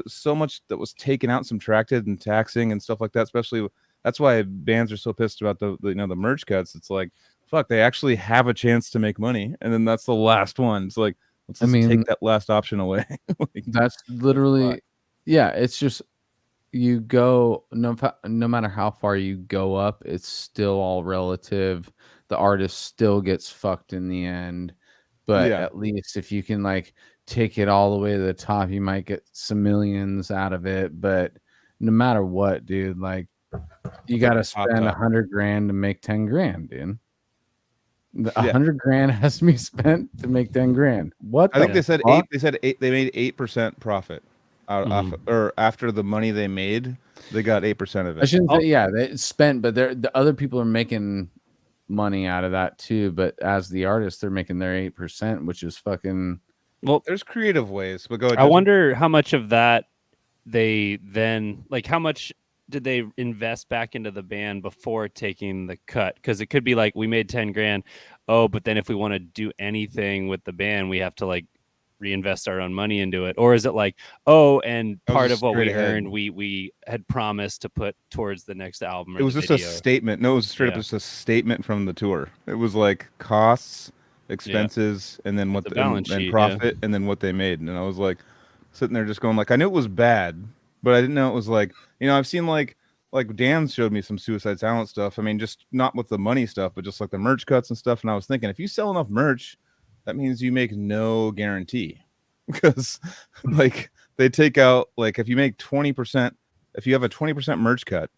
[SPEAKER 3] so much that was taken out, subtracted, and taxing and stuff like that. Especially that's why bands are so pissed about the merch cuts. It's like, fuck, they actually have a chance to make money, and then that's the last one. It's like, let's just take that last option away.
[SPEAKER 2] Like, that's literally, yeah. It's just you go no matter how far you go up, it's still all relative. The artist still gets fucked in the end, but at least if you can like take it all the way to the top, you might get some millions out of it. But no matter what, dude, like you got to spend $100 grand to make 10 grand, dude. $100 grand has to be spent to make 10 grand. What?
[SPEAKER 3] I think they said
[SPEAKER 2] fuck?
[SPEAKER 3] 8. They said 8. They made 8% profit off, or after the money they made, they got 8% of it.
[SPEAKER 2] I shouldn't say, yeah, they spent, but the other people are making money out of that too. But as the artist, they're making their 8%, which is fucking.
[SPEAKER 3] Well, there's creative ways, but go ahead.
[SPEAKER 5] I wonder how much of that they then like. How much did they invest back into the band before taking the cut? Because it could be like we made 10 grand. Oh, but then if we want to do anything with the band, we have to like reinvest our own money into it? Or is it like, oh, and
[SPEAKER 3] That was
[SPEAKER 5] part
[SPEAKER 3] just
[SPEAKER 5] of what we
[SPEAKER 3] straight ahead.
[SPEAKER 5] earned, we had promised to put towards the next album? Or
[SPEAKER 3] It was
[SPEAKER 5] the
[SPEAKER 3] just a
[SPEAKER 5] video?
[SPEAKER 3] statement. No, it was straight up just a statement from the tour. It was like costs, expenses, and then what
[SPEAKER 5] a balance
[SPEAKER 3] and
[SPEAKER 5] sheet,
[SPEAKER 3] profit, and then what they made. And I was like sitting there just going like, I knew it was bad, but I didn't know it was like, I've seen like Dan showed me some Suicide Silence stuff. I mean, just not with the money stuff, but just like the merch cuts and stuff. And I was thinking, if you sell enough merch, that means you make no guarantee, because like they take out, like if you make 20%, if you have a 20% merch cut,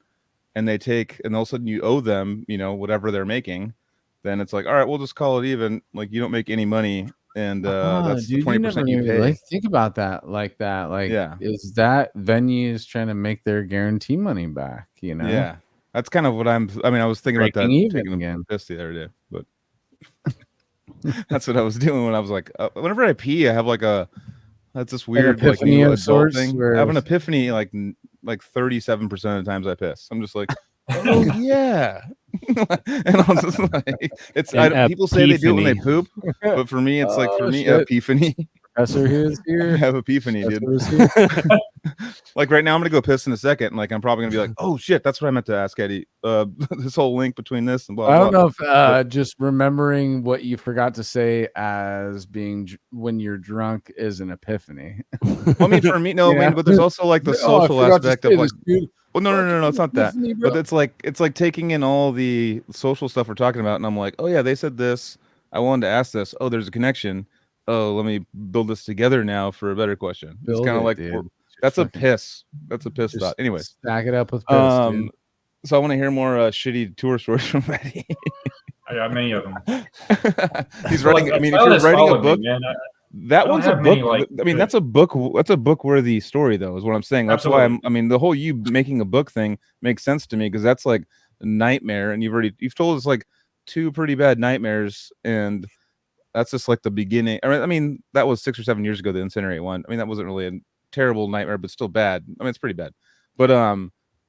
[SPEAKER 3] and they take, and all of a sudden you owe them, whatever they're making, then it's like, all right, we'll just call it even. Like you don't make any money, and that's the 20% you pay.
[SPEAKER 2] Like, think about that like that. Like,
[SPEAKER 3] Yeah.
[SPEAKER 2] is that venues trying to make their guarantee money back?
[SPEAKER 3] Yeah, that's kind of what I was thinking about that,
[SPEAKER 2] Breaking even
[SPEAKER 3] taking
[SPEAKER 2] again.
[SPEAKER 3] a piss the other day, but that's what I was doing when I was like, whenever I pee, I have like that's this weird like
[SPEAKER 2] epiphany
[SPEAKER 3] new
[SPEAKER 2] of
[SPEAKER 3] adult
[SPEAKER 2] sorts,
[SPEAKER 3] thing.
[SPEAKER 2] where
[SPEAKER 3] I have an epiphany like 37% of the times I piss. I'm just like, oh yeah. And I was just like, people say they do it when they poop, but for me, it's like, for me, epiphany.
[SPEAKER 2] Professor who's
[SPEAKER 3] I
[SPEAKER 2] here.
[SPEAKER 3] have epiphany, dude.
[SPEAKER 2] Professor who's here.
[SPEAKER 3] Like right now, I'm gonna go piss in a second, and like I'm probably gonna be like, "Oh shit, that's what I meant to ask Eddie." This whole link between this and blah blah.
[SPEAKER 2] I don't know if just remembering what you forgot to say as being when you're drunk is an epiphany.
[SPEAKER 3] Well, I mean, for me, no, I mean, but there's also like the social aspect of like, well, no, it's not that. But it's like taking in all the social stuff we're talking about, and I'm like, oh yeah, they said this. I wanted to ask this. Oh, there's a connection. Oh, let me build this together now for a better question. It's kind of like, that's a piss. That's a piss thought. Anyway,
[SPEAKER 2] stack it up with piss, dude.
[SPEAKER 3] So I want to hear more shitty tour stories from Eddie.
[SPEAKER 1] I got many of them.
[SPEAKER 3] He's writing. I mean, if you're writing a book, that one's a book. I mean, that's a book. That's a book-worthy story, though, is what I'm saying. That's why I mean, the whole you making a book thing makes sense to me, because that's like a nightmare, and you've told us like 2 pretty bad nightmares, and that's just like the beginning. I mean, that was 6 or 7 years ago, the Incinerate one. I mean, that wasn't really a terrible nightmare, but still bad. I mean, it's pretty bad. But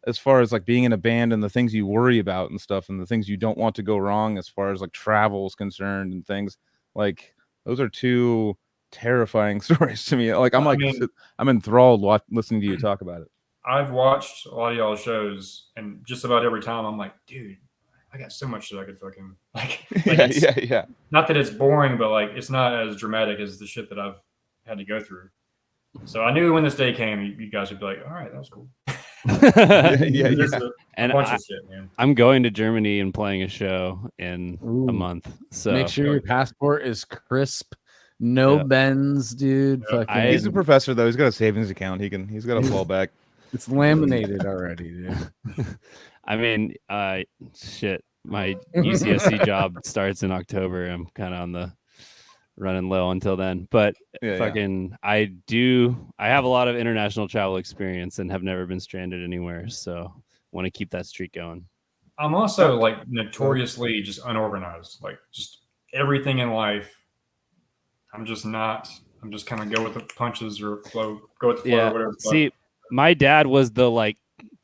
[SPEAKER 3] as far as like being in a band and the things you worry about and stuff, and the things you don't want to go wrong as far as like travel is concerned and things, like those are 2 terrifying stories to me. Like I'm enthralled listening to you talk about it.
[SPEAKER 1] I've watched a lot of y'all's shows, and just about every time I'm like, dude, I got so much that I could fucking
[SPEAKER 3] yeah.
[SPEAKER 1] Not that it's boring, but like it's not as dramatic as the shit that I've had to go through. So I knew when this day came, you guys would be like, all right, that was cool.
[SPEAKER 5] And
[SPEAKER 1] bunch of shit, man.
[SPEAKER 5] I'm going to Germany and playing a show in a month. So
[SPEAKER 2] make sure your passport is crisp, no bends, dude.
[SPEAKER 3] He's a professor though. He's got a savings account. He's got a fallback.
[SPEAKER 2] It's laminated already, dude.
[SPEAKER 5] I mean, shit. My UCSC job starts in October. I'm kind of on the running low until then, but I have a lot of international travel experience and have never been stranded anywhere, so want to keep that streak going.
[SPEAKER 1] I'm also like notoriously just unorganized, like just everything in life. I'm just kind of go with the punches or go with the flow or whatever.
[SPEAKER 5] See, my dad was the like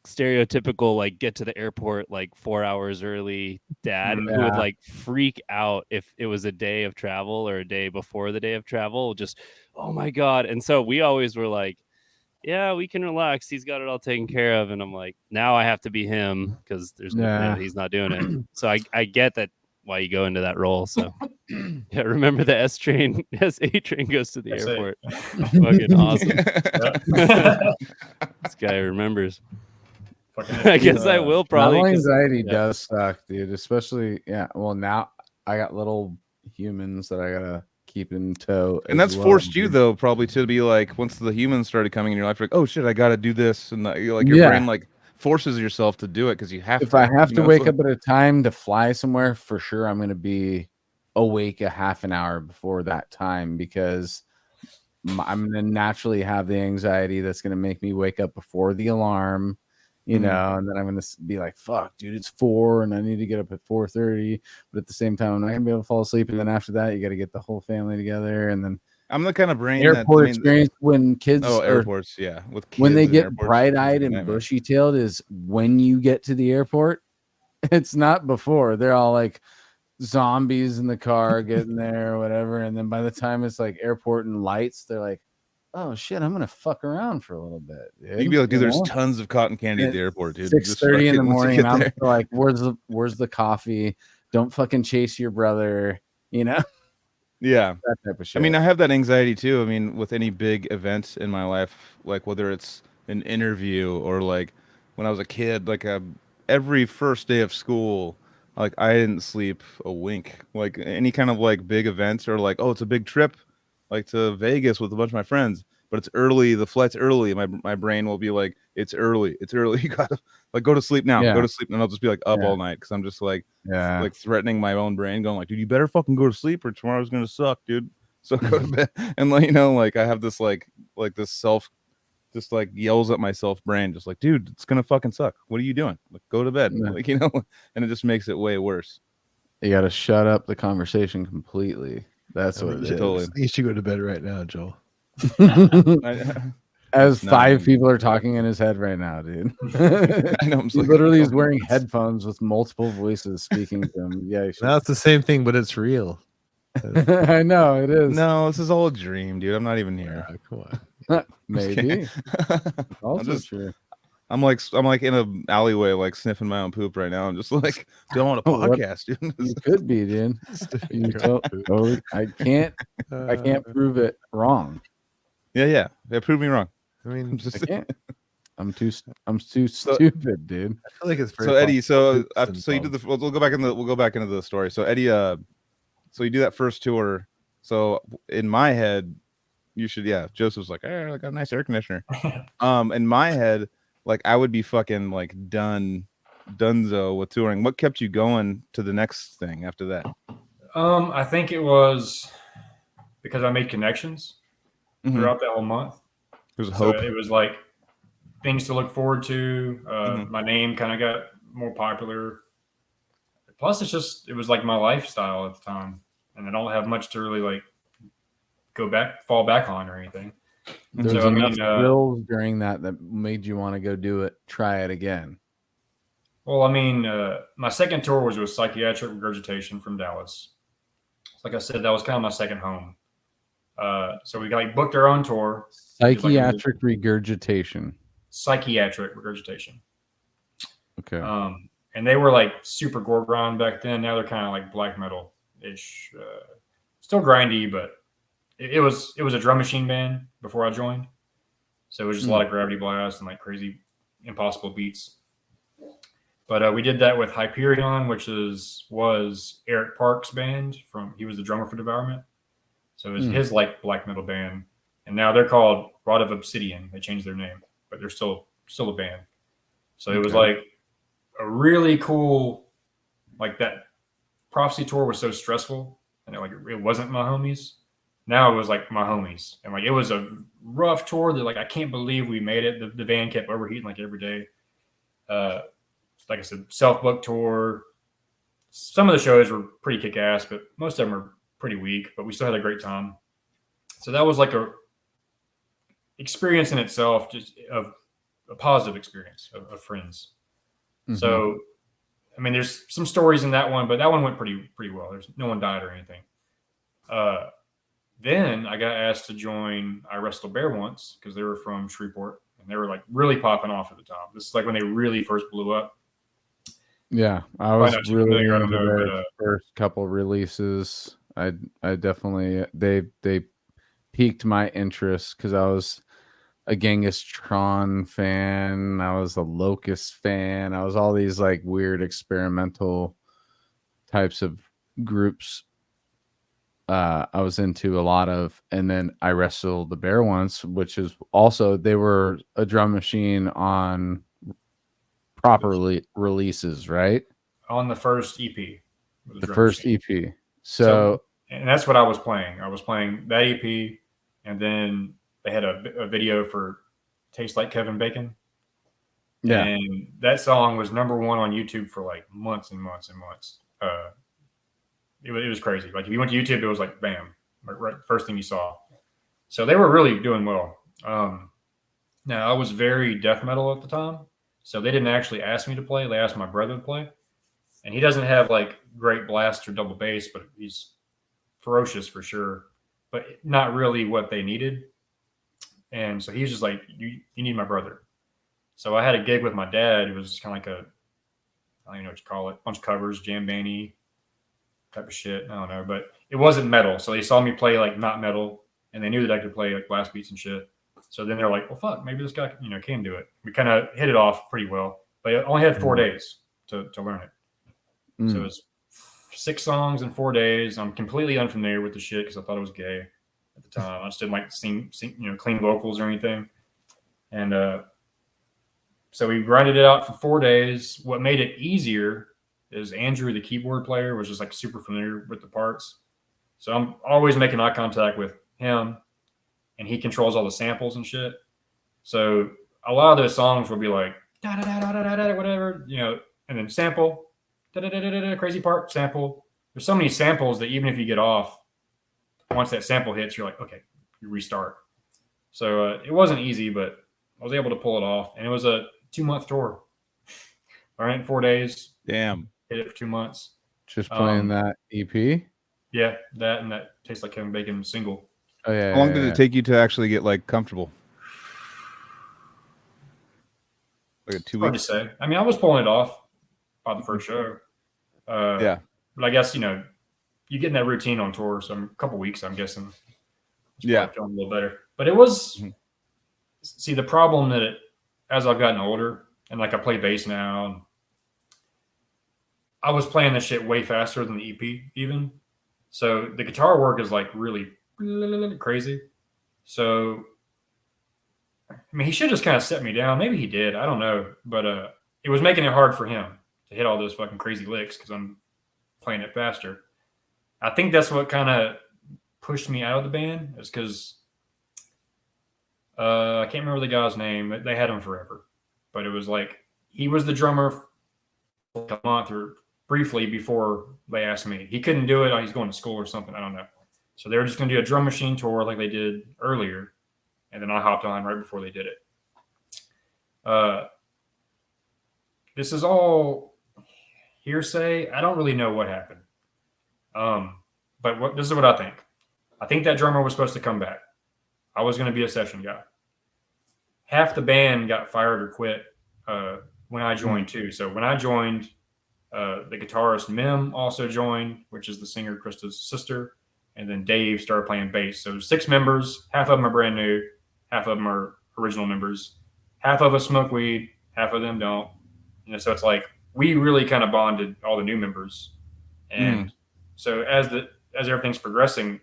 [SPEAKER 5] stereotypical like get to the airport like 4 hours early dad who would like freak out if it was a day of travel or a day before the day of travel, just oh my god. And so we always were like, yeah, we can relax, he's got it all taken care of. And I'm like, now I have to be him because there's no he's not doing it. So I get that why you go into that role. So yeah, remember the S8 train goes to the airport. Fucking awesome. This guy remembers. I guess I will probably.
[SPEAKER 2] Anxiety does suck, dude. Especially, well, now I got little humans that I gotta keep in tow.
[SPEAKER 3] And that's forced you though, probably to be like, once the humans started coming in your life, you're like, oh shit, I gotta do this, and you're like your brain like forces yourself to do it because you have.
[SPEAKER 2] If I have to wake up at a time to fly somewhere, for sure, I'm gonna be awake a half an hour before that time because I'm gonna naturally have the anxiety that's gonna make me wake up before the alarm. And then I'm going to be like, fuck, dude, it's 4 and I need to get up at 4:30. But at the same time, I'm not going to be able to fall asleep. And then after that, you got to get the whole family together. And then
[SPEAKER 3] I'm the kind of brain
[SPEAKER 2] airport experience when kids
[SPEAKER 3] airports, with kids
[SPEAKER 2] when they get bright-eyed and bushy-tailed is when you get to the airport. It's not before. They're all like zombies in the car getting there or whatever, and then by the time it's like airport and lights, they're like, "Oh shit, I'm gonna fuck around for a little bit." Dude.
[SPEAKER 3] You can be like, dude,
[SPEAKER 2] You
[SPEAKER 3] there's
[SPEAKER 2] know?
[SPEAKER 3] tons of cotton candy at the airport, dude.
[SPEAKER 2] 6:30 in the
[SPEAKER 3] Once you
[SPEAKER 2] morning,
[SPEAKER 3] get
[SPEAKER 2] and I'm
[SPEAKER 3] there.
[SPEAKER 2] like, "Where's the coffee? Don't fucking chase your brother." You know,
[SPEAKER 3] Yeah.
[SPEAKER 2] that type of shit.
[SPEAKER 3] I mean, I have that anxiety too. I mean, with any big events in my life, like whether it's an interview or like when I was a kid, like every first day of school, like I didn't sleep a wink. Like any kind of like big events or like, oh, it's a big trip, like to Vegas with a bunch of my friends, but it's early. The flight's early. My brain will be like, it's early. It's early. You gotta like go to sleep now.
[SPEAKER 2] Yeah.
[SPEAKER 3] Go to sleep, and I'll just be like up
[SPEAKER 2] Yeah.
[SPEAKER 3] all night because I'm just like
[SPEAKER 2] yeah,
[SPEAKER 3] threatening my own brain, going like, dude, you better fucking go to sleep or tomorrow's gonna suck, dude. So go to bed. And like, you know, like I have this like this self just like yells at myself brain, just like, dude, it's gonna fucking suck. What are you doing? Like, go to bed.
[SPEAKER 2] Yeah.
[SPEAKER 3] Like, you know, and it just makes it way worse.
[SPEAKER 2] you got to shut up the conversation completely. That's what it is.
[SPEAKER 3] Totally.
[SPEAKER 4] You should go to bed right now, Joel.
[SPEAKER 2] As
[SPEAKER 3] No,
[SPEAKER 2] 5 people are talking in his head right now, dude.
[SPEAKER 3] I know. I'm just
[SPEAKER 2] He
[SPEAKER 3] like,
[SPEAKER 2] literally
[SPEAKER 3] oh,
[SPEAKER 2] is wearing headphones with multiple voices speaking to him. Yeah, you should.
[SPEAKER 4] Now it's the same thing, but it's real.
[SPEAKER 2] I know it is.
[SPEAKER 3] no, this is all a dream, dude. I'm not even here.
[SPEAKER 4] Come on.
[SPEAKER 2] Maybe.
[SPEAKER 3] I'm
[SPEAKER 2] Also
[SPEAKER 3] just-
[SPEAKER 2] true.
[SPEAKER 3] I'm like in an alleyway, like sniffing my own poop right now. I'm just like, dude, I want a
[SPEAKER 2] Oh, what?
[SPEAKER 3] podcast, dude.
[SPEAKER 2] You could be, dude. You totally. I can't prove it wrong.
[SPEAKER 3] yeah. Prove me wrong.
[SPEAKER 4] I mean,
[SPEAKER 3] I'm just
[SPEAKER 2] I can't. I'm too stupid, dude.
[SPEAKER 4] I feel like it's very
[SPEAKER 3] so Eddie. So
[SPEAKER 4] possible.
[SPEAKER 3] after, so you did the. We'll go back into the story. So Eddie, so you do that first tour. So in my head, you should, yeah. Joseph's like, hey, I got a nice air conditioner. In my head, like I would be fucking like dunzo with touring. What kept you going to the next thing after that?
[SPEAKER 1] I think it was because I made connections
[SPEAKER 3] Mhm.
[SPEAKER 1] throughout that whole month.
[SPEAKER 3] There's
[SPEAKER 1] So
[SPEAKER 3] hope.
[SPEAKER 1] it was like things to look forward to. My name kind of got more popular. Plus, it was like my lifestyle at the time, and I don't have much to really like fall back on or anything.
[SPEAKER 2] There's
[SPEAKER 1] So, I
[SPEAKER 2] enough
[SPEAKER 1] mean,
[SPEAKER 2] thrills during that made you want to go do it, try it again.
[SPEAKER 1] Well, I mean, my second tour was with Psychiatric Regurgitation from Dallas. Like I said, that was kind of my second home. So we like booked our own tour.
[SPEAKER 2] Psychiatric regurgitation.
[SPEAKER 1] Psychiatric Regurgitation.
[SPEAKER 2] Okay.
[SPEAKER 1] And they were like super gore grind back then. Now they're kind of like black metal ish. Still grindy, but it was a drum machine band before I joined. So it was just a lot of gravity blast and like crazy, impossible beats. But we did that with Hyperion, which was Eric Park's band. He was the drummer for Devourment. So it was his like black metal band. And now they're called Rod of Obsidian. They changed their name, but they're still a band. So it was like a really cool, like that Prophecy tour was so stressful, and it wasn't my homies. Now it was like my homies, and like it was a rough tour that like I can't believe we made it. The van kept overheating like every day. Like I said, self-book tour. Some of the shows were pretty kick-ass, but most of them were pretty weak. But we still had a great time. So that was like a experience in itself, just of a positive experience of friends. Mm-hmm. So, I mean, there's some stories in that one, but that one went pretty well. There's no one died or anything. Then I got asked to join I Wrestled Bear once because they were from Shreveport and they were like really popping off at the time. This is like when they really first blew up.
[SPEAKER 2] Yeah, I was really into their
[SPEAKER 1] but,
[SPEAKER 2] first couple releases. I definitely they piqued my interest because I was a Genghis Tron fan. I was a Locust fan. I was all these like weird experimental types of groups. I was into a lot of, and then I Wrestled the Bear once, which is also they were a drum machine on proper releases, right?
[SPEAKER 1] On the first EP.
[SPEAKER 2] The first
[SPEAKER 1] machine.
[SPEAKER 2] EP. So,
[SPEAKER 1] and that's what I was playing. I was playing that EP, and then they had a video for Tastes Like Kevin Bacon.
[SPEAKER 2] Yeah.
[SPEAKER 1] And that song was #1 on YouTube for like months and months and months. It was crazy. Like if you went to YouTube, it was like bam, right, first thing you saw. So they were really doing well. Now I was very death metal at the time, so they didn't actually ask me to play. They asked my brother to play. And he doesn't have like great blast or double bass, but he's ferocious for sure, but not really what they needed. And so he was just like, you need my brother. So I had a gig with my dad. It was kind of like I don't even know what you call it, bunch of covers, jam bandy type of shit. I don't know, but it wasn't metal. So they saw me play like not metal, and they knew that I could play like blast beats and shit. So then they're like, well, fuck, maybe this guy, can do it. We kind of hit it off pretty well, but I only had 4 days to learn it. So it was 6 songs in 4 days. I'm completely unfamiliar with the shit because I thought it was gay at the time. I just didn't like to sing, clean vocals or anything. And so we grinded it out for 4 days. What made it easier is Andrew, the keyboard player, was just like super familiar with the parts. So I'm always making eye contact with him, and he controls all the samples and shit. So a lot of those songs will be like da da da da da da whatever, and then sample, da da da da da, crazy part, sample. There's so many samples that even if you get off, once that sample hits, you're like, okay, you restart. So it wasn't easy, but I was able to pull it off, and it was a 2-month tour. All right, 4 days.
[SPEAKER 3] Damn.
[SPEAKER 1] Did it for 2 months.
[SPEAKER 2] Just playing that EP.
[SPEAKER 1] Yeah, that and that Tastes Like Kevin Bacon single.
[SPEAKER 2] Oh yeah.
[SPEAKER 3] How long did it take you to actually get like comfortable? Like 2
[SPEAKER 1] Hard to
[SPEAKER 3] weeks.
[SPEAKER 1] say. I mean, I was pulling it off by the first show.
[SPEAKER 3] Yeah.
[SPEAKER 1] But I guess, you get in that routine on tour. So a couple weeks, I'm guessing.
[SPEAKER 3] Yeah.
[SPEAKER 1] Feeling a little better. But it was, see, the problem that as I've gotten older and like I play bass now, and I was playing this shit way faster than the EP even. So the guitar work is like really crazy. So, I mean, he should just kind of set me down. Maybe he did. I don't know. But it was making it hard for him to hit all those fucking crazy licks because I'm playing it faster. I think that's what kind of pushed me out of the band is because I can't remember the guy's name. They had him forever. But it was like he was the drummer for a month or briefly before they asked me. He couldn't do it. He's going to school or something. I don't know. So they were just going to do a drum machine tour like they did earlier. And then I hopped on right before they did it. This is all hearsay. I don't really know what happened. But this is what I think. I think that drummer was supposed to come back. I was going to be a session guy. Half the band got fired or quit when I joined too. So when I joined, the guitarist Mim also joined, which is the singer Krista's sister. And then Dave started playing bass. So 6 members, half of them are brand new, half of them are original members. Half of us smoke weed, half of them don't. So it's like we really kind of bonded all the new members. And so as everything's progressing,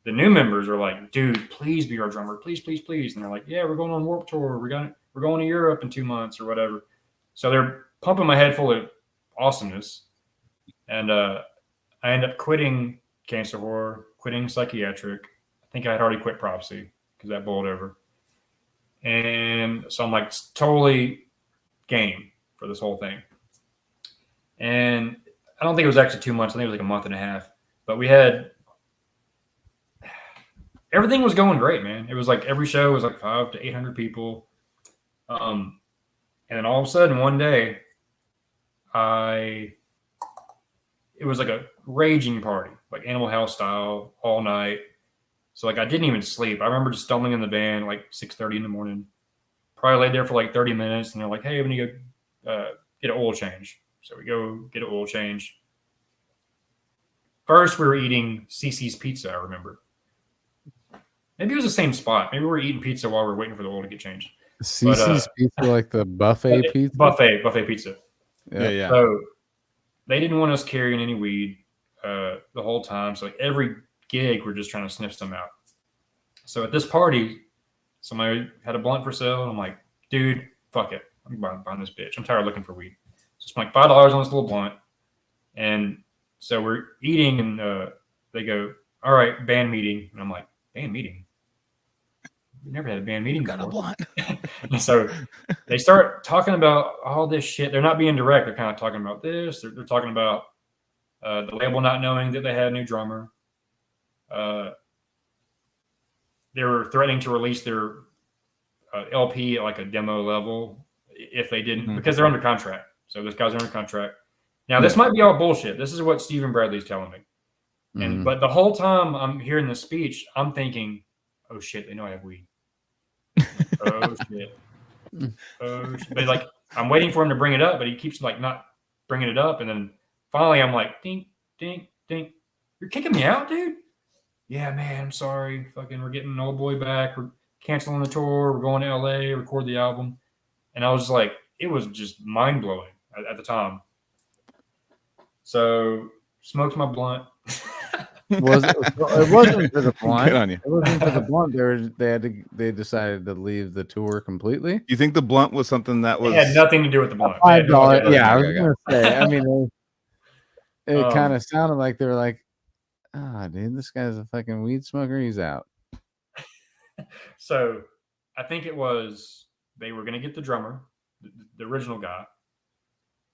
[SPEAKER 1] the new members are like, dude, please be our drummer. Please, please, please. And they're like, yeah, we're going on Warped Tour. We're going to Europe in 2 months or whatever. So they're pumping my head full of awesomeness. And I end up quitting Cancer Horror, quitting Psychiatric. I think I had already quit Prophecy because that bowled over. And so I'm like totally game for this whole thing. And I don't think it was actually 2 months. I think it was like a month and a half. But everything was going great, man. It was like every show was like 500 to 800 people. And then all of a sudden one day, it was like a raging party, like Animal House style, all night. So like I didn't even sleep. I remember just stumbling in the van like 6:30 in the morning. Probably laid there for like 30 minutes, and they're like, "Hey, we need to go get an oil change." So we go get an oil change. First, we were eating CC's pizza. I remember. Maybe it was the same spot. Maybe we were eating pizza while we were waiting for the oil to get changed.
[SPEAKER 2] CC's pizza, like the buffet pizza.
[SPEAKER 1] Buffet pizza.
[SPEAKER 3] Yeah.
[SPEAKER 1] So they didn't want us carrying any weed the whole time. So like every gig, we're just trying to sniff some out. So at this party, somebody had a blunt for sale, and I'm like, dude, fuck it. I'm buying this bitch. I'm tired of looking for weed. So it's like $5 on this little blunt. And so we're eating, and they go, all right, band meeting. And I'm like, band meeting? We never had a band meeting before.
[SPEAKER 3] Got a blunt.
[SPEAKER 1] And so they start talking about all this shit. They're not being direct. They're kind of talking about this. They're talking about the label not knowing that they had a new drummer. They were threatening to release their LP at like a demo level if they didn't, because they're under contract. So those guys are under contract. Now, this might be all bullshit. This is what Stephen Bradley's telling me. And but the whole time I'm hearing the speech, I'm thinking, oh shit, they know I have weed. Oh shit. Oh shit. But like I'm waiting for him to bring it up, but he keeps like not bringing it up. And then finally I'm like, ding, ding, ding. You're kicking me out, dude? Yeah, man, I'm sorry. Fucking we're getting Old Boy back. We're canceling the tour. We're going to LA, record the album. And I was just like, it was just mind blowing at the time. So smoked my blunt.
[SPEAKER 2] It wasn't for the blunt.
[SPEAKER 3] Good on you.
[SPEAKER 2] It wasn't for the blunt. They decided to leave the tour completely.
[SPEAKER 3] You think the blunt was something that was
[SPEAKER 1] It had nothing to do with the blunt.
[SPEAKER 2] $5. Yeah, I was
[SPEAKER 3] Okay.
[SPEAKER 2] gonna say. I mean, it kind of sounded like they were like, dude, this guy's a fucking weed smoker. He's out.
[SPEAKER 1] So I think it was they were going to get the drummer, the original guy.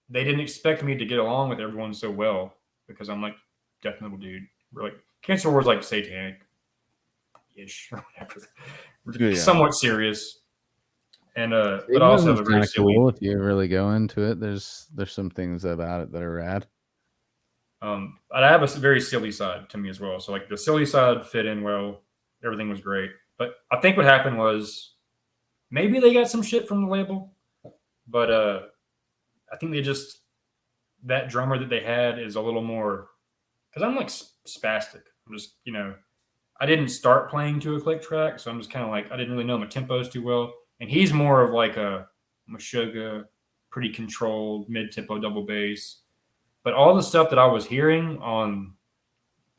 [SPEAKER 1] They didn't expect me to get along with everyone so well because I'm like death metal dude. We're like Cancer War is like satanic-ish or whatever. We're somewhat serious. And but also
[SPEAKER 2] it's kind of cool if you really go into it. There's some things about it that are rad.
[SPEAKER 1] But I have a very silly side to me as well. So like the silly side fit in well. Everything was great. But I think what happened was maybe they got some shit from the label, but I think that drummer that they had is a little more, because I'm like spastic. I'm just, I didn't start playing to a click track, so I'm just kind of like, I didn't really know my tempos too well. And he's more of like a Meshuggah, pretty controlled mid-tempo double bass. But all the stuff that I was hearing on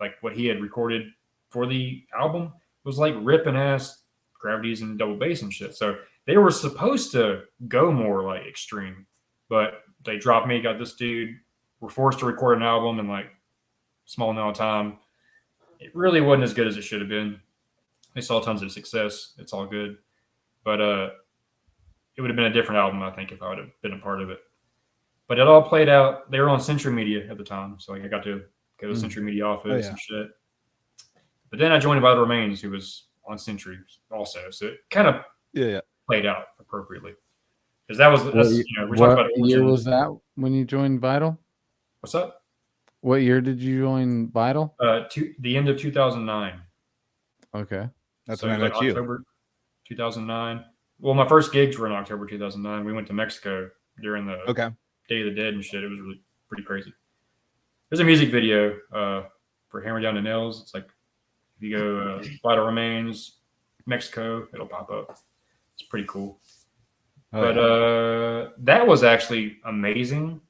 [SPEAKER 1] like what he had recorded for the album was like ripping ass gravities and double bass and shit. So they were supposed to go more like extreme, but they dropped me, got this dude. We're forced to record an album in like small amount of time. It really wasn't as good as it should have been. They saw tons of success. It's all good. But it would have been a different album, I think, if I would have been a part of it. But it all played out. They were on Century Media at the time, so like I got to go to Century Media office and shit. But then I joined Vital Remains, who was on Century also. So it kind of played out appropriately. Because that was we talked about
[SPEAKER 2] what year was that when you joined Vital?
[SPEAKER 1] What's up?
[SPEAKER 2] What year did you join Vital?
[SPEAKER 1] The end of 2009.
[SPEAKER 3] Okay, that's
[SPEAKER 1] so
[SPEAKER 3] when I met you.
[SPEAKER 1] October 2009. Well, my first gigs were in October 2009. We went to Mexico during the Day of the Dead and shit. It was really pretty crazy. There's a music video for Hammer Down the Nails. It's like if you go Vital Remains, Mexico, it'll pop up. It's pretty cool. That was actually amazing.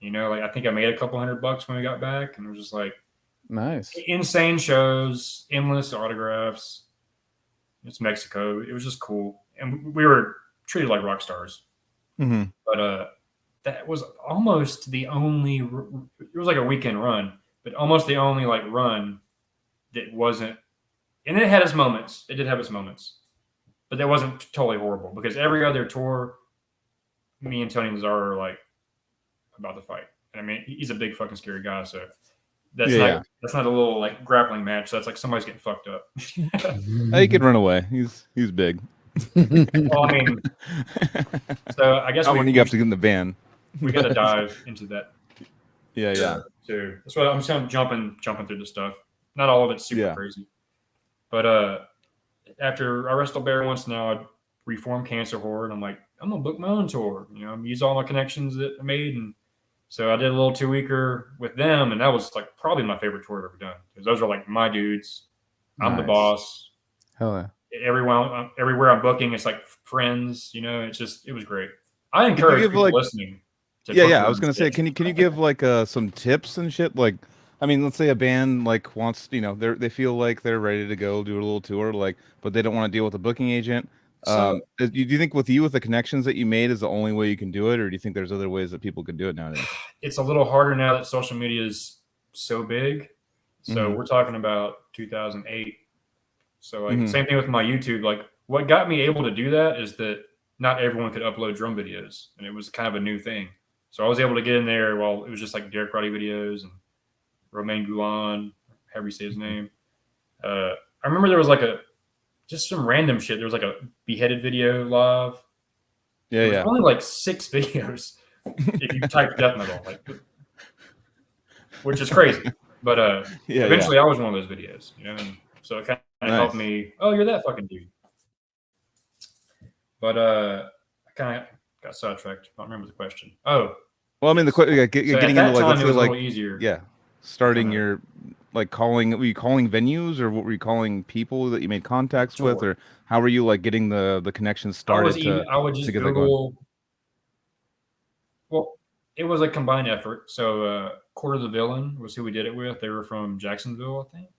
[SPEAKER 1] Like I think I made a couple $100 when we got back, and it was just like
[SPEAKER 2] nice,
[SPEAKER 1] insane shows, endless autographs. It's Mexico. It was just cool, and we were treated like rock stars.
[SPEAKER 3] Mm-hmm.
[SPEAKER 1] But that was almost the only. It was like a weekend run, but almost the only like run that wasn't. And it had its moments. It did have its moments, but that wasn't totally horrible because every other tour, me and Tony Lazar are like about to fight. And I mean, he's a big fucking scary guy, so that's not a little like grappling match. That's like somebody's getting fucked up.
[SPEAKER 3] He can run away. He's big.
[SPEAKER 1] Well, I mean, so I guess
[SPEAKER 3] when you have to get in the van,
[SPEAKER 1] we got to dive into that.
[SPEAKER 3] Yeah.
[SPEAKER 1] So that's why I'm just kind of jumping through the stuff. Not all of it's super crazy, but after I wrestled Bear once, now I reformed Cancer Horde. I'm like, I'm gonna book my own tour. Use all my connections that I made, and so I did a little 2-weeker with them, and that was like probably my favorite tour I've ever done because those are like my dudes. I'm the boss.
[SPEAKER 2] Hell yeah.
[SPEAKER 1] Everywhere I'm booking, it's like friends. It was great. I encourage people listening.
[SPEAKER 3] I was gonna say, can you give like some tips and shit? Like, I mean, let's say a band like wants, they feel like they're ready to go do a little tour, like, but they don't want to deal with a booking agent. Do you think with the connections that you made is the only way you can do it, or do you think there's other ways that people could do it nowadays?
[SPEAKER 1] It's a little harder now that social media is so big. So we're talking about 2008. So like same thing with my YouTube. Like what got me able to do that is that not everyone could upload drum videos, and it was kind of a new thing. So I was able to get in there while it was just like Derek Roddy videos and Romain Goulan, however you say his name. I remember there was like just some random shit. There was like a beheaded video live.
[SPEAKER 3] Yeah.
[SPEAKER 1] Only like 6 videos if you type death metal. Like which is crazy. But
[SPEAKER 3] Yeah,
[SPEAKER 1] eventually I was one of those videos, you know, and so it kind of helped
[SPEAKER 3] Nice.
[SPEAKER 1] me. Oh, you're that fucking dude. But I kind of got sidetracked. I don't remember the question. Oh,
[SPEAKER 3] Well, I mean,
[SPEAKER 1] yes.
[SPEAKER 3] getting
[SPEAKER 1] at
[SPEAKER 3] into
[SPEAKER 1] that
[SPEAKER 3] like,
[SPEAKER 1] time
[SPEAKER 3] let's
[SPEAKER 1] it
[SPEAKER 3] say
[SPEAKER 1] was a
[SPEAKER 3] like,
[SPEAKER 1] little easier.
[SPEAKER 3] yeah, starting
[SPEAKER 1] kinda-
[SPEAKER 3] your like calling. Were you calling venues, or what were you calling people that you made contacts with,
[SPEAKER 1] Sure.
[SPEAKER 3] or how were you like getting the connections
[SPEAKER 1] I
[SPEAKER 3] started to
[SPEAKER 1] would just
[SPEAKER 3] get that going?
[SPEAKER 1] Google. Well, it was a combined effort. So Court of the Villain was who we did it with. They were from Jacksonville, I think,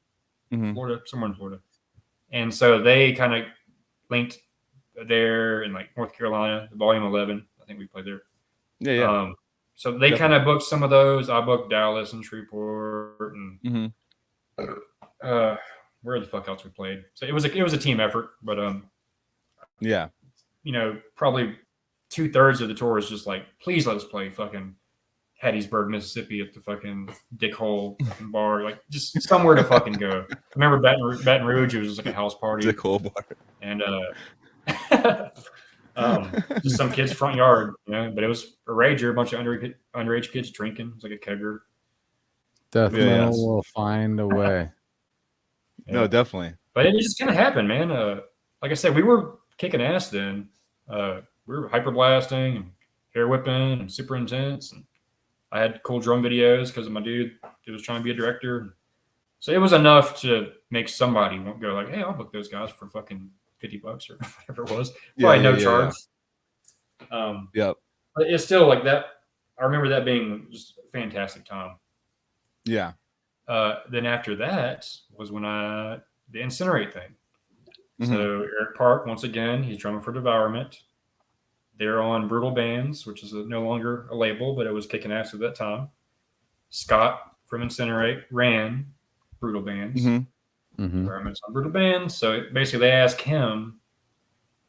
[SPEAKER 3] Mm-hmm.
[SPEAKER 1] Florida, somewhere in Florida. And so they kind of linked there in like North Carolina, Volume 11. I think we played there.
[SPEAKER 3] Yeah, yeah.
[SPEAKER 1] So they
[SPEAKER 3] Definitely.
[SPEAKER 1] kind of booked some of those. I booked Dallas and Shreveport and
[SPEAKER 3] Mm-hmm.
[SPEAKER 1] where the fuck else we played. So it was a team effort, but
[SPEAKER 3] Yeah.
[SPEAKER 1] you know, probably 2/3 of the tour is just like, please let us play fucking Hattiesburg, Mississippi at the fucking Dickhole fucking bar, like just somewhere to fucking go. Remember Baton Rouge? It was just like a house party,
[SPEAKER 3] Dick hole bar.
[SPEAKER 1] and just some kid's front yard, you know. But it was a rager, a bunch of underage kids drinking. It was like a kegger.
[SPEAKER 2] Death
[SPEAKER 3] Yeah,
[SPEAKER 2] metal
[SPEAKER 3] yeah.
[SPEAKER 2] will find a way.
[SPEAKER 3] No,
[SPEAKER 1] Yeah.
[SPEAKER 3] definitely.
[SPEAKER 1] But it just kind of happened, man. Like I said, we were kicking ass then. We were hyper blasting and hair whipping and super intense. And I had cool drum videos because of my dude who was trying to be a director. So it was enough to make somebody go like, hey, I'll book those guys for fucking $50 or whatever it was. Probably no charge.
[SPEAKER 3] Yep.
[SPEAKER 1] But it's still like that. I remember that being just a fantastic time.
[SPEAKER 3] Yeah.
[SPEAKER 1] Then after that was when the Incinerate thing.
[SPEAKER 3] Mm-hmm.
[SPEAKER 1] So Eric Park, once again, he's drumming for Devourment. They're on Brutal Bands, which is no longer a label, but it was kicking ass at that time. Scott from Incinerate ran Brutal Bands.
[SPEAKER 2] Mm-hmm.
[SPEAKER 1] Devourment's on Brutal Bands. So basically they asked him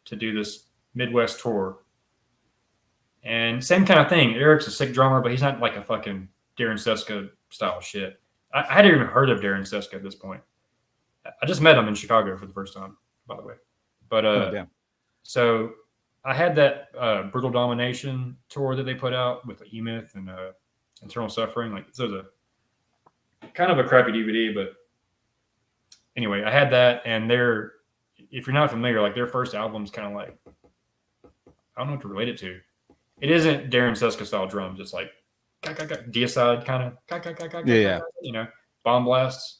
[SPEAKER 1] to do this Midwest tour. And same kind of thing. Eric's a sick drummer, but he's not like a fucking Darren Seska style shit. I hadn't even heard of Darren Seska at this point. I just met him in Chicago for the first time, by the way. But so I had that Brutal Domination tour that they put out with the E-Myth and Internal Suffering. Like, so it was a kind of a crappy DVD, but anyway, I had that. And if you're not familiar, like their first album's kind of like, I don't know what to relate it to. It isn't Darren Seska style drums. It's like deicide kind of,
[SPEAKER 3] Yeah.
[SPEAKER 1] you know, bomb blasts.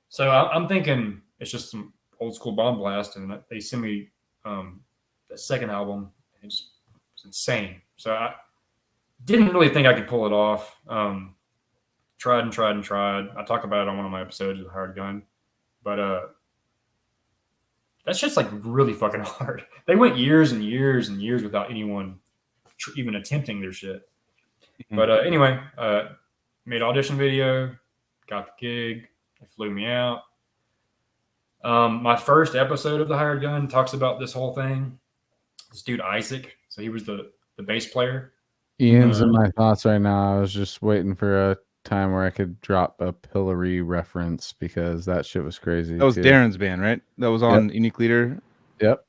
[SPEAKER 1] So I'm thinking it's just some old school bomb blast, and they sent me the second album. And it just was insane. So I didn't really think I could pull it off. Tried and tried and tried. I talk about it on one of my episodes of Hired Gun, but that's just like really fucking hard. They went years and years and years without anyone even attempting their shit.
[SPEAKER 3] Mm-hmm.
[SPEAKER 1] But anyway, made audition video, got the gig. They flew me out. My first episode of The Hired Gun talks about this whole thing. This dude Isaac, so he was the bass player.
[SPEAKER 2] Ian's in my thoughts right now. I was just waiting for a time where I could drop a Pillory reference because that shit was crazy.
[SPEAKER 3] That was
[SPEAKER 2] too.
[SPEAKER 3] Darren's band, right? That was on Unique Leader.
[SPEAKER 2] Yep.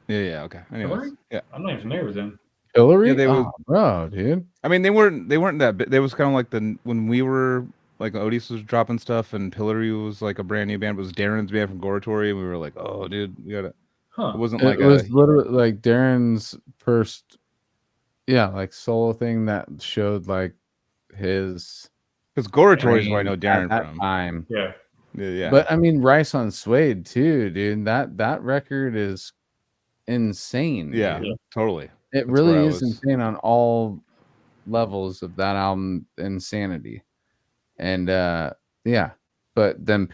[SPEAKER 3] Yeah. Okay. Anyways, yeah.
[SPEAKER 1] I'm not even familiar with them.
[SPEAKER 2] Pillory?
[SPEAKER 3] Yeah, they was.
[SPEAKER 2] Bro, dude.
[SPEAKER 3] I mean, they weren't that big. They was kind of like when we were like Otis was dropping stuff and Pillory was like a brand new band. It was Darren's band from Goratory, and we were like, oh, dude, we gotta.
[SPEAKER 1] Huh.
[SPEAKER 3] It wasn't
[SPEAKER 2] It
[SPEAKER 3] like
[SPEAKER 2] was literally like Darren's first, like solo thing that showed like his.
[SPEAKER 3] Because Goratory is where I know Darren
[SPEAKER 2] at
[SPEAKER 3] from.
[SPEAKER 2] Time.
[SPEAKER 3] Yeah.
[SPEAKER 2] But I mean, Rice on Suede too, dude. That record is insane.
[SPEAKER 3] Yeah,
[SPEAKER 2] dude.
[SPEAKER 3] totally.
[SPEAKER 2] It really is insane on all levels of that album, Insanity. And but then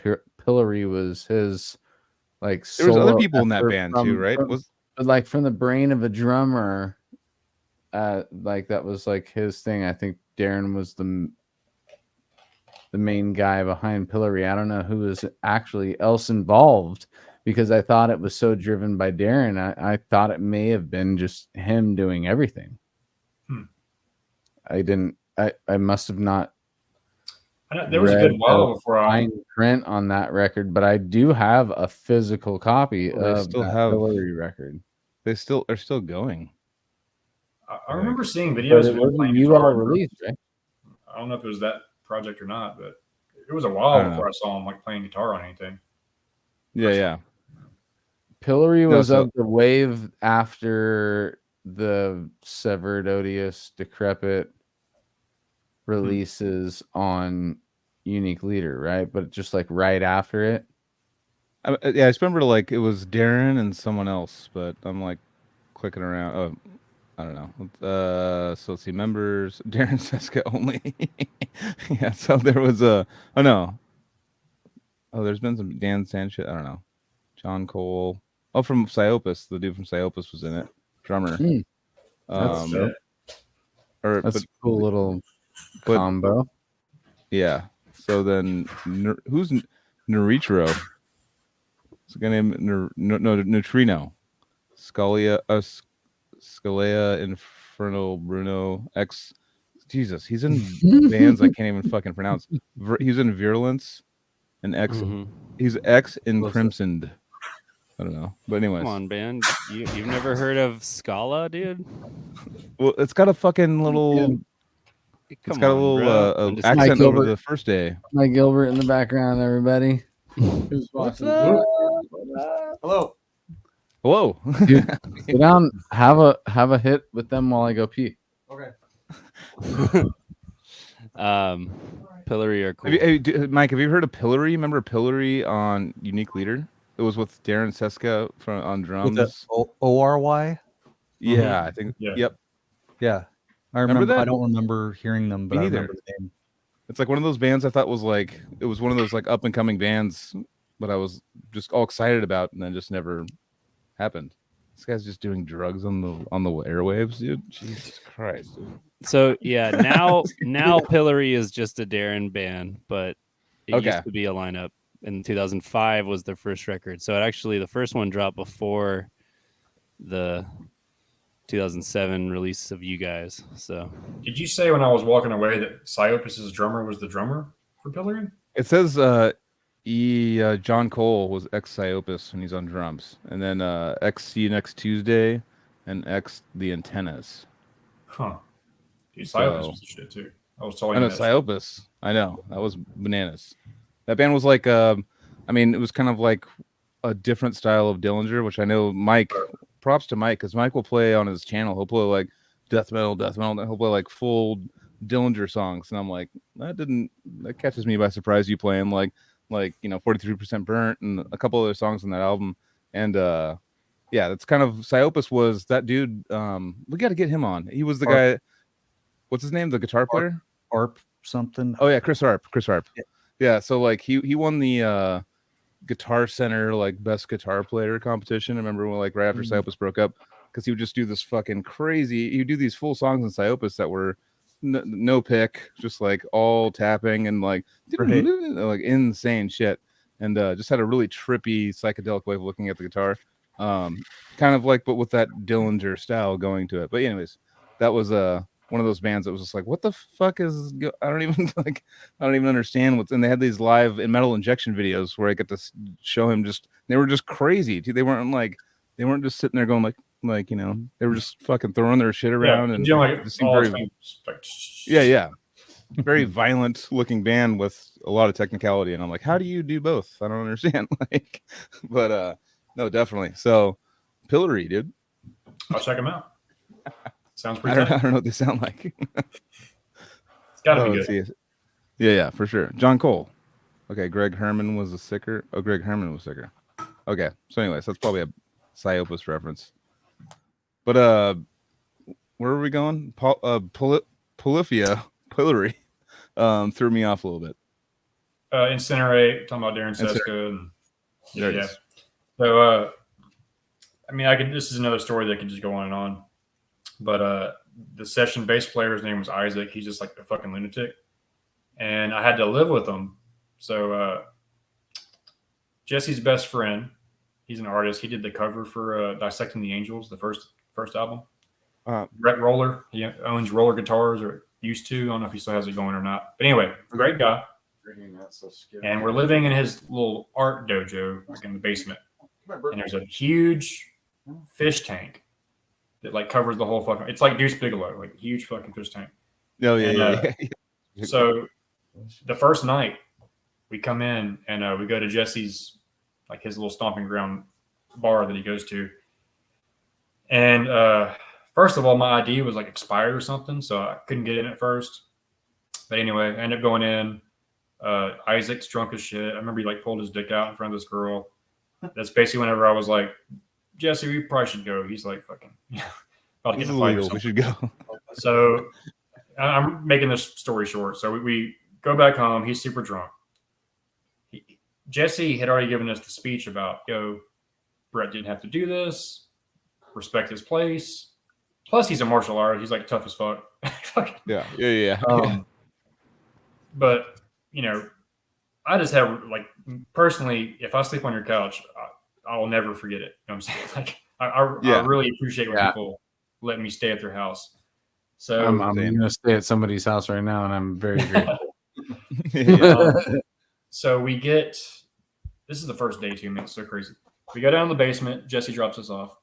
[SPEAKER 2] Pillory was his like
[SPEAKER 3] there was other people in that band too, right?
[SPEAKER 2] Like from the brain of a drummer, like that was like his thing. I think Darren was the main guy behind Pillory. I don't know who was actually else involved because I thought it was so driven by Darren. I thought it may have been just him doing everything. I must have not.
[SPEAKER 1] There was a good while before
[SPEAKER 2] fine print on that record, but I do have a physical copy of that Pillory record.
[SPEAKER 3] They are still going.
[SPEAKER 1] I remember seeing videos of
[SPEAKER 2] it
[SPEAKER 1] him
[SPEAKER 2] wasn't
[SPEAKER 1] playing
[SPEAKER 2] you
[SPEAKER 1] guitar
[SPEAKER 2] all released, right?
[SPEAKER 1] I don't know if it was that project or not, but it was a
[SPEAKER 3] I
[SPEAKER 1] while
[SPEAKER 3] don't
[SPEAKER 1] before
[SPEAKER 3] know.
[SPEAKER 1] I saw him like playing guitar on anything.
[SPEAKER 3] Yeah.
[SPEAKER 2] Pillory
[SPEAKER 3] No,
[SPEAKER 2] was
[SPEAKER 3] so-
[SPEAKER 2] of the wave after the Severed, Odious, Decrepit releases on Unique Leader, right? But just like right after it.
[SPEAKER 3] I just remember like it was Darren and someone else, but I'm like clicking around. Oh, I don't know. So let's see, members Darren Seska only. Yeah, so there was a. Oh no. Oh, there's been some Dan Sanchez. I don't know. John Cole. Oh, from Psyopus. The dude from Psyopus was in it. Drummer.
[SPEAKER 2] That's dope. That's a cool little combo.
[SPEAKER 3] Yeah. So then, who's Neuritro? It's a guy named Neutrino. Scalea Infernal Bruno X. Jesus, he's in bands I can't even fucking pronounce. He's in Virulence and X.
[SPEAKER 5] Mm-hmm.
[SPEAKER 3] He's X in Crimsoned. I don't know, but anyways.
[SPEAKER 5] Come on, band. You've never heard of Scala, dude?
[SPEAKER 3] Well, it's got a fucking little. It's got a little accent over the first day.
[SPEAKER 2] Mike Gilbert in the background, everybody. Who's
[SPEAKER 3] What's
[SPEAKER 2] watching?
[SPEAKER 3] up?
[SPEAKER 1] Hello.
[SPEAKER 3] Hello.
[SPEAKER 2] Dude, sit down. Have a hit with them while I go pee.
[SPEAKER 1] Okay.
[SPEAKER 5] Pillory are cool.
[SPEAKER 3] Mike, have you heard of Pillory? Remember Pillory on Unique Leader? It was with Darren Seska on drums.
[SPEAKER 6] With the ORY?
[SPEAKER 3] Yeah, I think.
[SPEAKER 1] Yeah.
[SPEAKER 3] Yep.
[SPEAKER 6] Yeah. I
[SPEAKER 3] Remember
[SPEAKER 6] remember.
[SPEAKER 3] that?
[SPEAKER 6] I don't remember hearing them, but
[SPEAKER 3] Me
[SPEAKER 6] I
[SPEAKER 3] neither.
[SPEAKER 6] remember the name.
[SPEAKER 3] It's like one of those bands I thought was like it was one of those like up and coming bands, but I was just all excited about, and then just never happened. This guy's just doing drugs on the airwaves, dude. Jesus Christ, dude.
[SPEAKER 5] So yeah, now Pillory is just a Darren band, but it used to be a lineup. In 2005 was their first record. So the first one dropped before the 2007 release of you guys. So
[SPEAKER 1] Did you say when I was walking away that Psyopus' drummer was the drummer for Pillory?
[SPEAKER 3] It says John Cole was ex Psyopus when he's on drums, and then ex See You Next Tuesday and ex The Antennas.
[SPEAKER 1] Huh. Dude, Psyopus was the shit too. I was telling
[SPEAKER 3] I
[SPEAKER 1] you
[SPEAKER 3] know
[SPEAKER 1] that
[SPEAKER 3] Psyopus. I know that was bananas. That band was like, I mean, it was kind of like a different style of Dillinger, which I know Mike. Props to Mike, because Mike will play on his channel. He'll play like death metal. Then he'll play like full Dillinger songs, and I'm like, that catches me by surprise. You playing like 43% Burnt and a couple other songs on that album, and yeah, that's kind of Psyopus was that dude. We got to get him on. He was the guy. What's his name? The guitar player?
[SPEAKER 6] ARP something.
[SPEAKER 3] Oh yeah, Chris Arp. Yeah, so like he won the Guitar Center like best guitar player competition. I remember when like right after Psyopus broke up, because he would just do this fucking crazy. He would do these full songs in Psyopus that were no pick, just like all tapping and like insane shit, and just had a really trippy psychedelic way of looking at the guitar, kind of like but with that Dillinger style going to it. But anyways, that was one of those bands that was just like, what the fuck is I don't even understand what's. And they had these live in Metal Injection videos where I get to show him they were just crazy. They weren't just sitting there going like they were just fucking throwing their shit around and
[SPEAKER 1] like
[SPEAKER 3] just seemed very violent looking band with a lot of technicality. And I'm like, how do you do both? I don't understand. But no, definitely. So Pillory, dude.
[SPEAKER 1] I'll check them out. Sounds pretty
[SPEAKER 3] I don't know what they sound like.
[SPEAKER 1] It's got to be good.
[SPEAKER 3] Yeah, for sure. John Cole. Okay, Greg Herman was a sicker. Oh, Greg Herman was sicker. Okay, so anyways, that's probably a Psyopus reference. But where are we going? Polyphia Pillory threw me off a little bit.
[SPEAKER 1] Incinerate, talking about Darren Seska. Yeah. So, I mean, this is another story that could just go on and on. But the session bass player's name was Isaac. He's just like a fucking lunatic. And I had to live with him. So Jesse's best friend, he's an artist. He did the cover for Dissecting the Angels, the first album. Brett Roller, he owns Roller Guitars, or used to. I don't know if he still has it going or not. But anyway, great guy. And we're living in his little art dojo, like in the basement. And there's a huge fish tank that like covers the whole fucking. It's like Deuce Bigelow, like huge fucking fish tank.
[SPEAKER 3] Oh yeah, yeah.
[SPEAKER 1] So the first night we come in and we go to Jesse's, like his little stomping ground bar that he goes to. And first of all, my ID was like expired or something, so I couldn't get in at first. But anyway, I ended up going in. Isaac's drunk as shit. I remember he like pulled his dick out in front of this girl. That's basically whenever I was like, Jesse, we probably should go. He's like, fucking, about to get in a fight or
[SPEAKER 3] We
[SPEAKER 1] something.
[SPEAKER 3] should go.
[SPEAKER 1] So I'm making this story short. So we go back home. He's super drunk. Jesse had already given us the speech about, Brett didn't have to do this. Respect his place. Plus, he's a martial artist. He's like tough as fuck.
[SPEAKER 3] Yeah.
[SPEAKER 1] But, I just have, like, personally, if I sleep on your couch, I'll never forget it. You know what I'm saying? Like, I really appreciate when people let me stay at their house. So
[SPEAKER 2] I'm going to stay at somebody's house right now, and I'm very grateful.
[SPEAKER 1] So we get, this is the first day too, man. It's so crazy. We go down to the basement. Jesse drops us off.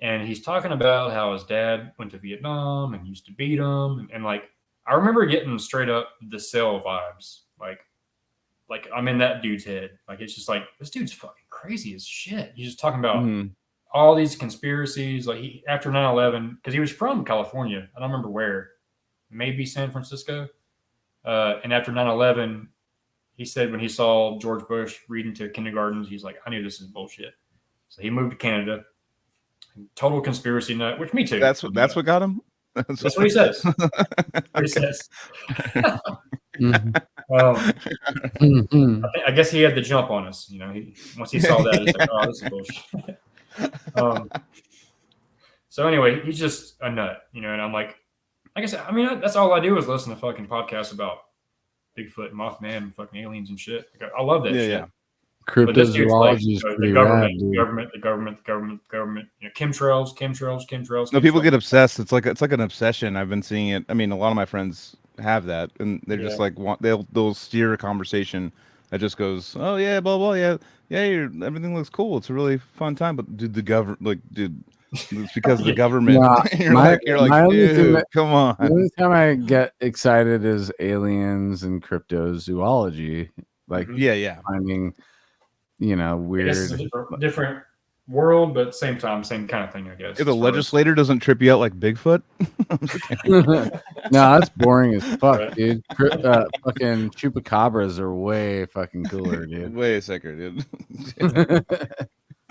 [SPEAKER 1] And he's talking about how his dad went to Vietnam and used to beat him. And like, I remember getting straight up the Cell vibes. Like I'm in that dude's head. Like, it's just like, this dude's fucking crazy as shit. He's just talking about all these conspiracies. Like after 9/11, because he was from California. I don't remember where. Maybe San Francisco. And after 9/11, he said when he saw George Bush reading to kindergartens, he's like, I knew this is bullshit. So he moved to Canada. Total conspiracy nut, which me too.
[SPEAKER 3] That's what got him.
[SPEAKER 1] That's what he says. What he says. I guess he had the jump on us. Once he saw that, he's like, "Oh, this is bullshit." So anyway, he's just a nut, and I'm like I said, I mean, that's all I do is listen to fucking podcasts about Bigfoot, Mothman, and fucking aliens and shit. Like, I love that shit.
[SPEAKER 3] Yeah.
[SPEAKER 2] Cryptozoology is pretty
[SPEAKER 1] the
[SPEAKER 2] rad,
[SPEAKER 1] government, chemtrails.
[SPEAKER 3] No, people get obsessed. It's like an obsession. I've been seeing it. I mean, a lot of my friends have that, and they're just like they'll steer a conversation that just goes, oh yeah, blah blah, yeah, everything looks cool. It's a really fun time, but dude, it's because of the government. You're like, dude, come on.
[SPEAKER 2] The only time I get excited is aliens and cryptozoology, like finding. Weird.
[SPEAKER 1] It's a different world, but same time, same kind of thing, I guess.
[SPEAKER 3] If the legislator doesn't trip you out like Bigfoot.
[SPEAKER 2] No, that's boring as fuck, dude. Fucking chupacabras are way fucking cooler, dude.
[SPEAKER 3] Way sicker, dude.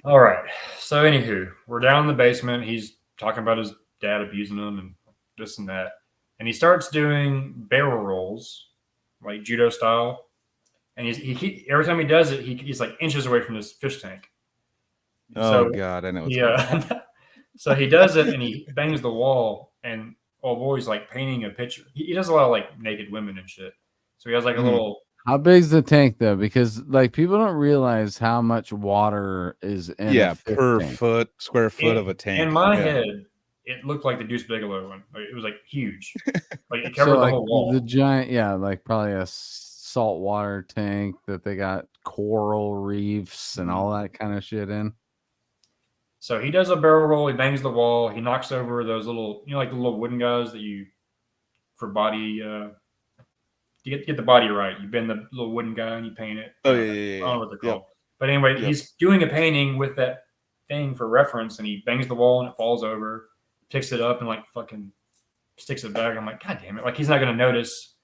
[SPEAKER 1] All right. So, anywho, we're down in the basement. He's talking about his dad abusing him and this and that. And he starts doing barrel rolls, like judo style. And he every time he does it, he's like inches away from this fish tank.
[SPEAKER 3] Oh, God, I know.
[SPEAKER 1] Yeah. So he does it and he bangs the wall, and old boy's like painting a picture. He does a lot of like naked women and shit. So he has like a little.
[SPEAKER 2] How big's the tank though? Because like people don't realize how much water is in a
[SPEAKER 3] per
[SPEAKER 2] tank.
[SPEAKER 3] square foot of a tank.
[SPEAKER 1] In my head, it looked like the Deuce Bigelow one. It was like huge. Like it covered the whole wall.
[SPEAKER 2] The giant, like probably a saltwater tank that they got coral reefs and all that kind of shit in.
[SPEAKER 1] So he does a barrel roll. He bangs the wall. He knocks over those little, like the little wooden guys that you for body. To get the body right, you bend the little wooden guy and you paint it.
[SPEAKER 3] Oh
[SPEAKER 1] yeah. I don't know what they're called. But anyway, he's doing a painting with that thing for reference, and he bangs the wall and it falls over, picks it up and like fucking sticks it back. I'm like, God damn it! Like he's not gonna notice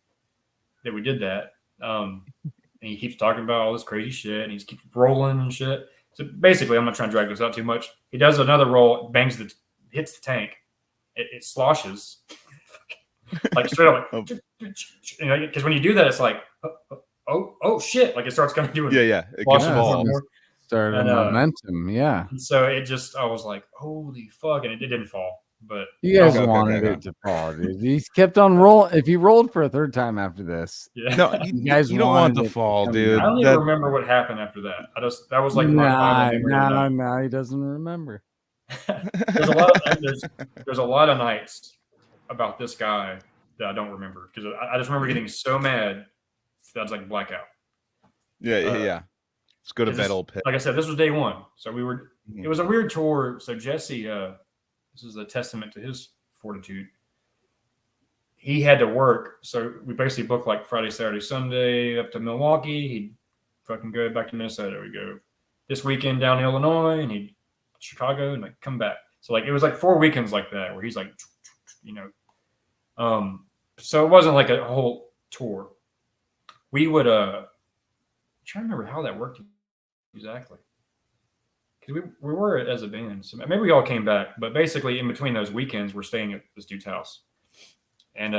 [SPEAKER 1] that we did that. And he keeps talking about all this crazy shit, and he keeps rolling and shit. So basically, I'm not trying to drag this out too much. He does another roll, hits the tank, it sloshes, like straight up, like, because when you do that, it's like, oh shit, like it starts kind of doing,
[SPEAKER 3] it gets involved.
[SPEAKER 2] Started momentum,
[SPEAKER 1] So it just, I was like, holy fuck, and it didn't fall. But
[SPEAKER 2] you guys wanted it to fall, dude. He kept on rolling. If he rolled for a third time after this,
[SPEAKER 3] no, you guys don't want to fall, dude.
[SPEAKER 1] I don't even remember what happened after that. That was like
[SPEAKER 2] no, he doesn't remember.
[SPEAKER 1] There's a lot of nights about this guy that I don't remember because I just remember getting so mad that I was like blackout.
[SPEAKER 3] Yeah. Let's go to bed, old pit.
[SPEAKER 1] Like I said, this was day one, so it was a weird tour. So Jesse. This is a testament to his fortitude. he had to work. So we basically booked like Friday, Saturday, Sunday up to Milwaukee. He'd fucking go back to Minnesota. We go this weekend down to Illinois, and he'd Chicago, and like come back. So like it was like 4 weekends like that where he's like, you know, so it wasn't like a whole tour. We would I'm trying to remember how that worked exactly. Because we were as a band. So maybe we all came back, but basically in between those weekends, we're staying at this dude's house. And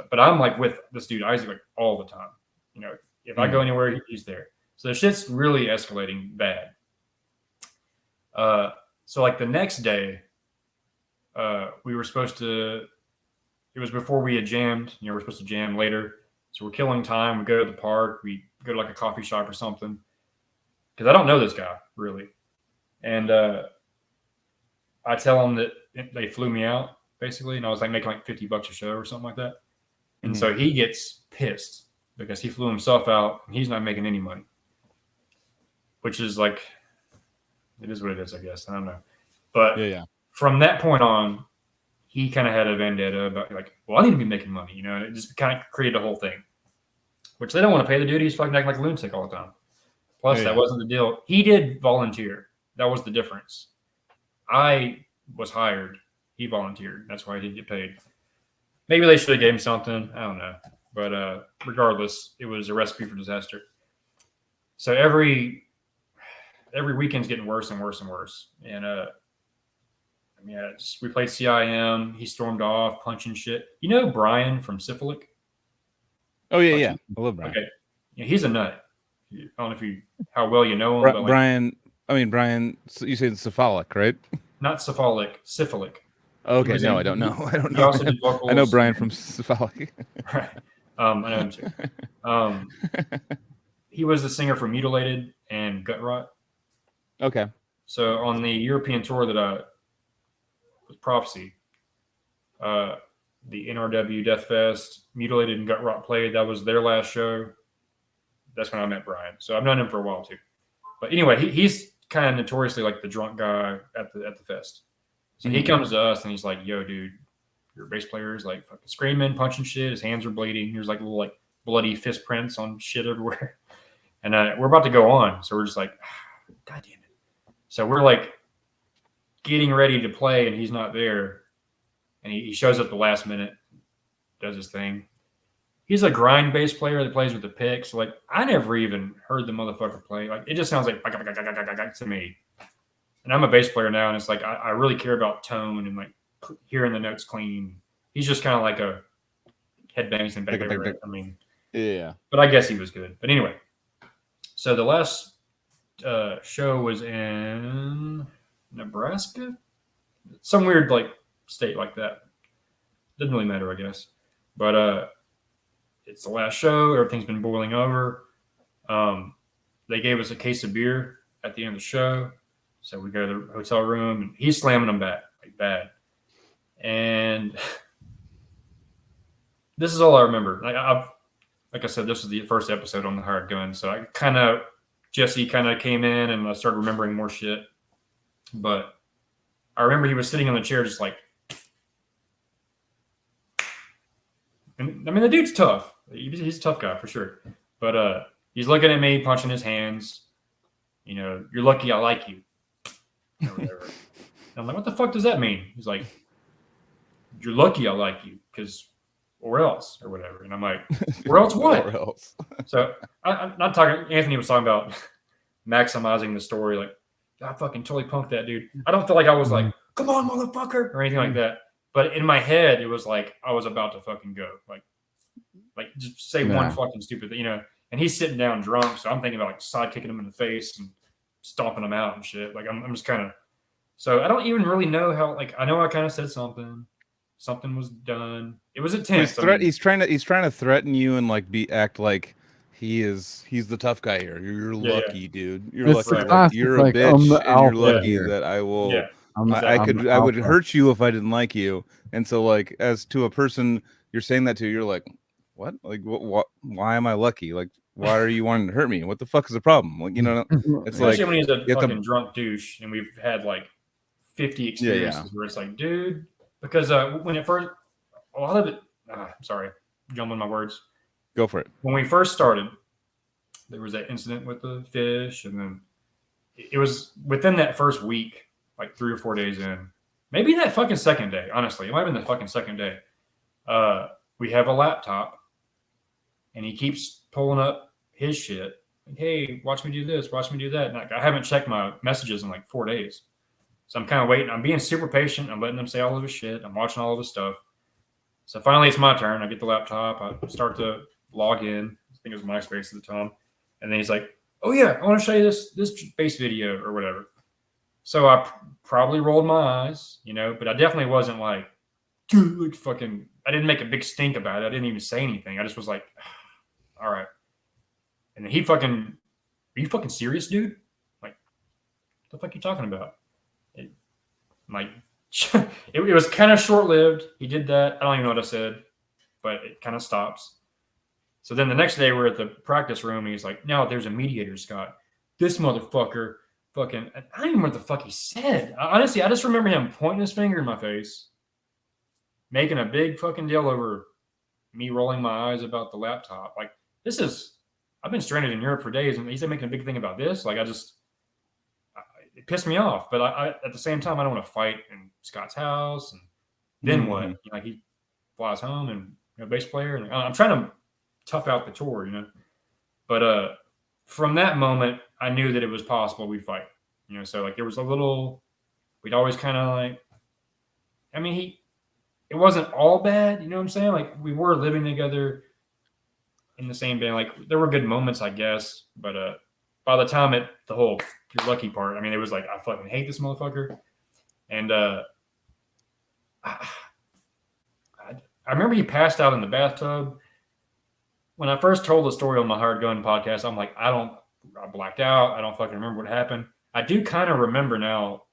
[SPEAKER 1] but I'm like with this dude Isaac like all the time. You know, if I go anywhere, he's there. So the shit's really escalating bad. So like the next day, we were supposed to. It was before we had jammed. You know, we're supposed to jam later. So we're killing time. We go to the park. We go to like a coffee shop or something. Because I don't know this guy really. And I tell him that they flew me out basically, and I was like making like $50 a show or something like that. And so he gets pissed because he flew himself out and he's not making any money, which is like, it is what it is, I guess. I don't know, but from that point on, he kind of had a vendetta about like, well, I need to be making money, you know. And it just kind of created a whole thing, which they don't want to pay the dude. He's fucking acting like a lunatic all the time. Plus, that wasn't the deal. He did volunteer. That was the difference. I was hired. He volunteered. That's why he didn't get paid. Maybe they should have gave him something. I don't know. But regardless, it was a recipe for disaster. So every weekend's getting worse and worse and worse. And we played CIM. He stormed off, punching shit. You know Brian from Syphilic?
[SPEAKER 3] Oh yeah. I love Brian.
[SPEAKER 1] Okay. Yeah, he's a nut. I don't know how well you know him. But
[SPEAKER 3] Brian. You say cephalic, right?
[SPEAKER 1] Not cephalic, syphilic.
[SPEAKER 3] Okay, no, I don't know. I don't
[SPEAKER 1] He
[SPEAKER 3] know.
[SPEAKER 1] also did vocals.
[SPEAKER 3] I know Brian from cephalic.
[SPEAKER 1] Right. I know him too. He was the singer for Mutilated and Gut Rot.
[SPEAKER 3] Okay.
[SPEAKER 1] So on the European tour that was Prophecy, the NRW Death Fest, Mutilated and Gut Rot played. That was their last show. That's when I met Brian. So I've known him for a while too. But anyway, he's kind of notoriously like the drunk guy at the fest. So he comes to us and he's like, "Yo, dude, your bass player is like fucking screaming, punching shit. His hands are bleeding. There's like little like bloody fist prints on shit everywhere." And we're about to go on, so we're just like, "God damn it!" So we're like getting ready to play, and he's not there. And he shows up the last minute, does his thing. He's a grind bass player that plays with the pick. So like, I never even heard the motherfucker play. Like, it just sounds like to me. And I'm a bass player now, and it's like I really care about tone and like hearing the notes clean. He's just kind of like a headbangs and back. I mean,
[SPEAKER 3] yeah.
[SPEAKER 1] But I guess he was good. But anyway, so the last show was in Nebraska, some weird like state like that. Didn't really matter, I guess. But it's the last show. Everything's been boiling over. They gave us a case of beer at the end of the show. So we go to the hotel room, and he's slamming them back, like bad. And this is all I remember. Like I said, this was the first episode on the Hired Gun. So Jesse kind of came in, and I started remembering more shit. But I remember he was sitting on the chair just like, and I mean, the dude's tough. He's a tough guy for sure. But he's looking at me, punching his hands. You know, you're lucky I like you. Or whatever. I'm like, what the fuck does that mean? He's like, you're lucky I like you, because or else or whatever. And I'm like, or else what?
[SPEAKER 3] Or else.
[SPEAKER 1] So I'm not talking. Anthony was talking about maximizing the story. Like, I fucking totally punked that dude. I don't feel like I was like, come on, motherfucker, or anything like that. But in my head, it was like I was about to fucking go. Like just say one fucking stupid thing, you know. And he's sitting down drunk, so I'm thinking about like side kicking him in the face and stomping him out and shit. Like I'm just kind of. So I don't even really know how. Like I know I kind of said something. Something was done. It was intense.
[SPEAKER 3] He's trying to threaten you and like act like he's the tough guy here. You're lucky, dude. You're
[SPEAKER 2] It's
[SPEAKER 3] lucky.
[SPEAKER 2] classic,
[SPEAKER 3] You're a
[SPEAKER 2] like,
[SPEAKER 3] bitch, and you're lucky
[SPEAKER 2] here.
[SPEAKER 3] that I will.
[SPEAKER 1] Yeah.
[SPEAKER 3] I would hurt you if I didn't like you. And so, like, as to a person you're saying that to, you're like, what? Like, what? Why am I lucky? Like, why are you wanting to hurt me? What the fuck is the problem? Like, you know, it's
[SPEAKER 1] especially
[SPEAKER 3] like
[SPEAKER 1] when he's a fucking drunk douche, and we've had like 50 experiences where it's like, dude, because when it first, a lot of it, sorry, jumbling my words.
[SPEAKER 3] Go for it.
[SPEAKER 1] When we first started, there was that incident with the fish, and then it was within that first week, like 3 or 4 days in, maybe that fucking second day. Honestly, it might have been the fucking second day. We have a laptop, and he keeps pulling up his shit. Like, hey, watch me do this, watch me do that. And I haven't checked my messages in like 4 days. So I'm kind of waiting. I'm being super patient. I'm letting them say all of his shit. I'm watching all of his stuff. So finally, it's my turn. I get the laptop. I start to log in. I think it was MySpace at the time. And then he's like, oh, yeah, I want to show you this base video or whatever. So I probably rolled my eyes, but I definitely wasn't like fucking – I didn't make a big stink about it. I didn't even say anything. I just was like, all right. And then he fucking – are you fucking serious, dude? Like, what the fuck are you talking about? It was kind of short-lived. He did that. I don't even know what I said, but it kind of stops. So then the next day we're at the practice room, and he's like, now there's a mediator, Scott. This motherfucker fucking – I don't even know what the fuck he said. Honestly, I just remember him pointing his finger in my face, making a big fucking deal over me rolling my eyes about the laptop. Like, this is – I've been stranded in Europe for days, and he's making a big thing about this. Like, it pissed me off. But I at the same time, I don't want to fight in Scott's house. And then what? Like, he flies home and bass player. And I'm trying to tough out the tour, But from that moment, I knew that it was possible we'd fight. So like there was a little. We'd always kind of like. I mean, it wasn't all bad. You know what I'm saying? Like we were living together in the same band. Like there were good moments, I guess. But by the time the whole you're lucky part, I mean, it was like I fucking hate this motherfucker. And I remember he passed out in the bathtub. When I first told the story on my Hard Gun podcast, I'm like, I blacked out. I don't fucking remember what happened. I do kind of remember now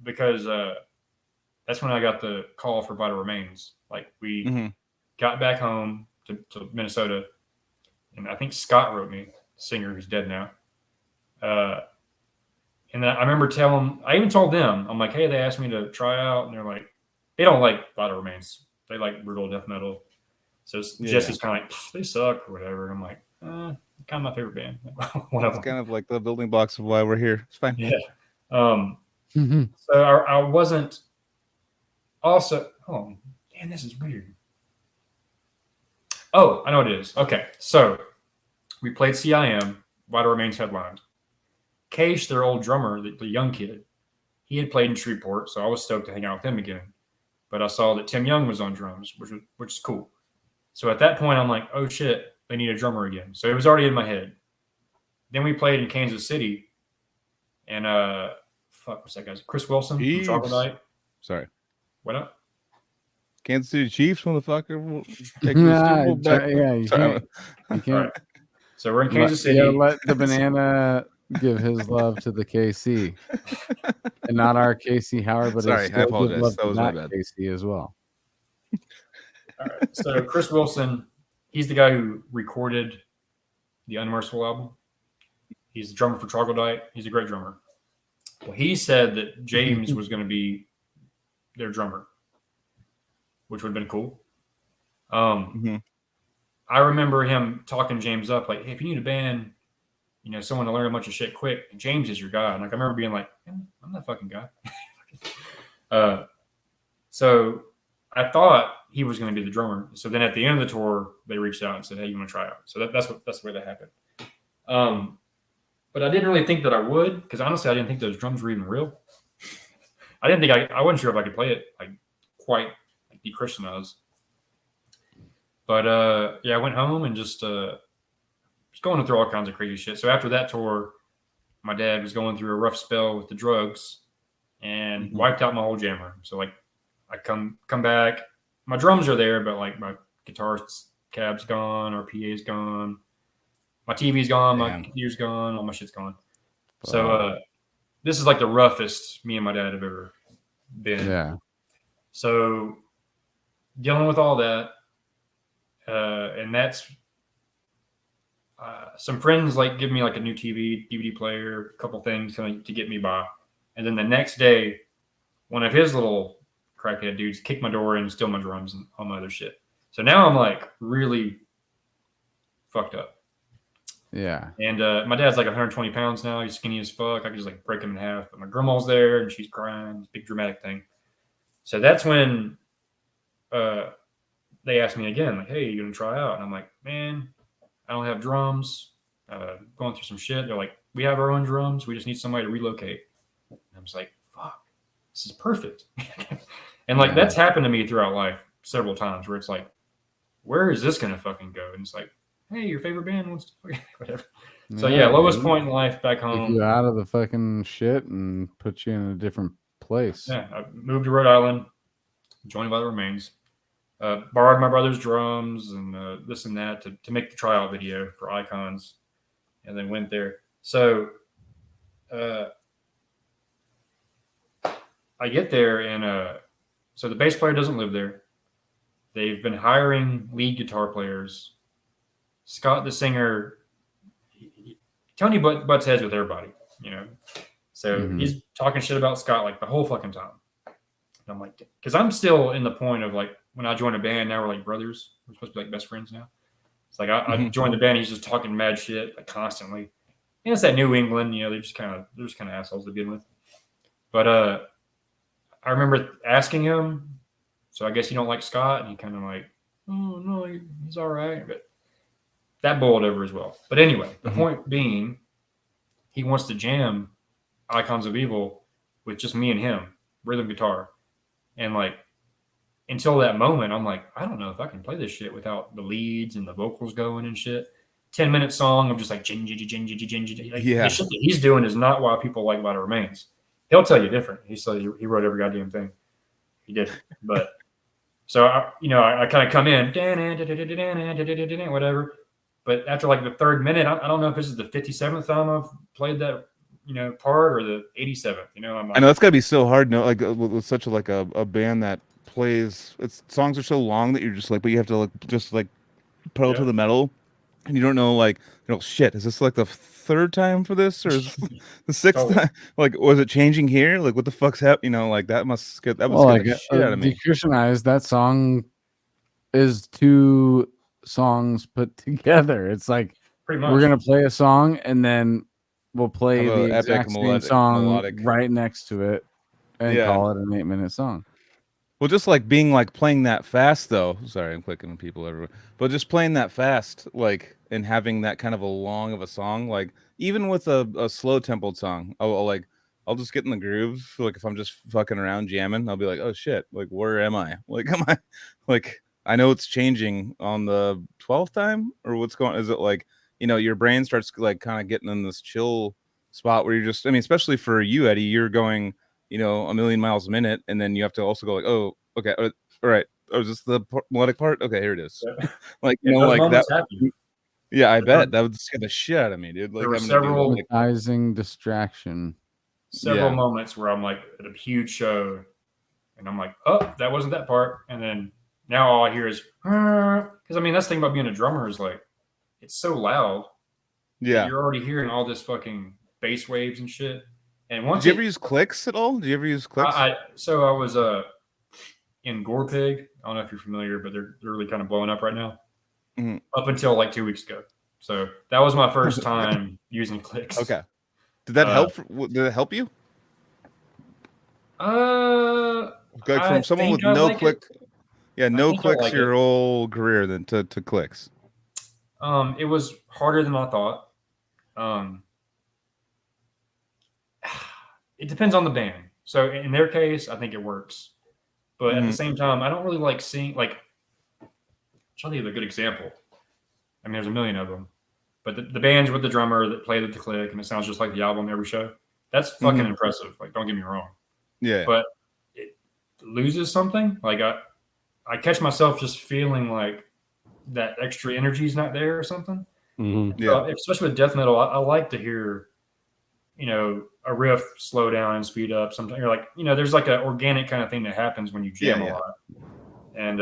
[SPEAKER 1] because that's when I got the call for Vital Remains. Like we got back home to Minnesota, and I think Scott wrote me, singer who's dead now. And then I remember I even told them, I'm like, hey, they asked me to try out, and they're like, they don't like Vital Remains. They like brutal death metal. So Jesse's kind of like, they suck or whatever. I'm like, kind of my favorite band.
[SPEAKER 3] It's kind of like the building blocks of why we're here. It's fine.
[SPEAKER 1] Yeah. So I wasn't also, oh, man, this is weird. Oh, I know what it is. Okay. So we played CIM, Vital Remains headlined. Cage, their old drummer, the young kid, he had played in Shreveport, so I was stoked to hang out with him again. But I saw that Tim Young was on drums, which is cool. So at that point, I'm like, oh, shit, they need a drummer again. So it was already in my head. Then we played in Kansas City. And, what's that guy's? Chris Wilson
[SPEAKER 3] Chiefs.
[SPEAKER 1] from Troglodyte.
[SPEAKER 3] Sorry.
[SPEAKER 1] What up?
[SPEAKER 3] Kansas City Chiefs, motherfucker. Take the Super Bowl back.
[SPEAKER 2] Yeah, you can't. You can't.
[SPEAKER 1] All right. So we're in Kansas City.
[SPEAKER 2] Yeah, let the banana give his love to the KC. And not our KC Howard, but
[SPEAKER 3] Sorry, I apologize. That was my bad.
[SPEAKER 2] KC as well.
[SPEAKER 1] All right. So Chris Wilson, he's the guy who recorded the Unmerciful album. He's the drummer for Troglodyte. He's a great drummer. Well, he said that James was going to be their drummer, which would have been cool. I remember him talking James up, like, hey, if you need a band, someone to learn a bunch of shit quick, James is your guy. And like I remember being like, I'm that fucking guy. So I thought he was going to be the drummer. So then at the end of the tour, they reached out and said, hey, you want to try out? So that's the way that happened. But I didn't really think that I would, because honestly, I didn't think those drums were even real. I didn't think I wasn't sure if I could play it like quite like de-Christianized. But I went home and just going through all kinds of crazy shit. So after that tour, my dad was going through a rough spell with the drugs and wiped out my whole jammer. So like I come back, my drums are there, but like my guitar cab's gone, our PA's gone, my TV's gone, my computer's gone, all my shit's gone. So this is like the roughest me and my dad have ever been.
[SPEAKER 2] Yeah.
[SPEAKER 1] So dealing with all that, and that's some friends like give me like a new TV, DVD player, a couple things to get me by. And then the next day, one of his little crackhead dudes kicked my door in and steal my drums and all my other shit. So now I'm like really fucked up.
[SPEAKER 2] Yeah.
[SPEAKER 1] And my dad's like 120 pounds now. He's skinny as fuck. I could just like break him in half. But my grandma's there and she's crying. Big dramatic thing. So that's when they asked me again, like, hey, you gonna try out? And I'm like, man, I don't have drums. Going through some shit. They're like, we have our own drums. We just need somebody to relocate. And I was like, fuck, this is perfect. And like that's happened to me throughout life several times where it's like, where is this gonna fucking go? And it's like, hey, your favorite band wants to whatever. So yeah, lowest point in life back home.
[SPEAKER 2] Take you out of the fucking shit and put you in a different place.
[SPEAKER 1] Yeah, I moved to Rhode Island, joined by the Remains. Borrowed my brother's drums and this and that to make the tryout video for Icons, and then went there. So I get there, and so the bass player doesn't live there. They've been hiring lead guitar players. Scott, the singer, Tony butts heads with everybody, you know. So he's talking shit about Scott like the whole fucking time. And I'm like, because I'm still in the point of like, when I joined a band, now we're like brothers. We're supposed to be like best friends now. It's like I joined the band, he's just talking mad shit like constantly. And it's that New England, you know, they're just kind of assholes to begin with. But I remember asking him, so I guess you don't like Scott, and he kind of like, oh no, he's all right. But that boiled over as well. But anyway, the point being, he wants to jam Icons of Evil with just me and him, rhythm guitar. And like, until that moment, I'm like, I don't know if I can play this shit without the leads and the vocals going and shit. 10-minute song of just like, the shit that he's doing is not why people like Vital Remains. He'll tell you different. He said he wrote every goddamn thing. He did. But so, I kind of come in, whatever. But after like the third minute, I don't know if this is the 57th time I've played that, part or the 87th. I'm like,
[SPEAKER 3] I know that's gotta be so hard. No, like with such a band that plays, its songs are so long that you're just like, but you have to just pedal to the metal, and you don't know shit. Is this like the third time for this, or is this the sixth time? Like, was it changing here? Like, what the fuck's happening? That must scare the shit out of me.
[SPEAKER 2] Dechristenize, that song is 2 songs put together. It's like
[SPEAKER 1] pretty much
[SPEAKER 2] we're gonna play a song and then we'll play
[SPEAKER 3] Have a
[SPEAKER 2] the exact same song
[SPEAKER 3] melodic
[SPEAKER 2] right next to it and call it an 8-minute song.
[SPEAKER 3] Well, just being playing that fast though. Sorry, I'm clicking on people everywhere. But just playing that fast, and having that kind of a long of a song, even with a slow tempoed song, I'll just get in the groove. Like if I'm just fucking around jamming, I'll be like, oh shit, where am I? Am I I know it's changing on the 12th time, or what's going? Is it your brain starts kind of getting in this chill spot where you're just, especially for you, Eddie, you're going, a million miles a minute, and then you have to also go oh, okay, all right. Oh, is this the melodic part? Okay, here it is.
[SPEAKER 1] that.
[SPEAKER 3] Happen. Yeah, I bet that would scare the shit out of me, dude.
[SPEAKER 1] There were several
[SPEAKER 2] distraction.
[SPEAKER 1] Several moments where I'm like at a huge show, and I'm like, oh, that wasn't that part, and then now all I hear is because that's the thing about being a drummer is it's so loud.
[SPEAKER 3] Yeah,
[SPEAKER 1] you're already hearing all this fucking bass waves and shit. And once
[SPEAKER 3] did you ever use clicks at all? Did you ever use clicks?
[SPEAKER 1] I was in Gore Pig. I don't know if you're familiar, but they're really kind of blowing up right now. Up until 2 weeks ago. So that was my first time using clicks.
[SPEAKER 3] Okay. Did that help? Did it help you? From someone with no click. Yeah, no clicks your whole career than to clicks.
[SPEAKER 1] It was harder than I thought. It depends on the band. So in their case, I think it works. But at the same time, I don't really like seeing I'll tell you a good example. There's a million of them. But the bands with the drummer that played at the click and it sounds just like the album every show, that's fucking impressive. Don't get me wrong.
[SPEAKER 3] Yeah.
[SPEAKER 1] But it loses something. I catch myself just feeling like that extra energy is not there or something.
[SPEAKER 3] Mm-hmm.
[SPEAKER 1] Yeah. So, especially with death metal, I like to hear, a riff slow down and speed up. Sometimes you're like, there's an organic kind of thing that happens when you jam a lot. And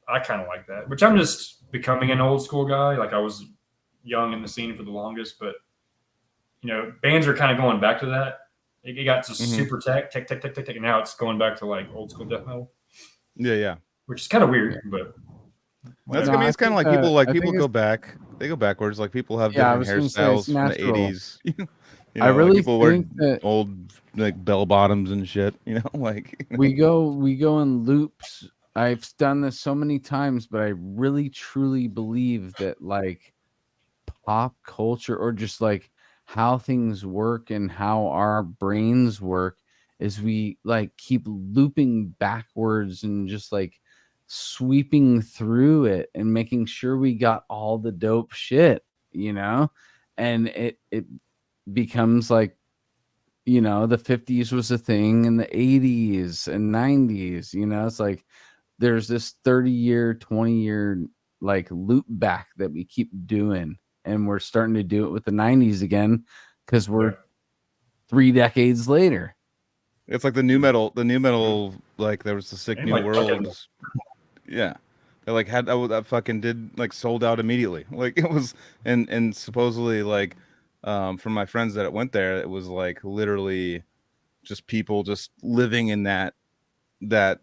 [SPEAKER 1] I kind of like that, which I'm just becoming an old school guy. I was young in the scene for the longest, but bands are kind of going back to that. It got to super tech, and now it's going back to old school death metal.
[SPEAKER 3] Yeah.
[SPEAKER 1] Which is kind of weird, but
[SPEAKER 3] That's
[SPEAKER 2] No,
[SPEAKER 3] I mean,
[SPEAKER 2] I
[SPEAKER 3] it's kind of
[SPEAKER 2] think
[SPEAKER 3] like people
[SPEAKER 2] I think
[SPEAKER 3] go
[SPEAKER 2] it's-
[SPEAKER 3] back. They go backwards. Like people have
[SPEAKER 2] Yeah, I
[SPEAKER 3] different
[SPEAKER 2] was gonna say it's
[SPEAKER 3] hairstyles from the
[SPEAKER 2] natural.
[SPEAKER 3] 80s.
[SPEAKER 2] I
[SPEAKER 3] like
[SPEAKER 2] really
[SPEAKER 3] people wear
[SPEAKER 2] think that
[SPEAKER 3] old like bell bottoms and shit. Like
[SPEAKER 2] we go in loops. I've done this so many times, but I really truly believe that like pop culture or just like how things work and how our brains work is we like keep looping backwards and just like sweeping through it and making sure we got all the dope shit, and it becomes like, the 50s was a thing and the 80s and 90s, it's like there's this 30-year, 20-year like loop back that we keep doing, and we're starting to do it with the 90s again because we're 3 decades later.
[SPEAKER 3] it's like the new metal. Like there was the Sick
[SPEAKER 1] And,
[SPEAKER 3] New
[SPEAKER 1] like,
[SPEAKER 3] World. Yeah, they like had that fucking did like sold out immediately. Like it was, and supposedly like, from my friends that went there, it was like literally just people just living in that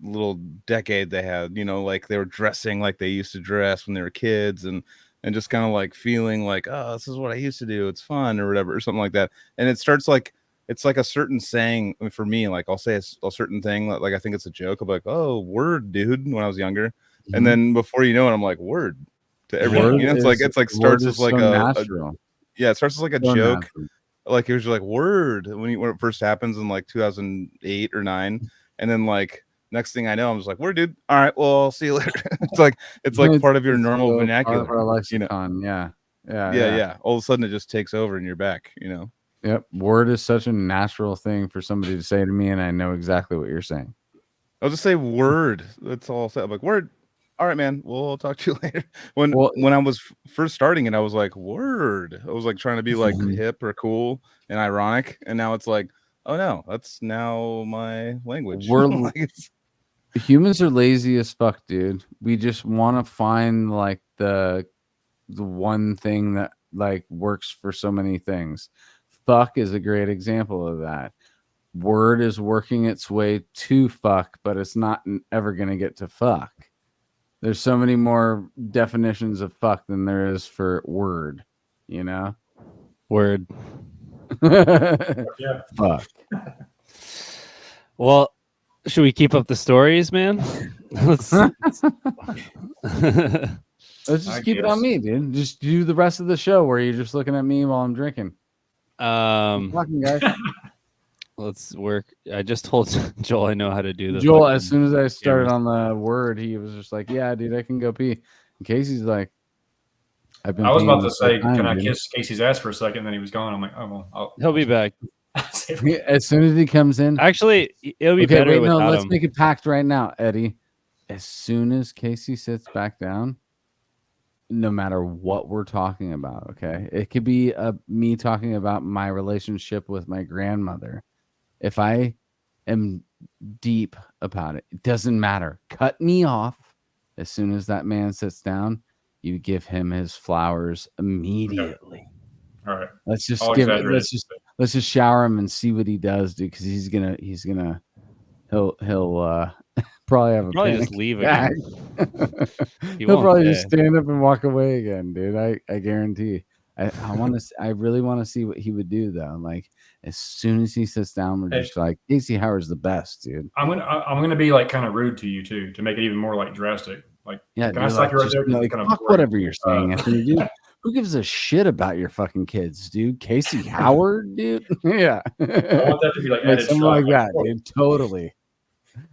[SPEAKER 3] little decade they had. Like they were dressing like they used to dress when they were kids, and just kind of like feeling like, oh, this is what I used to do. It's fun or whatever or something like that. And it starts like. It's like a certain saying for me. Like I'll say a certain thing. Like I think it's a joke. I'm like, "Oh, word, dude," when I was younger, and then before you know it, I'm like, "Word" to everything.
[SPEAKER 2] Word
[SPEAKER 3] It's like
[SPEAKER 2] word
[SPEAKER 3] starts as
[SPEAKER 2] is
[SPEAKER 3] like
[SPEAKER 2] so
[SPEAKER 3] a
[SPEAKER 2] natural.
[SPEAKER 3] yeah, it starts as like a
[SPEAKER 2] So
[SPEAKER 3] joke.
[SPEAKER 2] natural.
[SPEAKER 3] Like it was like word when it first happens in like 2008 or 9, and then like next thing I know, I'm just like, "Word, dude. All right, well, I'll see you later." it's like part of your normal
[SPEAKER 2] part
[SPEAKER 3] vernacular.
[SPEAKER 2] of our lexicon. Yeah.
[SPEAKER 3] All of a sudden, it just takes over and you're back.
[SPEAKER 2] Yep. Word is such a natural thing for somebody to say to me, and I know exactly what you're saying.
[SPEAKER 3] I'll just say word. That's all I'll say. I'm like, word. All right, man. We'll talk to you later. When I was first starting it, I was like, word. I was like trying to be like hip or cool and ironic. And now it's like, oh no, that's now my language.
[SPEAKER 2] Humans are lazy as fuck, dude. We just want to find like the one thing that like works for so many things. Fuck is a great example of that. Word is working its way to fuck, but it's not ever going to get to fuck. There's so many more definitions of fuck than there is for word,
[SPEAKER 5] Word.
[SPEAKER 1] Yeah.
[SPEAKER 2] Fuck.
[SPEAKER 5] Well, should we keep up the stories, man? Let's
[SPEAKER 2] just keep it on me, dude. Just do the rest of the show where you're just looking at me while I'm drinking. Fucking guys.
[SPEAKER 5] Let's work. I just told Joel I know how to do this.
[SPEAKER 2] Joel, as soon as I started on the word, he was just like, "Yeah, dude, I can go pee." And Casey's like, "I've been."
[SPEAKER 1] I was about to say,
[SPEAKER 2] time,
[SPEAKER 1] "Can I
[SPEAKER 2] dude.
[SPEAKER 1] kiss Casey's ass for a second?" Then he was gone. I'm like, "Oh well."
[SPEAKER 5] He'll be back.
[SPEAKER 2] As soon as he comes in,
[SPEAKER 5] actually, it'll be better
[SPEAKER 2] wait,
[SPEAKER 5] without
[SPEAKER 2] let's
[SPEAKER 5] him.
[SPEAKER 2] make a pact right now, Eddie. As soon as Casey sits back down, no matter what we're talking about, okay, it could be me talking about my relationship with my grandmother. If I am deep about it, it doesn't matter. Cut me off as soon as that man sits down. You give him his flowers immediately.
[SPEAKER 1] All right.
[SPEAKER 2] Let's just let's just shower him and see what he does, dude. Because he'll probably have a
[SPEAKER 5] probably
[SPEAKER 2] panic
[SPEAKER 5] just leave
[SPEAKER 2] attack.
[SPEAKER 5] again.
[SPEAKER 2] He'll probably just stand up and walk away again, dude. I guarantee. I really want to see what he would do though. Like as soon as he sits down, we're just like, Casey Howard's the best, dude.
[SPEAKER 1] I'm gonna be like kind of rude to you too, to make it even more like drastic. Like,
[SPEAKER 2] yeah,
[SPEAKER 1] can I slap you right there?
[SPEAKER 2] Like, fuck whatever you're saying, Anthony, dude. Who gives a shit about your fucking kids, dude? Casey Howard, dude. Yeah.
[SPEAKER 1] I want that to be like
[SPEAKER 2] something like that, dude. Totally.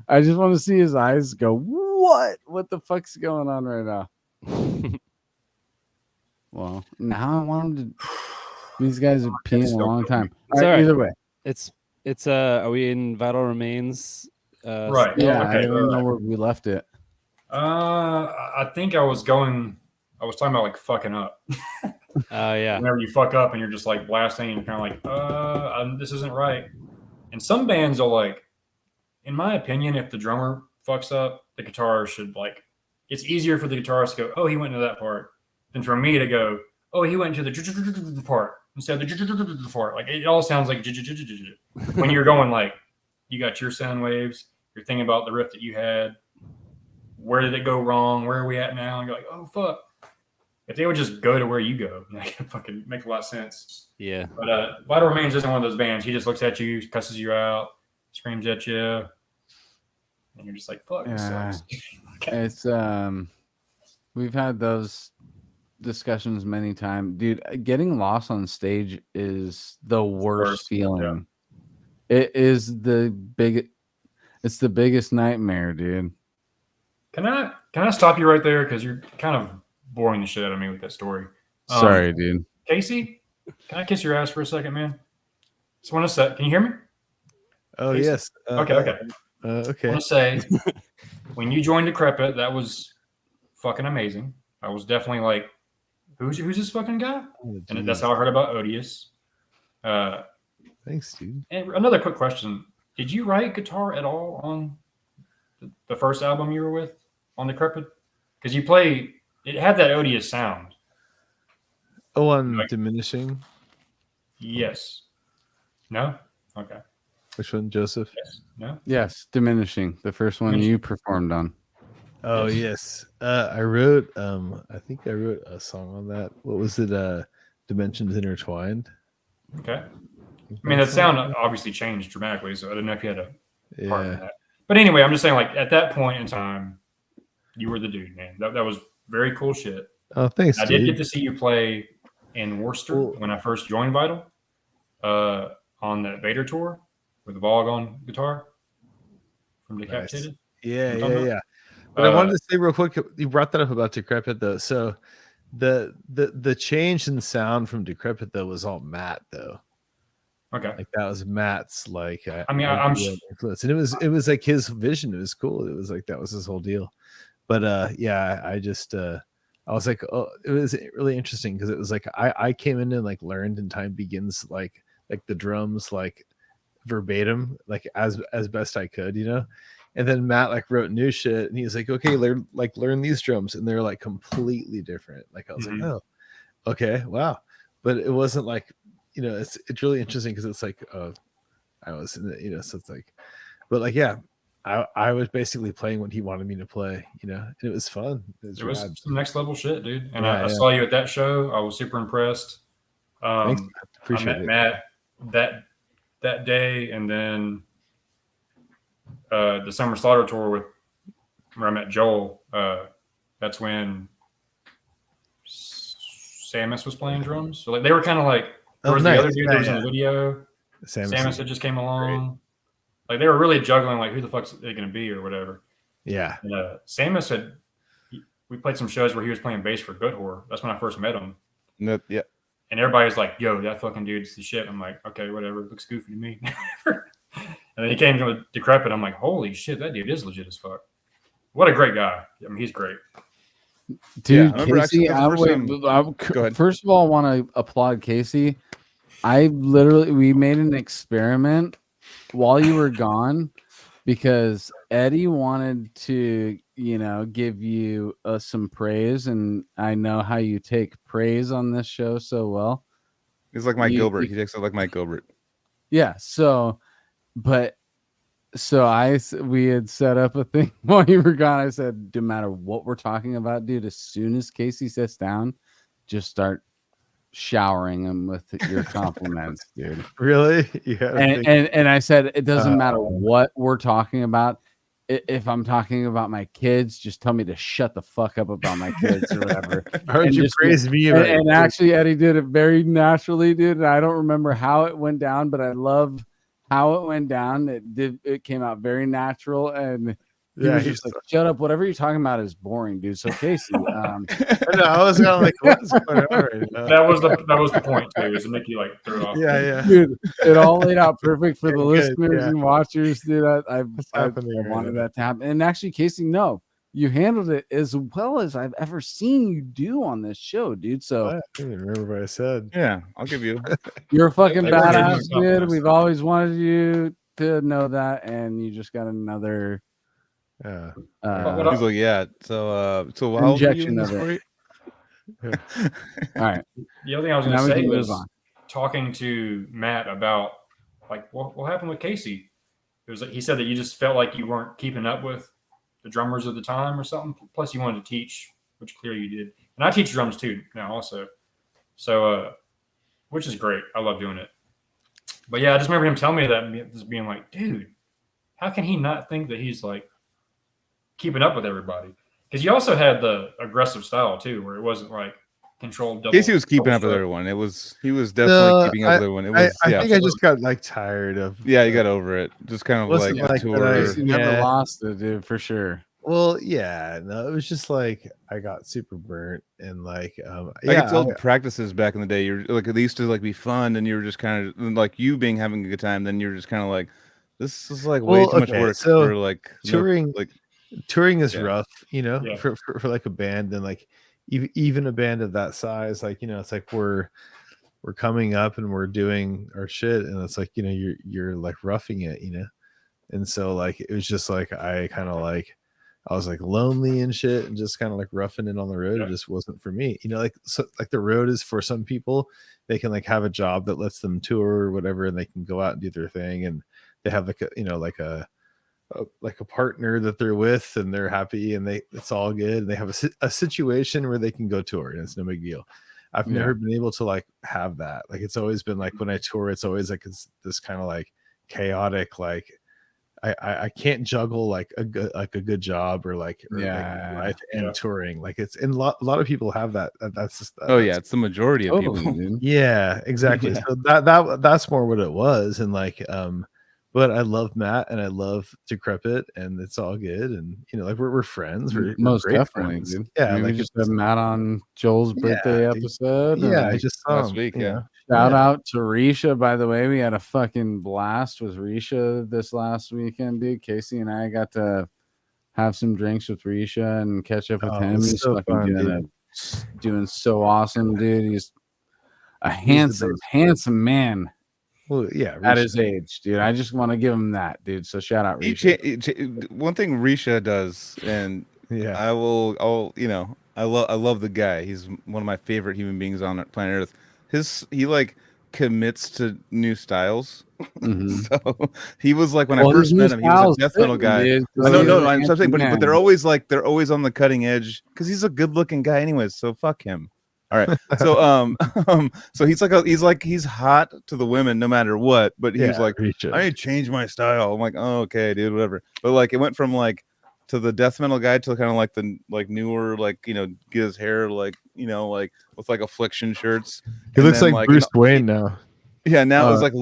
[SPEAKER 2] I just want to see his eyes go, what the fuck's going on right now? Well, now I want him to. These guys are peeing a long time. All right, either way,
[SPEAKER 5] it's. Are we in Vital Remains?
[SPEAKER 1] Right.
[SPEAKER 2] Yeah.
[SPEAKER 1] Okay,
[SPEAKER 2] I don't know where we left it.
[SPEAKER 1] I think I was talking about like fucking up.
[SPEAKER 5] Yeah.
[SPEAKER 1] Whenever you fuck up and you're just like blasting and you're kind of like, this isn't right. And some bands are like, in my opinion, if the drummer fucks up, the guitar should like, it's easier for the guitarist to go, oh, he went into that part, than for me to go, oh, he went into the part instead of the part. Like it all sounds like when you're going like, you got your sound waves, you're thinking about the riff that you had. where did it go wrong? Where are we at now? And you're like, oh fuck. If they would just go to where you go, it fucking make a lot of sense.
[SPEAKER 5] Yeah.
[SPEAKER 1] But Vital Remains isn't one of those bands. He just looks at you, cusses you out, screams at you, and you're just like, fuck, this sucks.
[SPEAKER 2] It's we've had those discussions many times, dude. Getting lost on stage is the worst feeling. Yeah. It is it's the biggest nightmare, dude.
[SPEAKER 1] Can I stop you right there, because you're kind of boring the shit out of me with that story.
[SPEAKER 2] Sorry, dude.
[SPEAKER 1] Casey, can I kiss your ass for a second, man? Just want to say, can you hear me?
[SPEAKER 4] Oh,
[SPEAKER 1] Casey?
[SPEAKER 4] yes.
[SPEAKER 1] Okay.
[SPEAKER 4] Okay.
[SPEAKER 1] I want to say, when you joined Decrepit, that was fucking amazing. I was definitely like, who's this fucking guy?
[SPEAKER 4] Oh,
[SPEAKER 1] and that's how I heard about Odious.
[SPEAKER 4] Thanks, dude.
[SPEAKER 1] And another quick question. Did you write guitar at all on the first album you were with on Decrepit? Because it had that Odious sound.
[SPEAKER 4] Oh, on Diminishing?
[SPEAKER 1] Yes. No? Okay.
[SPEAKER 4] Which one, Joseph?
[SPEAKER 1] Yes. No?
[SPEAKER 2] Yes, Diminishing. The first one you performed on.
[SPEAKER 4] Oh, yes. I wrote, I think I wrote a song on that. What was it? Dimensions Intertwined.
[SPEAKER 1] Okay. I mean, that sound obviously changed dramatically, so I don't know if you had a part in that. But anyway, I'm just saying, like, at that point in time, you were the dude, man. That was very cool shit.
[SPEAKER 4] Oh, thanks,
[SPEAKER 1] I did get to see you play in Worcester when I first joined Vital on that Vader tour with the Vogue on guitar from Decapitated.
[SPEAKER 4] Nice. Yeah. But I wanted to say real quick, you brought that up about Decrepit, though. So the change in sound from Decrepit, though, was all Matt, though.
[SPEAKER 1] Okay.
[SPEAKER 4] Like that was Matt's, like,
[SPEAKER 1] I'm
[SPEAKER 4] influence. And it was like his vision. It was cool. It was like, that was his whole deal. But yeah, I just I was like, oh, it was really interesting, because it was like I came in and like learned in Time Begins like the drums like verbatim, like as best I could, and then Matt like wrote new shit, and he's like, okay, learn these drums, and they're like completely different. Like I was like, oh, okay, wow. But it wasn't like, it's really interesting, because it's like I was in it, so it's like, but like, yeah, I was basically playing what he wanted me to play, and it was fun.
[SPEAKER 1] It was some next level shit, dude. And I saw you at that show. I was super impressed.
[SPEAKER 4] Thanks, appreciate
[SPEAKER 1] I met Matt that day, and then the Summer Slaughter tour where I met Joel. That's when Samus was playing drums. So like they were kind of like, there was the other dude that was in the video. Samus had just came along. Great. Like they were really juggling, like, who the fuck's they gonna be or whatever.
[SPEAKER 4] Yeah.
[SPEAKER 1] And Samus we played some shows where he was playing bass for Good Horror. That's when I first met him.
[SPEAKER 3] No, yeah.
[SPEAKER 1] And everybody's like, yo, that fucking dude's the shit. I'm like, okay, whatever. Looks goofy to me. And then he came to Decrepit. I'm like, holy shit, that dude is legit as fuck. What a great guy. I mean, he's great.
[SPEAKER 2] Dude, yeah, Casey, first of all, I want to applaud Casey. We made an experiment while you were gone, because Eddie wanted to, give you some praise, and I know how you take praise on this show so well.
[SPEAKER 3] He's like Mike Gilbert. He takes it like Mike Gilbert.
[SPEAKER 2] Yeah. So we had set up a thing while you were gone. I said, no matter what we're talking about, dude, as soon as Casey sits down, just start showering him with your compliments, dude.
[SPEAKER 4] Really? Yeah.
[SPEAKER 2] And I said, it doesn't matter what we're talking about. If I'm talking about my kids, just tell me to shut the fuck up about my kids or whatever.
[SPEAKER 4] I heard you praise me.
[SPEAKER 2] And actually, Eddie did it very naturally, dude. And I don't remember how it went down, but I love how it went down. It came out very natural, and he's like, shut up, whatever you're talking about is boring, dude. So Casey,
[SPEAKER 4] no, I was kind of like, what's going on right now?
[SPEAKER 1] That was the point too, was to make you like throw it off.
[SPEAKER 4] Yeah.
[SPEAKER 2] Dude, it all laid out perfect for the listeners and watchers, dude. I wanted that to happen. And actually, Casey, no, you handled it as well as I've ever seen you do on this show, dude. So
[SPEAKER 4] I don't even remember what I said.
[SPEAKER 3] Yeah, I'll give you.
[SPEAKER 2] You're a fucking badass, dude. We've always wanted you to know that, and you just got another.
[SPEAKER 3] He's like, yeah. So how
[SPEAKER 2] injection of it. All right.
[SPEAKER 1] The other thing I was going to say was talking to Matt about like what happened with Casey. It was like he said that you just felt like you weren't keeping up with the drummers at the time or something. Plus, you wanted to teach, which clearly you did. And I teach drums too now also. So, which is great. I love doing it. But yeah, I just remember him telling me that and just being like, dude, how can he not think that he's like keeping up with everybody? Because you also had the aggressive style too, where it wasn't like controlled double.
[SPEAKER 3] Casey was keeping up with everyone. He was definitely keeping up with everyone. It was
[SPEAKER 4] I think I just got like tired of.
[SPEAKER 3] you got over it. Just kind of
[SPEAKER 4] Wasn't
[SPEAKER 3] like
[SPEAKER 4] like
[SPEAKER 3] tour.
[SPEAKER 4] that
[SPEAKER 2] Casey never lost it, dude, for sure.
[SPEAKER 4] Well, yeah, no, it was just like I got super burnt and like
[SPEAKER 3] I could tell the practices back in the day. You're like they used to like be fun, and you were just kind of like you being having a good time. Then you're just kind of like, this is like way too much work for like
[SPEAKER 4] touring. Touring is
[SPEAKER 3] Yeah.
[SPEAKER 4] rough, you know,
[SPEAKER 1] Yeah.
[SPEAKER 4] for like a band, and like even a band of that size, like, you know, it's like we're coming up and we're doing our shit, and it's like, you know, you're like roughing it, you know, and so like it was just like I kind of like I was like lonely and shit, and just kind of like roughing it on the road.
[SPEAKER 1] Yeah.
[SPEAKER 4] It just wasn't for me, you know. Like so, like the road is for some people. They can like have a job that lets them tour or whatever, and they can go out and do their thing, and they have like a, you know, like a partner that they're with, and they're happy, and it's all good, and they have a situation where they can go tour, and it's no big deal. I've never been able to like have that. Like it's always been like when I tour, it's always like this kind of like chaotic, like I can't juggle like a good job or like life and touring. Like it's, and a lot of people have that. That's just
[SPEAKER 3] it's the majority of people.
[SPEAKER 2] Dude.
[SPEAKER 4] Yeah, exactly.
[SPEAKER 3] Yeah.
[SPEAKER 4] So that's more what it was, and like but I love Matt and I love Decrepit, and it's all good, and you know, like we're friends. We're
[SPEAKER 2] Most
[SPEAKER 4] great
[SPEAKER 2] definitely,
[SPEAKER 4] friends.
[SPEAKER 2] dude.
[SPEAKER 4] Yeah,
[SPEAKER 2] I mean,
[SPEAKER 4] like
[SPEAKER 2] we just had Matt on Joel's birthday episode.
[SPEAKER 4] Yeah, I
[SPEAKER 2] like,
[SPEAKER 4] just saw
[SPEAKER 3] last
[SPEAKER 4] him,
[SPEAKER 3] week.
[SPEAKER 4] you
[SPEAKER 3] Yeah.
[SPEAKER 4] know.
[SPEAKER 2] shout out to Risha, by the way. We had a fucking blast with Risha this last weekend, dude. Casey and I got to have some drinks with Risha and catch up with him.
[SPEAKER 4] It's
[SPEAKER 2] He's
[SPEAKER 4] so
[SPEAKER 2] fucking
[SPEAKER 4] fun,
[SPEAKER 2] doing so awesome, dude. He's a
[SPEAKER 4] He's the
[SPEAKER 2] handsome man
[SPEAKER 4] Well, yeah,
[SPEAKER 2] at
[SPEAKER 4] Risha.
[SPEAKER 2] his age, dude. I just want to give him that, dude. So shout out
[SPEAKER 3] He
[SPEAKER 2] Risha.
[SPEAKER 3] one thing Risha does, and
[SPEAKER 4] Yeah,
[SPEAKER 3] I'll you know, I love the guy. He's one of my favorite human beings on planet Earth. He like commits to new styles.
[SPEAKER 2] Mhm.
[SPEAKER 3] So he was like when I
[SPEAKER 2] Well,
[SPEAKER 3] first
[SPEAKER 2] his
[SPEAKER 3] met
[SPEAKER 2] new
[SPEAKER 3] him, he was a
[SPEAKER 2] style's
[SPEAKER 3] death metal
[SPEAKER 2] fitting,
[SPEAKER 3] guy.
[SPEAKER 2] dude, 'cause
[SPEAKER 3] I don't
[SPEAKER 2] he's
[SPEAKER 3] know.
[SPEAKER 2] a
[SPEAKER 3] I'm saying, but
[SPEAKER 2] handsome
[SPEAKER 3] they're
[SPEAKER 2] man.
[SPEAKER 3] always on the cutting edge because he's a good looking guy, anyways. So fuck him. All right. So so he's hot to the women no matter what. But he was like,
[SPEAKER 4] Risha.
[SPEAKER 3] I need to change my style. I'm like, oh, okay, dude, whatever. But like it went from like to the death metal guy to kind of like the like newer, like, you know, get his hair like, you know, like with like affliction shirts.
[SPEAKER 4] He
[SPEAKER 3] And
[SPEAKER 4] looks
[SPEAKER 3] then,
[SPEAKER 4] like
[SPEAKER 3] you
[SPEAKER 4] Bruce
[SPEAKER 3] know,
[SPEAKER 4] Wayne now.
[SPEAKER 3] yeah, now it was like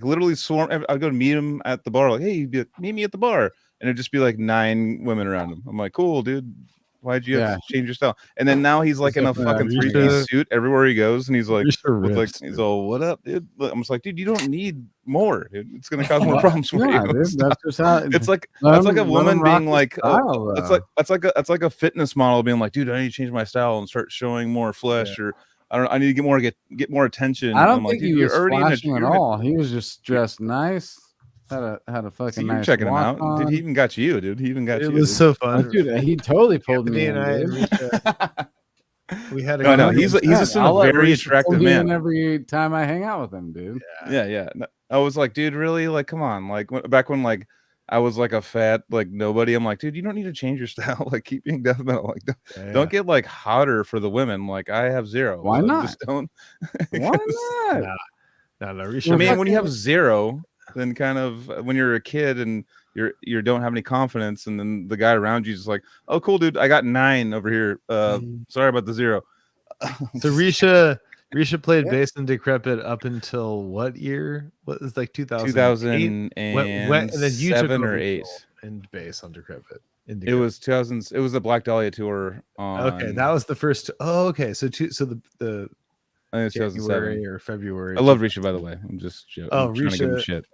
[SPEAKER 3] literally swarm. I'd go to meet him at the bar, like, hey, you'd be like, meet me at the bar, and it'd just be like 9 women around him. I'm like, cool, dude. Why'd you have to change your style? And then now he's like in a fucking
[SPEAKER 4] Risha-
[SPEAKER 3] 3-piece suit everywhere he goes, and he's like,
[SPEAKER 4] Risha
[SPEAKER 3] with like,
[SPEAKER 4] rips,
[SPEAKER 3] he's
[SPEAKER 4] dude.
[SPEAKER 3] all, what up, dude? I'm just like, dude, you don't need more, dude. It's gonna cause more problems for
[SPEAKER 2] Yeah,
[SPEAKER 3] you.
[SPEAKER 2] dude,
[SPEAKER 3] Stop.
[SPEAKER 2] that's just how
[SPEAKER 3] It's like
[SPEAKER 2] let
[SPEAKER 3] that's
[SPEAKER 2] him-
[SPEAKER 3] like a
[SPEAKER 2] let
[SPEAKER 3] woman
[SPEAKER 2] him rock
[SPEAKER 3] being
[SPEAKER 2] his
[SPEAKER 3] like,
[SPEAKER 2] style,
[SPEAKER 3] that's like a fitness model being like, dude, I need to change my style and start showing more flesh, or I don't know, I need to get more attention.
[SPEAKER 2] I don't
[SPEAKER 3] I'm like,
[SPEAKER 2] think
[SPEAKER 3] dude,
[SPEAKER 2] he
[SPEAKER 3] you're
[SPEAKER 2] was
[SPEAKER 3] already
[SPEAKER 2] flashing at
[SPEAKER 3] you're in a-
[SPEAKER 2] all. He was just dressed nice. Had a fucking
[SPEAKER 3] See, you're
[SPEAKER 2] nice
[SPEAKER 3] checking him
[SPEAKER 2] watch
[SPEAKER 3] out,
[SPEAKER 2] on.
[SPEAKER 3] dude. He even got you, dude. He even got
[SPEAKER 4] It
[SPEAKER 3] you.
[SPEAKER 4] was
[SPEAKER 3] dude.
[SPEAKER 4] so fun.
[SPEAKER 2] Dude, he totally pulled me
[SPEAKER 4] Anthony
[SPEAKER 2] in,
[SPEAKER 4] and I and
[SPEAKER 2] dude.
[SPEAKER 4] Risha, we had a
[SPEAKER 3] No,
[SPEAKER 4] good
[SPEAKER 3] he's
[SPEAKER 4] time.
[SPEAKER 3] just
[SPEAKER 2] I'll
[SPEAKER 3] a
[SPEAKER 2] let
[SPEAKER 3] very
[SPEAKER 2] Risha
[SPEAKER 3] attractive
[SPEAKER 2] pull me in
[SPEAKER 3] man.
[SPEAKER 2] every time I hang out with him, dude.
[SPEAKER 3] Yeah. No, I was like, dude, really? Like, come on. Like, back when like I was like a fat like nobody. I'm like, dude, you don't need to change your style. Like, keep being death metal. Like, don't get like hotter for the women. Like, I have 0.
[SPEAKER 2] Why
[SPEAKER 3] so
[SPEAKER 2] not?
[SPEAKER 3] Just don't.
[SPEAKER 2] Why not?
[SPEAKER 4] No,
[SPEAKER 3] I
[SPEAKER 4] Risha.
[SPEAKER 3] mean, when you have 0, then kind of when you're a kid and you don't have any confidence, and then the guy around you is like, oh, cool, dude, I got 9 over here. Sorry about the 0.
[SPEAKER 4] So Risha played bass in Decrepit up until what year? What was like 2007 and then you took over
[SPEAKER 3] or 8.
[SPEAKER 4] and bass on Decrepit.
[SPEAKER 3] It was 2000. It was the Black Dahlia tour.
[SPEAKER 4] Okay, that was the first. Oh, okay. So the
[SPEAKER 3] I think it's 2007.
[SPEAKER 4] January or February.
[SPEAKER 3] I love Risha, by the way. I'm just joking.
[SPEAKER 4] Oh,
[SPEAKER 3] trying to give him
[SPEAKER 4] Risha.
[SPEAKER 3] shit.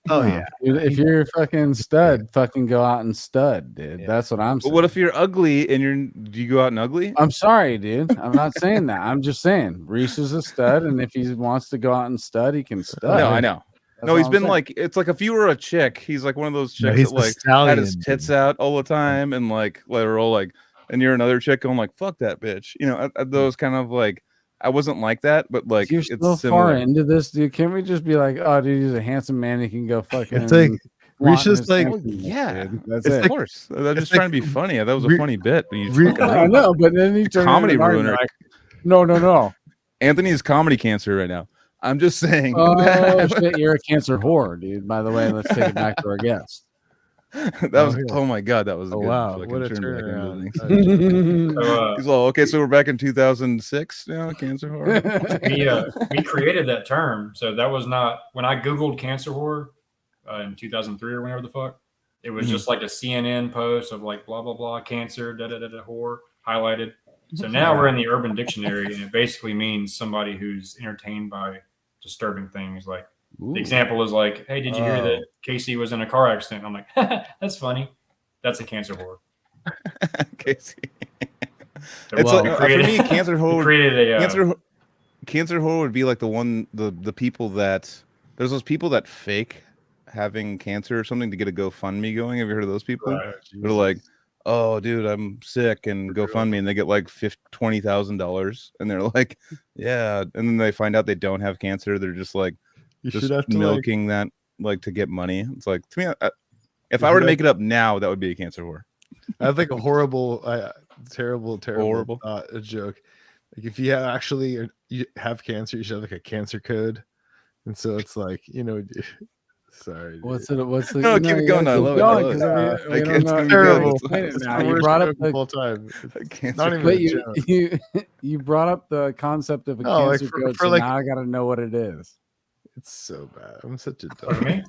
[SPEAKER 4] Oh
[SPEAKER 2] No.
[SPEAKER 4] yeah.
[SPEAKER 2] Dude, if you're a fucking stud, fucking go out and stud, dude.
[SPEAKER 4] Yeah.
[SPEAKER 2] That's what I'm
[SPEAKER 3] But
[SPEAKER 2] saying.
[SPEAKER 3] what if you're ugly and do you go out and ugly?
[SPEAKER 2] I'm sorry, dude. I'm not saying that. I'm just saying Reese is a stud, and if he wants to go out and stud, he can stud.
[SPEAKER 3] No, I know.
[SPEAKER 2] That's
[SPEAKER 3] No,
[SPEAKER 2] all
[SPEAKER 3] he's
[SPEAKER 2] I'm
[SPEAKER 3] been
[SPEAKER 2] saying.
[SPEAKER 3] like, it's like if you were a chick, he's like one of those
[SPEAKER 4] No,
[SPEAKER 3] chicks
[SPEAKER 4] he's
[SPEAKER 3] that
[SPEAKER 4] the
[SPEAKER 3] like had
[SPEAKER 4] stallion,
[SPEAKER 3] his tits
[SPEAKER 4] dude.
[SPEAKER 3] out all the time, and like they're all like, and you're another chick going like, fuck that bitch. You know, those kind of like, I wasn't like that, but like
[SPEAKER 2] you're
[SPEAKER 3] it's
[SPEAKER 2] so
[SPEAKER 3] similar.
[SPEAKER 2] far into this, dude. Can't we just be like, oh, dude, he's a handsome man. He can go fucking.
[SPEAKER 4] It's like Reach
[SPEAKER 2] flaunting
[SPEAKER 4] is
[SPEAKER 2] his
[SPEAKER 4] like-
[SPEAKER 2] camp penis,
[SPEAKER 3] yeah,
[SPEAKER 2] dude. That's
[SPEAKER 4] it's
[SPEAKER 2] it.
[SPEAKER 3] Of course. I'm
[SPEAKER 4] it's
[SPEAKER 3] just trying to be
[SPEAKER 4] like
[SPEAKER 3] funny. That was a
[SPEAKER 4] re-
[SPEAKER 3] funny bit. But you
[SPEAKER 4] re-
[SPEAKER 3] fucking
[SPEAKER 2] I
[SPEAKER 3] ruined it.
[SPEAKER 2] know, but then he turned
[SPEAKER 3] Comedy
[SPEAKER 2] into an
[SPEAKER 3] ruiner.
[SPEAKER 2] argument, like, no.
[SPEAKER 3] Anthony is comedy cancer right now. I'm just saying.
[SPEAKER 2] Oh
[SPEAKER 3] that
[SPEAKER 2] shit, you're a cancer whore, dude. By the way, let's take it back to our guest.
[SPEAKER 3] was.
[SPEAKER 4] here.
[SPEAKER 3] Oh my god, that was a
[SPEAKER 4] Oh
[SPEAKER 3] good
[SPEAKER 4] wow,
[SPEAKER 3] fucking
[SPEAKER 4] what a
[SPEAKER 3] turn back into
[SPEAKER 4] turnaround.
[SPEAKER 3] things.
[SPEAKER 1] So,
[SPEAKER 3] He's all okay. So we're back in 2006 now. Cancer horror.
[SPEAKER 1] we created that term. So that was not when I Googled cancer horror in 2003 or whenever the fuck. It was just like a CNN post of like blah blah blah cancer da da da da horror highlighted. So now we're in the Urban Dictionary, and it basically means somebody who's entertained by disturbing things. Like the example is like, hey, did you hear that Casey was in a car accident? I'm like, that's funny. That's a cancer horror.
[SPEAKER 3] Casey.
[SPEAKER 1] So
[SPEAKER 3] It's
[SPEAKER 1] we
[SPEAKER 3] like
[SPEAKER 1] created-
[SPEAKER 3] for me, cancer horror.
[SPEAKER 1] we created a
[SPEAKER 3] Cancer horror would be like the people that there's those people that fake having cancer or something to get a GoFundMe going. Have you heard of those people?
[SPEAKER 1] Right.
[SPEAKER 3] They're like, oh, dude, I'm sick, and GoFundMe, and they get like $20,000, and they're like, yeah, and then they find out they don't have cancer. They're just like,
[SPEAKER 4] You
[SPEAKER 3] just
[SPEAKER 4] should have to
[SPEAKER 3] milking that like to get money. It's like to me, if
[SPEAKER 4] You
[SPEAKER 3] I were to
[SPEAKER 4] should
[SPEAKER 3] make it up now, that would be a cancer horror.
[SPEAKER 4] I think a horrible, terrible
[SPEAKER 3] Horrible.
[SPEAKER 4] a joke. Like if you actually you have cancer, you should have like a cancer code, and so it's like sorry. Dude.
[SPEAKER 2] What's it? What's the?
[SPEAKER 3] No, keep it going. I love it. I love it.
[SPEAKER 2] 'cause we
[SPEAKER 3] Like,
[SPEAKER 2] don't
[SPEAKER 3] it's
[SPEAKER 2] know-
[SPEAKER 3] gonna be
[SPEAKER 4] terrible.
[SPEAKER 3] good.
[SPEAKER 2] Explain it
[SPEAKER 4] It's
[SPEAKER 2] now.
[SPEAKER 4] the
[SPEAKER 2] You
[SPEAKER 4] worst
[SPEAKER 2] brought up
[SPEAKER 4] joke
[SPEAKER 2] the
[SPEAKER 4] of all time. It's
[SPEAKER 3] Cancer
[SPEAKER 4] not even
[SPEAKER 2] But
[SPEAKER 4] a joke.
[SPEAKER 2] you brought up the concept of a
[SPEAKER 4] No, like
[SPEAKER 2] cancer
[SPEAKER 4] for-
[SPEAKER 2] code,
[SPEAKER 4] for
[SPEAKER 2] so
[SPEAKER 4] like-
[SPEAKER 2] now I got to know what it is.
[SPEAKER 4] It's so bad. I'm such a
[SPEAKER 1] Pardon
[SPEAKER 4] dumb.
[SPEAKER 1] me?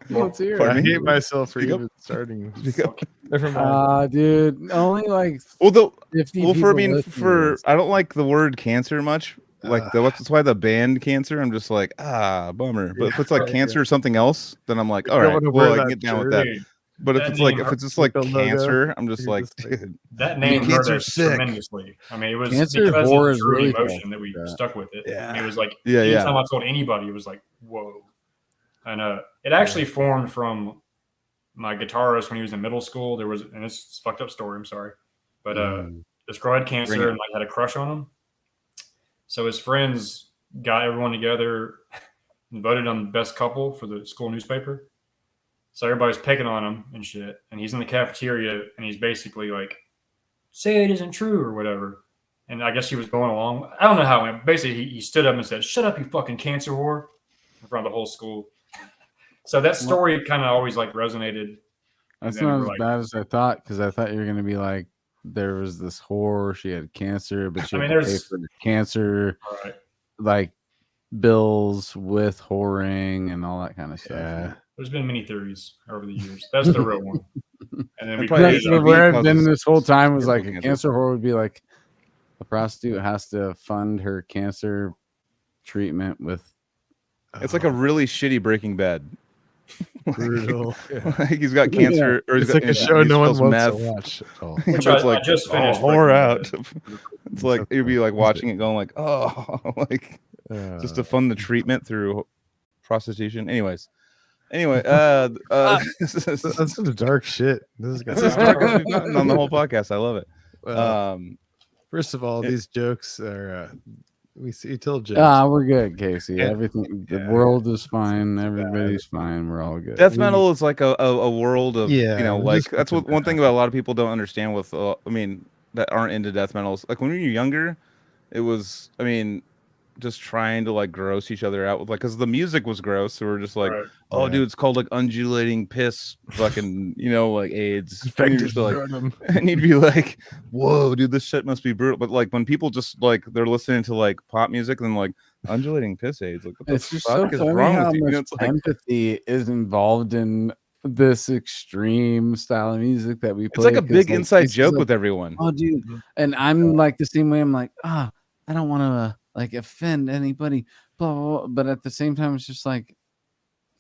[SPEAKER 2] Let's hear
[SPEAKER 3] Pardon
[SPEAKER 4] I
[SPEAKER 3] me?
[SPEAKER 4] hate myself for
[SPEAKER 3] Speak up.
[SPEAKER 4] even starting.
[SPEAKER 3] Speak up.
[SPEAKER 4] Never mind.
[SPEAKER 2] Dude, only like
[SPEAKER 3] Well,
[SPEAKER 2] 50
[SPEAKER 3] well, for I
[SPEAKER 2] people
[SPEAKER 3] mean,
[SPEAKER 2] listen to
[SPEAKER 3] for
[SPEAKER 2] this.
[SPEAKER 3] I don't like the word cancer much. Like that's why the band cancer. I'm just like bummer. But if it's like
[SPEAKER 1] Yeah.
[SPEAKER 3] cancer or something else, then I'm like,
[SPEAKER 4] You
[SPEAKER 3] all
[SPEAKER 4] don't
[SPEAKER 3] right,
[SPEAKER 4] wanna
[SPEAKER 3] well,
[SPEAKER 4] wear
[SPEAKER 3] I can
[SPEAKER 4] that
[SPEAKER 3] get down with
[SPEAKER 4] shirt.
[SPEAKER 3] that.
[SPEAKER 1] Dude,
[SPEAKER 3] But if
[SPEAKER 1] that
[SPEAKER 3] it's like
[SPEAKER 1] name
[SPEAKER 3] if it's just
[SPEAKER 4] with
[SPEAKER 3] like
[SPEAKER 4] the logo,
[SPEAKER 3] cancer, I'm just
[SPEAKER 4] you're
[SPEAKER 3] like,
[SPEAKER 4] just like-
[SPEAKER 3] dude,
[SPEAKER 1] that name hurt
[SPEAKER 3] cancer's
[SPEAKER 1] us
[SPEAKER 3] sick.
[SPEAKER 1] tremendously. I mean, it was
[SPEAKER 2] Cancer
[SPEAKER 1] because
[SPEAKER 2] horror
[SPEAKER 1] of
[SPEAKER 2] is
[SPEAKER 1] the true
[SPEAKER 2] really
[SPEAKER 1] emotion
[SPEAKER 2] cool.
[SPEAKER 1] that we
[SPEAKER 2] Yeah.
[SPEAKER 1] stuck with it.
[SPEAKER 4] Yeah.
[SPEAKER 1] And it was like
[SPEAKER 3] Yeah, yeah.
[SPEAKER 1] anytime I told anybody, it was like, whoa. And it actually formed from my guitarist when he was in middle school. There was, and this is a fucked up story, I'm sorry. But this girl had
[SPEAKER 3] Bring
[SPEAKER 1] cancer
[SPEAKER 3] it.
[SPEAKER 1] and like had a crush on him. So his friends got everyone together and voted on the best couple for the school newspaper. So everybody's picking on him and shit. And he's in the cafeteria and he's basically like, say it isn't true or whatever. And I guess he was going along. I don't know how it went. Basically, he stood up and said, shut up, you fucking cancer whore, in front of the whole school. So that story kind of always like resonated.
[SPEAKER 2] That's
[SPEAKER 1] then
[SPEAKER 2] not
[SPEAKER 1] we're
[SPEAKER 2] as
[SPEAKER 1] like-
[SPEAKER 2] bad as I thought, because I thought you were gonna be like, there was this whore, she had cancer, but she
[SPEAKER 1] I
[SPEAKER 2] had
[SPEAKER 1] mean,
[SPEAKER 2] to pay
[SPEAKER 1] there's-
[SPEAKER 2] for the cancer
[SPEAKER 1] All right.
[SPEAKER 2] like bills with whoring and all that kind of stuff.
[SPEAKER 4] Yeah.
[SPEAKER 1] There's been many theories over the years. That's the real one. And then we
[SPEAKER 3] Probably
[SPEAKER 2] That's
[SPEAKER 1] created
[SPEAKER 3] HIV
[SPEAKER 2] where I've
[SPEAKER 3] causes
[SPEAKER 2] been this whole time was like a
[SPEAKER 3] cancer.
[SPEAKER 2] cancer whore would be like a prostitute has to fund her cancer treatment with
[SPEAKER 3] it's like a really shitty Breaking Bad.
[SPEAKER 4] brutal. Yeah.
[SPEAKER 3] Like he's got cancer, or he's
[SPEAKER 4] It's
[SPEAKER 3] got,
[SPEAKER 4] like a show
[SPEAKER 3] he
[SPEAKER 4] no one
[SPEAKER 3] smells
[SPEAKER 4] wants to
[SPEAKER 3] meth.
[SPEAKER 4] watch at all.
[SPEAKER 1] Which
[SPEAKER 3] But it's
[SPEAKER 1] I
[SPEAKER 3] like,
[SPEAKER 1] just finished
[SPEAKER 3] whore
[SPEAKER 1] Breaking
[SPEAKER 3] out. It's like you'd be like watching it, going like, oh, like just to fund the treatment through prostitution. Anyway, this is
[SPEAKER 4] That's some dark shit. This
[SPEAKER 3] this is dark. We've gotten on the whole podcast. I love it.
[SPEAKER 4] Well, first of all, these jokes are we tell jokes.
[SPEAKER 2] we're good, Casey.
[SPEAKER 4] Yeah.
[SPEAKER 2] Everything the
[SPEAKER 4] Yeah.
[SPEAKER 2] world is fine, everybody's fine, we're all good.
[SPEAKER 3] Death metal is like a world of
[SPEAKER 4] Yeah,
[SPEAKER 3] like
[SPEAKER 4] just
[SPEAKER 3] that's
[SPEAKER 4] put
[SPEAKER 3] what one thing about a lot of people don't understand with I mean that aren't into death metals. Like when we were younger, it was just trying to like gross each other out with like because the music was gross, so we're just like,
[SPEAKER 1] Right.
[SPEAKER 3] oh
[SPEAKER 4] Yeah.
[SPEAKER 3] dude, it's called like undulating piss, fucking like AIDS. And you're just like, and you'd be like, whoa, dude, this shit must be brutal. But like when people just like they're listening to like pop music and like undulating piss AIDS, like what the
[SPEAKER 2] It's just so
[SPEAKER 3] fuck is
[SPEAKER 2] funny
[SPEAKER 3] wrong
[SPEAKER 2] how
[SPEAKER 3] with you?
[SPEAKER 2] much
[SPEAKER 3] It's like,
[SPEAKER 2] empathy is involved in this extreme style of music that we play.
[SPEAKER 3] it's like a
[SPEAKER 2] 'cause,
[SPEAKER 3] big inside
[SPEAKER 2] it's
[SPEAKER 3] joke
[SPEAKER 2] like,
[SPEAKER 3] with everyone.
[SPEAKER 2] oh dude, and I'm like the same way. I'm like, I don't want to like offend anybody, blah, blah, blah. But at the same time, it's just like,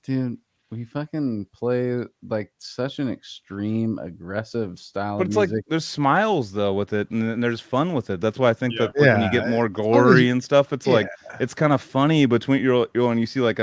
[SPEAKER 2] dude, we fucking play like such an extreme, aggressive style
[SPEAKER 3] But
[SPEAKER 2] of
[SPEAKER 3] it's like
[SPEAKER 2] music.
[SPEAKER 3] there's smiles though with it, and then there's fun with it. That's why I think
[SPEAKER 1] Yeah.
[SPEAKER 3] that like, when you
[SPEAKER 4] Yeah,
[SPEAKER 3] get more
[SPEAKER 4] as long as
[SPEAKER 3] gory
[SPEAKER 4] you-
[SPEAKER 3] and stuff, it's like
[SPEAKER 4] Yeah.
[SPEAKER 3] it's kind of funny between you're when you see like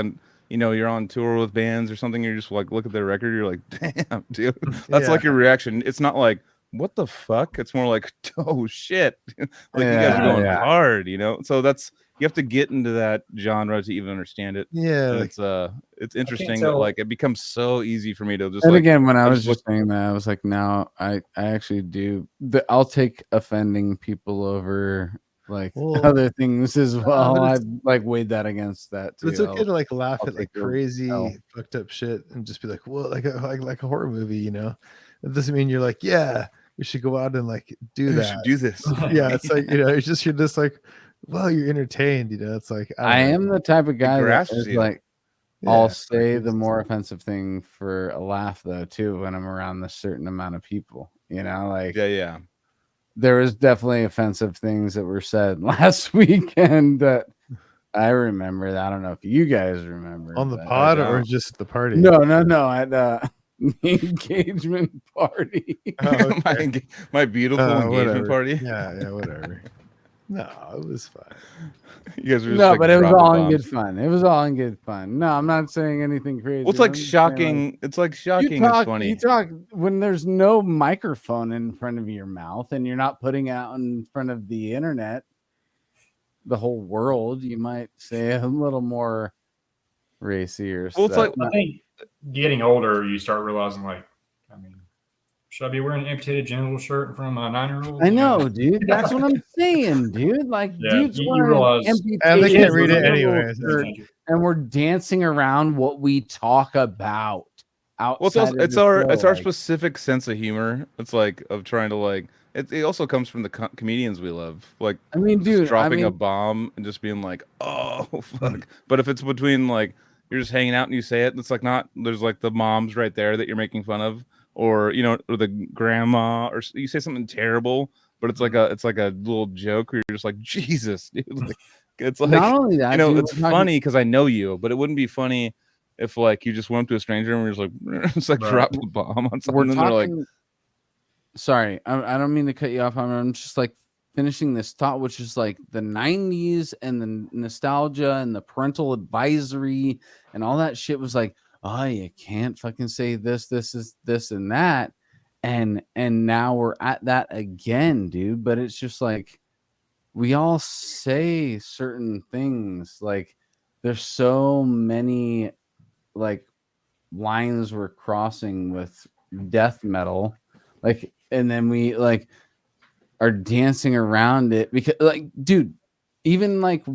[SPEAKER 3] you're on tour with bands or something, you're just like look at their record, you're like, damn, dude, that's
[SPEAKER 4] Yeah.
[SPEAKER 3] like your reaction. It's not like what the fuck? It's more like, oh shit, like you guys are going hard, you know. So that's you have to get into that genre to even understand it.
[SPEAKER 4] Yeah,
[SPEAKER 3] And
[SPEAKER 4] like,
[SPEAKER 3] it's interesting that like it becomes so easy for me to just
[SPEAKER 2] and
[SPEAKER 3] like.
[SPEAKER 2] again, when I
[SPEAKER 3] I'll
[SPEAKER 2] was
[SPEAKER 3] just
[SPEAKER 2] just saying that, I was like, no, I actually do. I'll take offending people over like
[SPEAKER 4] well,
[SPEAKER 2] other things as well.
[SPEAKER 4] but
[SPEAKER 2] I've like weighed that against that too.
[SPEAKER 4] it's okay to like laugh
[SPEAKER 2] I'll
[SPEAKER 4] at like
[SPEAKER 2] take the L.
[SPEAKER 4] crazy fucked up shit and just be like, well, like a horror movie, you know. It doesn't mean you're like, yeah, we should go out and like do
[SPEAKER 3] we
[SPEAKER 4] that.
[SPEAKER 3] should do this.
[SPEAKER 4] Yeah, it's like, you know, you're just like, well, you're entertained, you know. It's like
[SPEAKER 2] I
[SPEAKER 4] don't know.
[SPEAKER 2] am the type of guy that
[SPEAKER 3] grasps
[SPEAKER 2] is
[SPEAKER 3] you.
[SPEAKER 2] like,
[SPEAKER 4] Yeah,
[SPEAKER 2] I'll
[SPEAKER 4] like,
[SPEAKER 2] say the more offensive thing for a laugh though too when I'm around a certain amount of people. You know, like
[SPEAKER 3] Yeah.
[SPEAKER 2] there was definitely offensive things that were said last weekend that I remember. I don't know if you guys remember
[SPEAKER 4] on the
[SPEAKER 2] but
[SPEAKER 4] pod or
[SPEAKER 3] don't.
[SPEAKER 4] just the party.
[SPEAKER 2] No, at the engagement party.
[SPEAKER 4] Oh, okay.
[SPEAKER 3] my beautiful engagement
[SPEAKER 4] whatever.
[SPEAKER 3] party.
[SPEAKER 4] Yeah, whatever. No, it was fine.
[SPEAKER 3] You guys were just
[SPEAKER 2] No,
[SPEAKER 3] like
[SPEAKER 2] but it was
[SPEAKER 3] dropping
[SPEAKER 2] all in
[SPEAKER 3] bombs.
[SPEAKER 2] good fun. It was all in good fun. No, I'm not saying anything crazy.
[SPEAKER 3] Well, it's like
[SPEAKER 2] I'm just saying,
[SPEAKER 3] shocking. It's like shocking. It's funny.
[SPEAKER 2] You talk when there's no microphone in front of your mouth and you're not putting it out in front of the internet, the whole world. You might say a little more racy or
[SPEAKER 3] Well, it's
[SPEAKER 2] stuff.
[SPEAKER 3] like
[SPEAKER 1] I think getting older, you start realizing, like, I mean, should I be wearing an amputated genital shirt in front of my 9-year-old?
[SPEAKER 2] I know, dude. That's what I'm saying, dude. Like,
[SPEAKER 1] Yeah,
[SPEAKER 2] dude's
[SPEAKER 1] you
[SPEAKER 2] wearing
[SPEAKER 1] realize-
[SPEAKER 2] amputated
[SPEAKER 4] And they can't read it
[SPEAKER 2] genital
[SPEAKER 4] anyway.
[SPEAKER 2] shirt, and we're dancing around what we talk about outside.
[SPEAKER 3] Well, it's also,
[SPEAKER 2] of
[SPEAKER 3] it's
[SPEAKER 2] the
[SPEAKER 3] our
[SPEAKER 2] show,
[SPEAKER 3] specific sense of humor. It's like of trying to like. It also comes from the comedians we love. Like,
[SPEAKER 2] I mean,
[SPEAKER 3] just
[SPEAKER 2] dude,
[SPEAKER 3] dropping a bomb and just being like, oh fuck. But if it's between like you're just hanging out and you say it, it's like not. There's like the moms right there that you're making fun of, or you know, or the grandma, or you say something terrible, but it's like a little joke where you're just like, Jesus, dude. Like, it's like,
[SPEAKER 2] not only that,
[SPEAKER 3] you know,
[SPEAKER 2] dude,
[SPEAKER 3] it's funny because I know you, but it wouldn't be funny if like you just went up to a stranger and you're just like, it's like
[SPEAKER 1] Right.
[SPEAKER 3] drop a bomb on something.
[SPEAKER 2] We're
[SPEAKER 3] And
[SPEAKER 2] talking.
[SPEAKER 3] they're like,
[SPEAKER 2] Sorry, I don't mean to cut you off. I'm just like finishing this thought, which is like the 90s and the nostalgia and the parental advisory and all that shit was like, oh, you can't fucking say this is this and that. And now we're at that again, dude. But it's just like we all say certain things. Like there's so many like lines we're crossing with death metal. Like, and then we like are dancing around it because like, dude, even like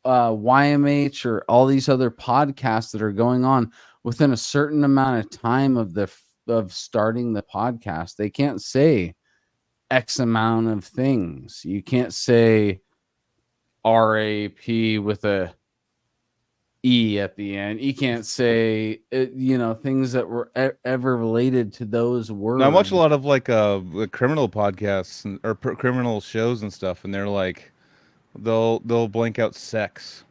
[SPEAKER 2] YMH or all these other podcasts that are going on within a certain amount of time of starting the podcast, they can't say X amount of things. You can't say RAP with a E at the end. You can't say you know, things that were ever related to those words.
[SPEAKER 3] I watch a lot of like criminal podcasts or criminal shows and stuff, and they're like, they'll blank out sex,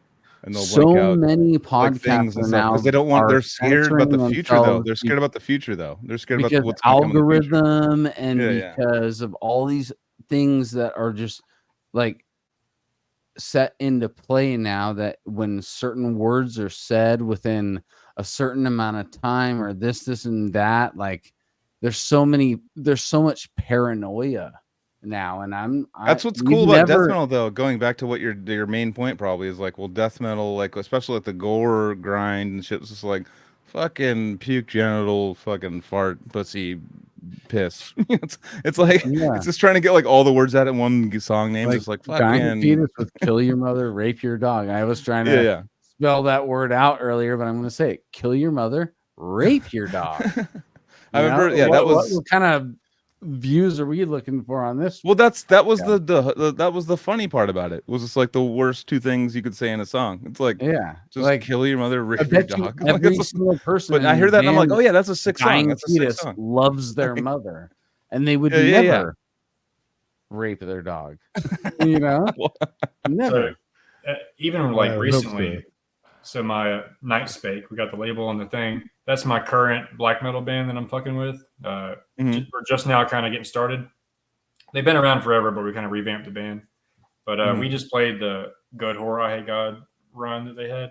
[SPEAKER 3] and they'll blank out
[SPEAKER 2] many
[SPEAKER 3] like
[SPEAKER 2] podcasts
[SPEAKER 3] things and
[SPEAKER 2] are
[SPEAKER 3] stuff
[SPEAKER 2] now
[SPEAKER 3] because they don't want. They're scared about the future, though.
[SPEAKER 2] themselves
[SPEAKER 3] They're scared about the future, though. They're scared
[SPEAKER 2] because
[SPEAKER 3] about what's going to come in the future.
[SPEAKER 2] algorithm and
[SPEAKER 3] Yeah.
[SPEAKER 2] because of all these things that are just like set into play now, that when certain words are said within a certain amount of time or this and that, like there's so much paranoia now. And
[SPEAKER 3] That's what's cool about death metal, though. Going back to what your main point probably is like, well, death metal, like especially like the gore grind and shit, it's just like fucking puke genital, fucking fart, pussy, piss. it's like it's just trying to get like all the words out in one song name,
[SPEAKER 2] like,
[SPEAKER 3] just like
[SPEAKER 2] giant
[SPEAKER 3] fucking
[SPEAKER 2] fetus with kill your mother, rape your dog. I was trying to spell that word out earlier, but I'm going to say it: kill your mother, rape your dog.
[SPEAKER 3] I remember,
[SPEAKER 2] what kind of views are we looking for on this?
[SPEAKER 3] Well, that was that was the funny part about it. Was just like the worst two things you could say in a song. It's like, just like kill your mother, rape your dog.
[SPEAKER 2] Every single person.
[SPEAKER 3] But I hear that and I'm like, oh yeah, that's a sick song. That's a sick song.
[SPEAKER 2] Loves their mother, and they would never rape their dog. You know, never.
[SPEAKER 1] So, even like recently. So my Nightspake, we got the label on the thing. That's my current black metal band that I'm fucking with. We're just now kind of getting started. They've been around forever, but we kind of revamped the band. But we just played the Good Horror I Hate God run that they had.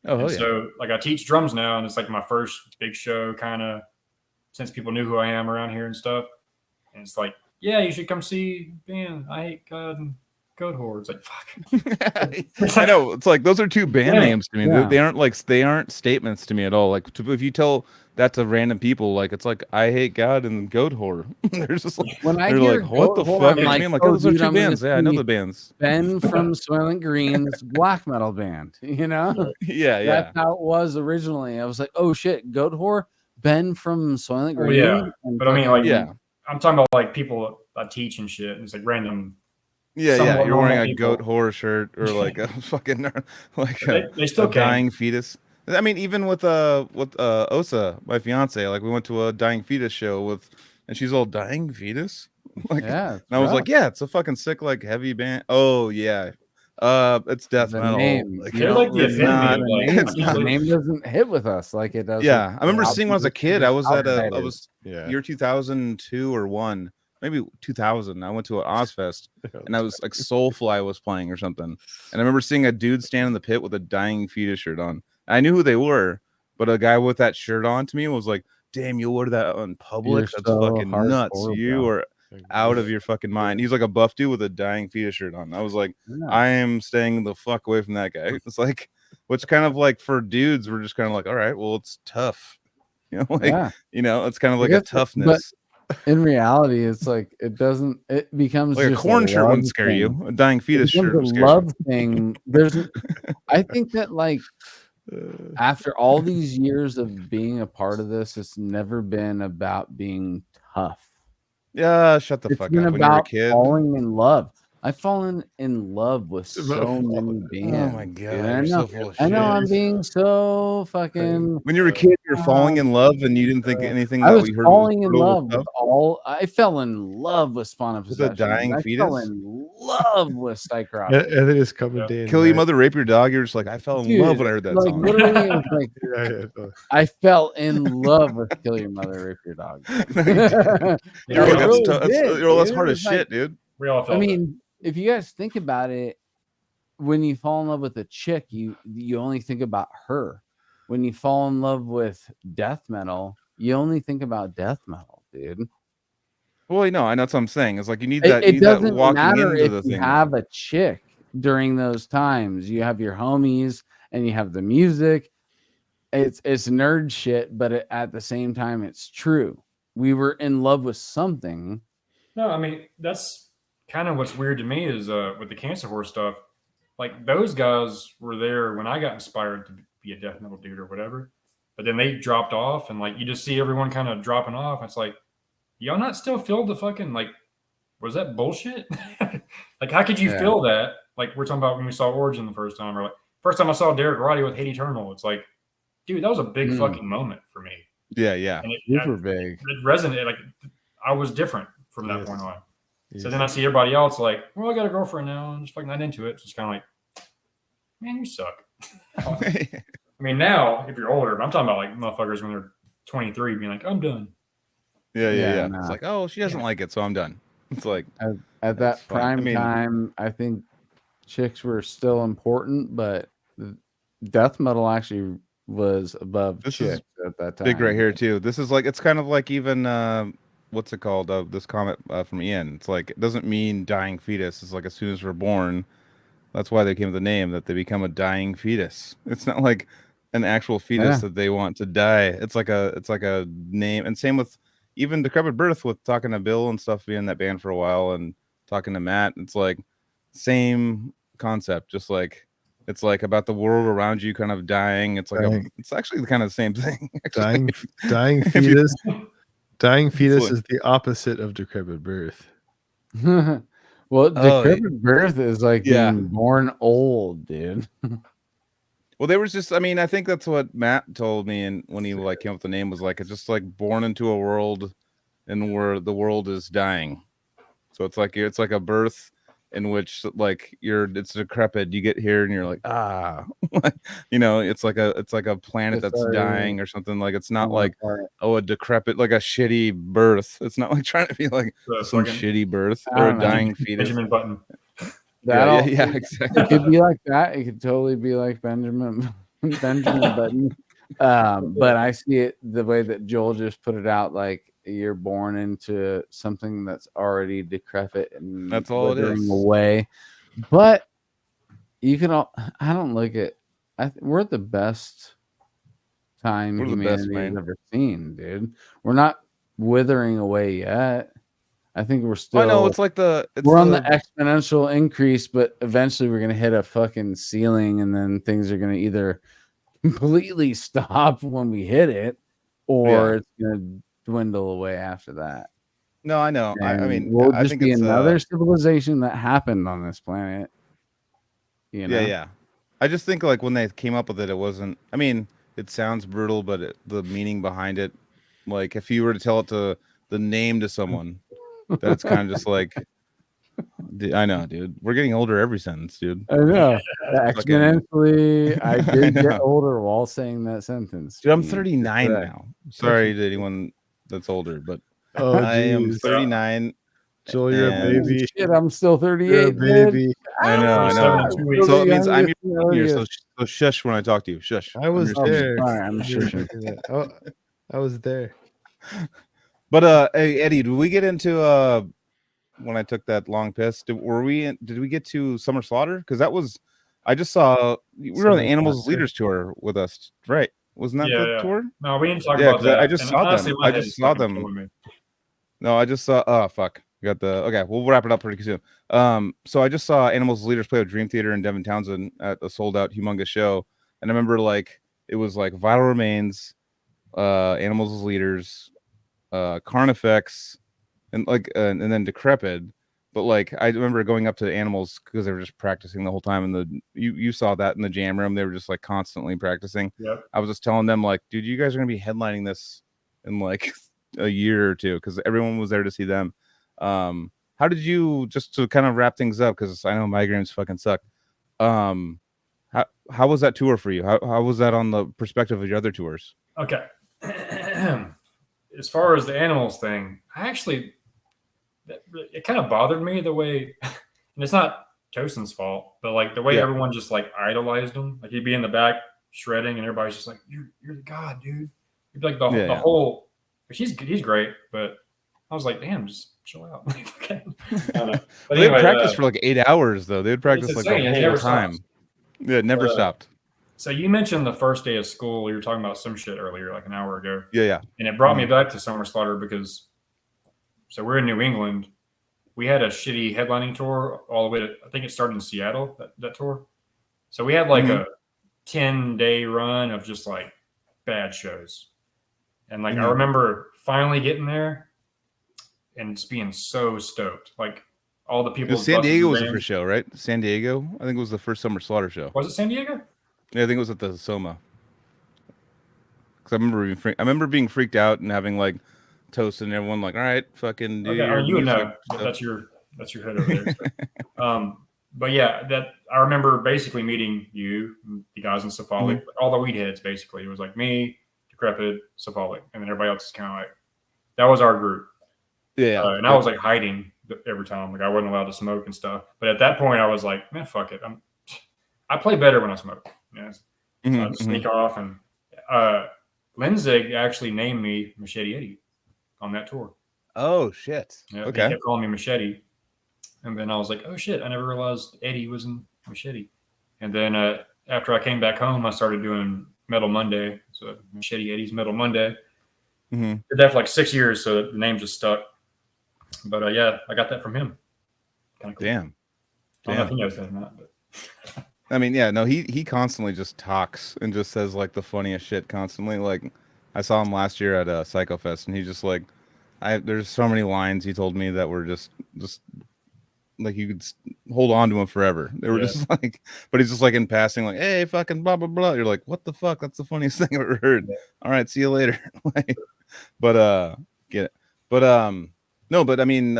[SPEAKER 1] So like I teach drums now, and it's like my first big show kind of since people knew who I am around here and stuff. And it's like yeah, you should come see band. I hate God and Goat Whore. It's like, fuck.
[SPEAKER 3] I know. It's like those are two band
[SPEAKER 1] Yeah.
[SPEAKER 3] names to me.
[SPEAKER 2] Yeah.
[SPEAKER 3] They aren't statements to me at all. Like if you tell that to random people, like it's like I hate God and Goat Whore. They're just like
[SPEAKER 2] When I
[SPEAKER 3] they're
[SPEAKER 2] hear
[SPEAKER 3] like what
[SPEAKER 2] Goat
[SPEAKER 3] the
[SPEAKER 2] Whore,
[SPEAKER 3] fuck?
[SPEAKER 2] I'm
[SPEAKER 3] I
[SPEAKER 2] like,
[SPEAKER 3] mean, like
[SPEAKER 2] oh,
[SPEAKER 3] those are
[SPEAKER 2] dude,
[SPEAKER 3] two
[SPEAKER 2] I'm gonna
[SPEAKER 3] bands. Yeah, I know
[SPEAKER 2] see
[SPEAKER 3] the bands.
[SPEAKER 2] Ben from Soylent Green's black metal band. You know,
[SPEAKER 3] Yeah, yeah.
[SPEAKER 2] that's how it was originally. I was like, oh shit, Goat Whore, Ben from Soylent
[SPEAKER 1] Oh,
[SPEAKER 2] Green.
[SPEAKER 1] yeah.
[SPEAKER 2] and
[SPEAKER 1] But I mean, like,
[SPEAKER 2] fucking-
[SPEAKER 3] Yeah.
[SPEAKER 1] I'm talking about like people that teach and shit. And it's like random.
[SPEAKER 3] Yeah, yeah.
[SPEAKER 1] somewhat
[SPEAKER 3] You're wearing
[SPEAKER 1] normal
[SPEAKER 3] a
[SPEAKER 1] people.
[SPEAKER 3] Goat Whore shirt or like a fucking like
[SPEAKER 1] They still
[SPEAKER 3] a
[SPEAKER 1] can.
[SPEAKER 3] dying fetus. I mean, even with Osa, my fiance, like we went to a dying fetus show with, and she's all dying fetus. Like,
[SPEAKER 2] yeah,
[SPEAKER 3] and I was like, yeah, it's a fucking sick like heavy band. Oh yeah, it's death
[SPEAKER 2] the
[SPEAKER 3] metal.
[SPEAKER 2] name.
[SPEAKER 3] Like,
[SPEAKER 2] You
[SPEAKER 1] They're
[SPEAKER 2] don't
[SPEAKER 1] like the
[SPEAKER 3] it's
[SPEAKER 1] epitome
[SPEAKER 3] not.
[SPEAKER 1] of
[SPEAKER 2] the
[SPEAKER 1] like.
[SPEAKER 2] name.
[SPEAKER 3] It's not.
[SPEAKER 2] The name doesn't hit with us like it does.
[SPEAKER 3] Yeah,
[SPEAKER 2] with
[SPEAKER 3] I remember
[SPEAKER 2] the
[SPEAKER 3] seeing when I was a kid. I was at I
[SPEAKER 2] Outriders.
[SPEAKER 3] was
[SPEAKER 4] Yeah.
[SPEAKER 3] year 2002 or 1, maybe 2000. I went to an Ozfest and I was like Soulfly was playing or something. And I remember seeing a dude stand in the pit with a dying fetus shirt on. I knew who they were, but a guy with that shirt on to me was like, "Damn, you wear that in public?
[SPEAKER 2] You're
[SPEAKER 3] That's
[SPEAKER 2] so
[SPEAKER 3] fucking nuts.
[SPEAKER 2] hardcore,
[SPEAKER 3] You
[SPEAKER 2] bro."
[SPEAKER 3] are out of your fucking mind." He's like a buff dude with a dying fetus shirt on. I was like,
[SPEAKER 2] Yeah.
[SPEAKER 3] I am staying the fuck away from that guy. It's like, which kind of like for dudes, we're just kind of like, all right, well, it's tough. You know, like
[SPEAKER 2] Yeah.
[SPEAKER 3] it's kind of like a
[SPEAKER 2] guess- but-
[SPEAKER 3] toughness.
[SPEAKER 2] In reality, it's like it doesn't. It becomes
[SPEAKER 3] Like a
[SPEAKER 2] just
[SPEAKER 3] corn shirt
[SPEAKER 2] love
[SPEAKER 3] wouldn't scare
[SPEAKER 2] thing.
[SPEAKER 3] you. A dying
[SPEAKER 2] It
[SPEAKER 3] fetus
[SPEAKER 2] becomes
[SPEAKER 3] shirt
[SPEAKER 2] a
[SPEAKER 3] would scare
[SPEAKER 2] love thing. I think that like
[SPEAKER 3] you.
[SPEAKER 2] after all these years of being a part of this, it's never been about being tough.
[SPEAKER 3] Yeah, shut the
[SPEAKER 2] It's
[SPEAKER 3] fuck
[SPEAKER 2] been
[SPEAKER 3] up. When you're a
[SPEAKER 2] about
[SPEAKER 3] kid.
[SPEAKER 2] falling in love. I've fallen in love with so
[SPEAKER 4] About
[SPEAKER 2] many bands.
[SPEAKER 3] Oh my
[SPEAKER 2] dude.
[SPEAKER 3] god,
[SPEAKER 2] I
[SPEAKER 3] you're
[SPEAKER 2] know,
[SPEAKER 3] so full of
[SPEAKER 2] I know
[SPEAKER 3] shit.
[SPEAKER 2] I'm being so fucking.
[SPEAKER 3] When you were a kid, you're falling in love, and you didn't think anything
[SPEAKER 2] I
[SPEAKER 3] that
[SPEAKER 2] was
[SPEAKER 3] we heard
[SPEAKER 2] falling in
[SPEAKER 3] was
[SPEAKER 2] love
[SPEAKER 3] tough?
[SPEAKER 2] with all. I fell in love with Spawn of
[SPEAKER 3] With a
[SPEAKER 2] Possession.
[SPEAKER 3] dying
[SPEAKER 2] I
[SPEAKER 3] fetus?
[SPEAKER 2] fell in love with Psychross.
[SPEAKER 4] And they just come
[SPEAKER 1] Yeah.
[SPEAKER 4] a day and
[SPEAKER 3] Kill your
[SPEAKER 4] night.
[SPEAKER 3] mother, rape your dog. You're just like, I fell in love when I heard that
[SPEAKER 2] like
[SPEAKER 3] song.
[SPEAKER 2] literally, it was like
[SPEAKER 4] Yeah, yeah, totally.
[SPEAKER 2] I fell in love with Kill Your Mother, Rape Your Dog.
[SPEAKER 3] No, you didn't.
[SPEAKER 2] I
[SPEAKER 3] You're like,
[SPEAKER 2] really
[SPEAKER 3] that's
[SPEAKER 2] did,
[SPEAKER 3] that's
[SPEAKER 2] dude.
[SPEAKER 3] hard as
[SPEAKER 2] It's like-
[SPEAKER 3] shit, dude.
[SPEAKER 1] We all felt
[SPEAKER 2] I mean, if you guys think about it, when you fall in love with a chick, you only think about her. When you fall in love with death metal, you only think about death metal, dude.
[SPEAKER 3] Well, no, I know that's what I'm saying. It's like you need
[SPEAKER 2] It,
[SPEAKER 3] that.
[SPEAKER 2] it
[SPEAKER 3] You need that
[SPEAKER 2] doesn't
[SPEAKER 3] walking
[SPEAKER 2] matter
[SPEAKER 3] into
[SPEAKER 2] if
[SPEAKER 3] the
[SPEAKER 2] you
[SPEAKER 3] thing.
[SPEAKER 2] have a chick during those times. You have your homies and you have the music. It's nerd shit, but at the same time, it's true. We were in love with something.
[SPEAKER 1] No, I mean that's kind of what's weird to me is with the Cancer Horse stuff. Like those guys were there when I got inspired to be a death metal dude or whatever, but then they dropped off, and like you just see everyone kind of dropping off. It's like y'all not still feel the fucking like, was that bullshit? Like how could you
[SPEAKER 2] Yeah.
[SPEAKER 1] feel that? Like we're talking about when we saw Origin the first time, or like first time I saw Derek Roddy with Hate Eternal. It's like, dude, that was a big fucking moment for me.
[SPEAKER 3] Yeah, yeah.
[SPEAKER 1] And
[SPEAKER 2] Super big.
[SPEAKER 1] it resonated. Like I was different from that
[SPEAKER 4] Yes.
[SPEAKER 1] point on.
[SPEAKER 4] Yes.
[SPEAKER 1] So then I see everybody else like, well, I got a girlfriend now. I'm just fucking not into it. It's just kind of like, man, you suck. I mean, now if you're older, but I'm talking about like motherfuckers when they're 23 being like, I'm done.
[SPEAKER 3] Yeah.
[SPEAKER 2] nah.
[SPEAKER 3] It's like, oh, she doesn't like it, so I'm done. It's like,
[SPEAKER 2] At
[SPEAKER 3] That's
[SPEAKER 2] that
[SPEAKER 3] fine. I
[SPEAKER 2] prime
[SPEAKER 3] mean-
[SPEAKER 2] time, I think chicks were still important, but death metal actually was above
[SPEAKER 3] This is
[SPEAKER 2] chicks at that time.
[SPEAKER 3] big right here too. This is like, it's kind of like even what's it called? This comment from Ian. It's like it doesn't mean dying fetus. It's like as soon as we're born, that's why they came with the name, that they become a dying fetus. It's not like an actual fetus
[SPEAKER 2] Yeah.
[SPEAKER 3] that they want to die. It's like a name. And same with even Decrepit Birth, with talking to Bill and stuff, being in that band for a while, and talking to Matt. It's like same concept, just like it's like about the world around you kind of dying. It's like
[SPEAKER 4] Dying.
[SPEAKER 3] it's actually kind of the same thing. actually.
[SPEAKER 4] Dying
[SPEAKER 3] you-
[SPEAKER 4] fetus. Dying fetus
[SPEAKER 3] like-
[SPEAKER 4] is the opposite of decrepit birth.
[SPEAKER 2] well,
[SPEAKER 3] Oh,
[SPEAKER 2] decrepit birth is like
[SPEAKER 3] yeah.
[SPEAKER 2] being born old, dude.
[SPEAKER 3] Well, there was just, I mean, I think that's what Matt told me, and when he like came up with the name, was like it's just like born into a world, and where the world is dying. So it's like a birth in which like it's decrepit. You get here and you're like, it's like a planet that's
[SPEAKER 2] Sorry.
[SPEAKER 3] dying or something. Like it's not
[SPEAKER 2] Falling
[SPEAKER 3] like
[SPEAKER 2] apart.
[SPEAKER 3] a decrepit, like a shitty birth. It's not like trying to be like
[SPEAKER 1] The
[SPEAKER 3] some
[SPEAKER 1] fucking
[SPEAKER 3] shitty birth
[SPEAKER 2] I
[SPEAKER 3] or
[SPEAKER 2] don't
[SPEAKER 3] a
[SPEAKER 2] know.
[SPEAKER 3] dying fetus.
[SPEAKER 1] Benjamin Button.
[SPEAKER 2] That'll-
[SPEAKER 3] Yeah, exactly.
[SPEAKER 2] It could be like that. It could totally be like Benjamin Button. But I see it the way that Joel just put it out. Like you're born into something that's already decrepit and
[SPEAKER 3] That's all it
[SPEAKER 2] withering
[SPEAKER 3] is.
[SPEAKER 2] away. But you can all. I don't look at. We're the best time
[SPEAKER 3] We're the best,
[SPEAKER 2] humanity has
[SPEAKER 3] man.
[SPEAKER 2] ever seen, dude. We're not withering away yet. I think we're still.
[SPEAKER 3] I know it's like
[SPEAKER 2] we're on the exponential increase, but eventually we're gonna hit a fucking ceiling, and then things are gonna either completely stop when we hit it, or it's gonna dwindle away after that.
[SPEAKER 3] No, I know. I
[SPEAKER 2] And
[SPEAKER 3] mean,
[SPEAKER 2] we'll
[SPEAKER 3] I
[SPEAKER 2] just
[SPEAKER 3] think
[SPEAKER 2] be
[SPEAKER 3] it's
[SPEAKER 2] another civilization that happened on this planet. You know?
[SPEAKER 3] Yeah. I just think like when they came up with it, it wasn't. I mean, it sounds brutal, but the meaning behind it, like if you were to tell it to the name to someone, that it's kind of just like. I know, dude. We're getting older every sentence, dude.
[SPEAKER 2] I know.
[SPEAKER 3] Fucking-
[SPEAKER 2] Exponentially, I
[SPEAKER 3] I
[SPEAKER 2] did get
[SPEAKER 3] know.
[SPEAKER 2] older while saying that sentence.
[SPEAKER 3] Dude, I'm
[SPEAKER 2] Gene.
[SPEAKER 3] 39
[SPEAKER 2] Correct.
[SPEAKER 3] now. Sorry to anyone that's older, but
[SPEAKER 4] Oh,
[SPEAKER 3] I am
[SPEAKER 4] geez.
[SPEAKER 3] 39.
[SPEAKER 4] Joel, you're a
[SPEAKER 3] and-
[SPEAKER 4] baby.
[SPEAKER 2] Shit, I'm still
[SPEAKER 4] You're a
[SPEAKER 2] 38. dude.
[SPEAKER 4] baby.
[SPEAKER 3] I know.
[SPEAKER 1] 27 in 2 weeks.
[SPEAKER 3] So it means I'm
[SPEAKER 2] Youngest,
[SPEAKER 3] your senior,
[SPEAKER 2] youngest.
[SPEAKER 3] so shush when I talk to you. Shush.
[SPEAKER 4] I was
[SPEAKER 3] I'm your senior.
[SPEAKER 4] there.
[SPEAKER 2] Sorry, I'm shushing.
[SPEAKER 4] Oh, I was there.
[SPEAKER 3] But hey, Eddie, did we get into when I took that long piss? Did we get to Summer Slaughter? Because that was I just saw we were on the
[SPEAKER 4] Summer
[SPEAKER 3] Animals
[SPEAKER 4] Slaughter.
[SPEAKER 3] Leaders tour with us, right? Wasn't that the tour?
[SPEAKER 1] No, we didn't talk
[SPEAKER 3] Yeah,
[SPEAKER 1] about
[SPEAKER 3] 'cause
[SPEAKER 1] that.
[SPEAKER 3] I just
[SPEAKER 1] And
[SPEAKER 3] saw them.
[SPEAKER 1] honestly, my
[SPEAKER 3] I
[SPEAKER 1] head
[SPEAKER 3] just
[SPEAKER 1] is
[SPEAKER 3] saw
[SPEAKER 1] fucking
[SPEAKER 3] them.
[SPEAKER 1] killing me.
[SPEAKER 3] No, I just saw. Oh fuck, got the. Okay, we'll wrap it up pretty soon. So I just saw Animals Leaders play with Dream Theater in Devon Townsend at a sold out humongous show, and I remember like it was like Vital Remains, Animals as Leaders, Carnifex, and like and then Decrepit. But like I remember going up to the Animals because they were just practicing the whole time, and you saw that in the jam room. They were just like constantly practicing.
[SPEAKER 1] Yep.
[SPEAKER 3] I was just telling them like, dude, you guys are gonna be headlining this in like a year or two because everyone was there to see them. How did you, just to kind of wrap things up, because I know migraines fucking suck. How was that tour for you? How was that on the perspective of your other tours?
[SPEAKER 1] Okay. As far as the animals thing, it kind of bothered me the way, and it's not Tosin's fault, but like the way everyone just like idolized him. Like he'd be in the back shredding, and everybody's just like, "You're the god, dude." He'd be like the whole. He's great, but I was like, "Damn, just chill out." But
[SPEAKER 3] They'd practice for like 8 hours though. They'd practice like
[SPEAKER 1] insane.
[SPEAKER 3] the whole time. Yeah, it never stopped.
[SPEAKER 1] So you mentioned the first day of school. You were talking about some shit earlier, like an hour ago.
[SPEAKER 3] Yeah.
[SPEAKER 1] And it brought me back to Summer Slaughter because, so we're in New England. We had a shitty headlining tour all the way to, I think it started in Seattle, that tour. So we had like a 10-day run of just like bad shows. And like I remember finally getting there and just being so stoked. Like all the people.
[SPEAKER 3] San Diego was the first show, right? San Diego, I think it was the first Summer Slaughter show.
[SPEAKER 1] Was it San Diego?
[SPEAKER 3] Yeah, I think it was at the Soma. Because I remember being freaked out and having like toast and everyone like, all right, fucking do your
[SPEAKER 1] you would know.
[SPEAKER 3] stuff.
[SPEAKER 1] That's your head over there. So. But yeah, that I remember basically meeting you, the guys in Cephalic, all the weed heads. Basically, it was like me, Decrepit, Cephalic, and then everybody else is kind of like that was our group.
[SPEAKER 3] Yeah,
[SPEAKER 1] and I was like hiding every time, like I wasn't allowed to smoke and stuff. But at that point, I was like, man, fuck it. I play better when I smoke. Yeah, so I just sneak off. And Lenzig actually named me Machete Eddy on that tour.
[SPEAKER 3] Oh shit!
[SPEAKER 1] Yeah,
[SPEAKER 3] okay.
[SPEAKER 1] He kept calling me Machete. And then I was like, oh shit, I never realized Eddie was in Machete. And then after I came back home, I started doing Metal Monday. So Machete Eddie's Metal Monday. Did that for like 6 years, so the name just stuck. But yeah, I got that from him. Kind of cool.
[SPEAKER 3] Damn.
[SPEAKER 1] I don't know if he knows that or not. But.
[SPEAKER 3] I mean, yeah, no, he constantly just talks and just says like the funniest shit constantly. Like I saw him last year at Psycho Fest, and he just like, there's so many lines he told me that were just like you could hold on to him forever. They were just like, but he's just like in passing, like, hey, fucking blah blah blah. You're like, what the fuck? That's the funniest thing I've ever heard. Yeah. All right, see you later. But get it. But no, but I mean,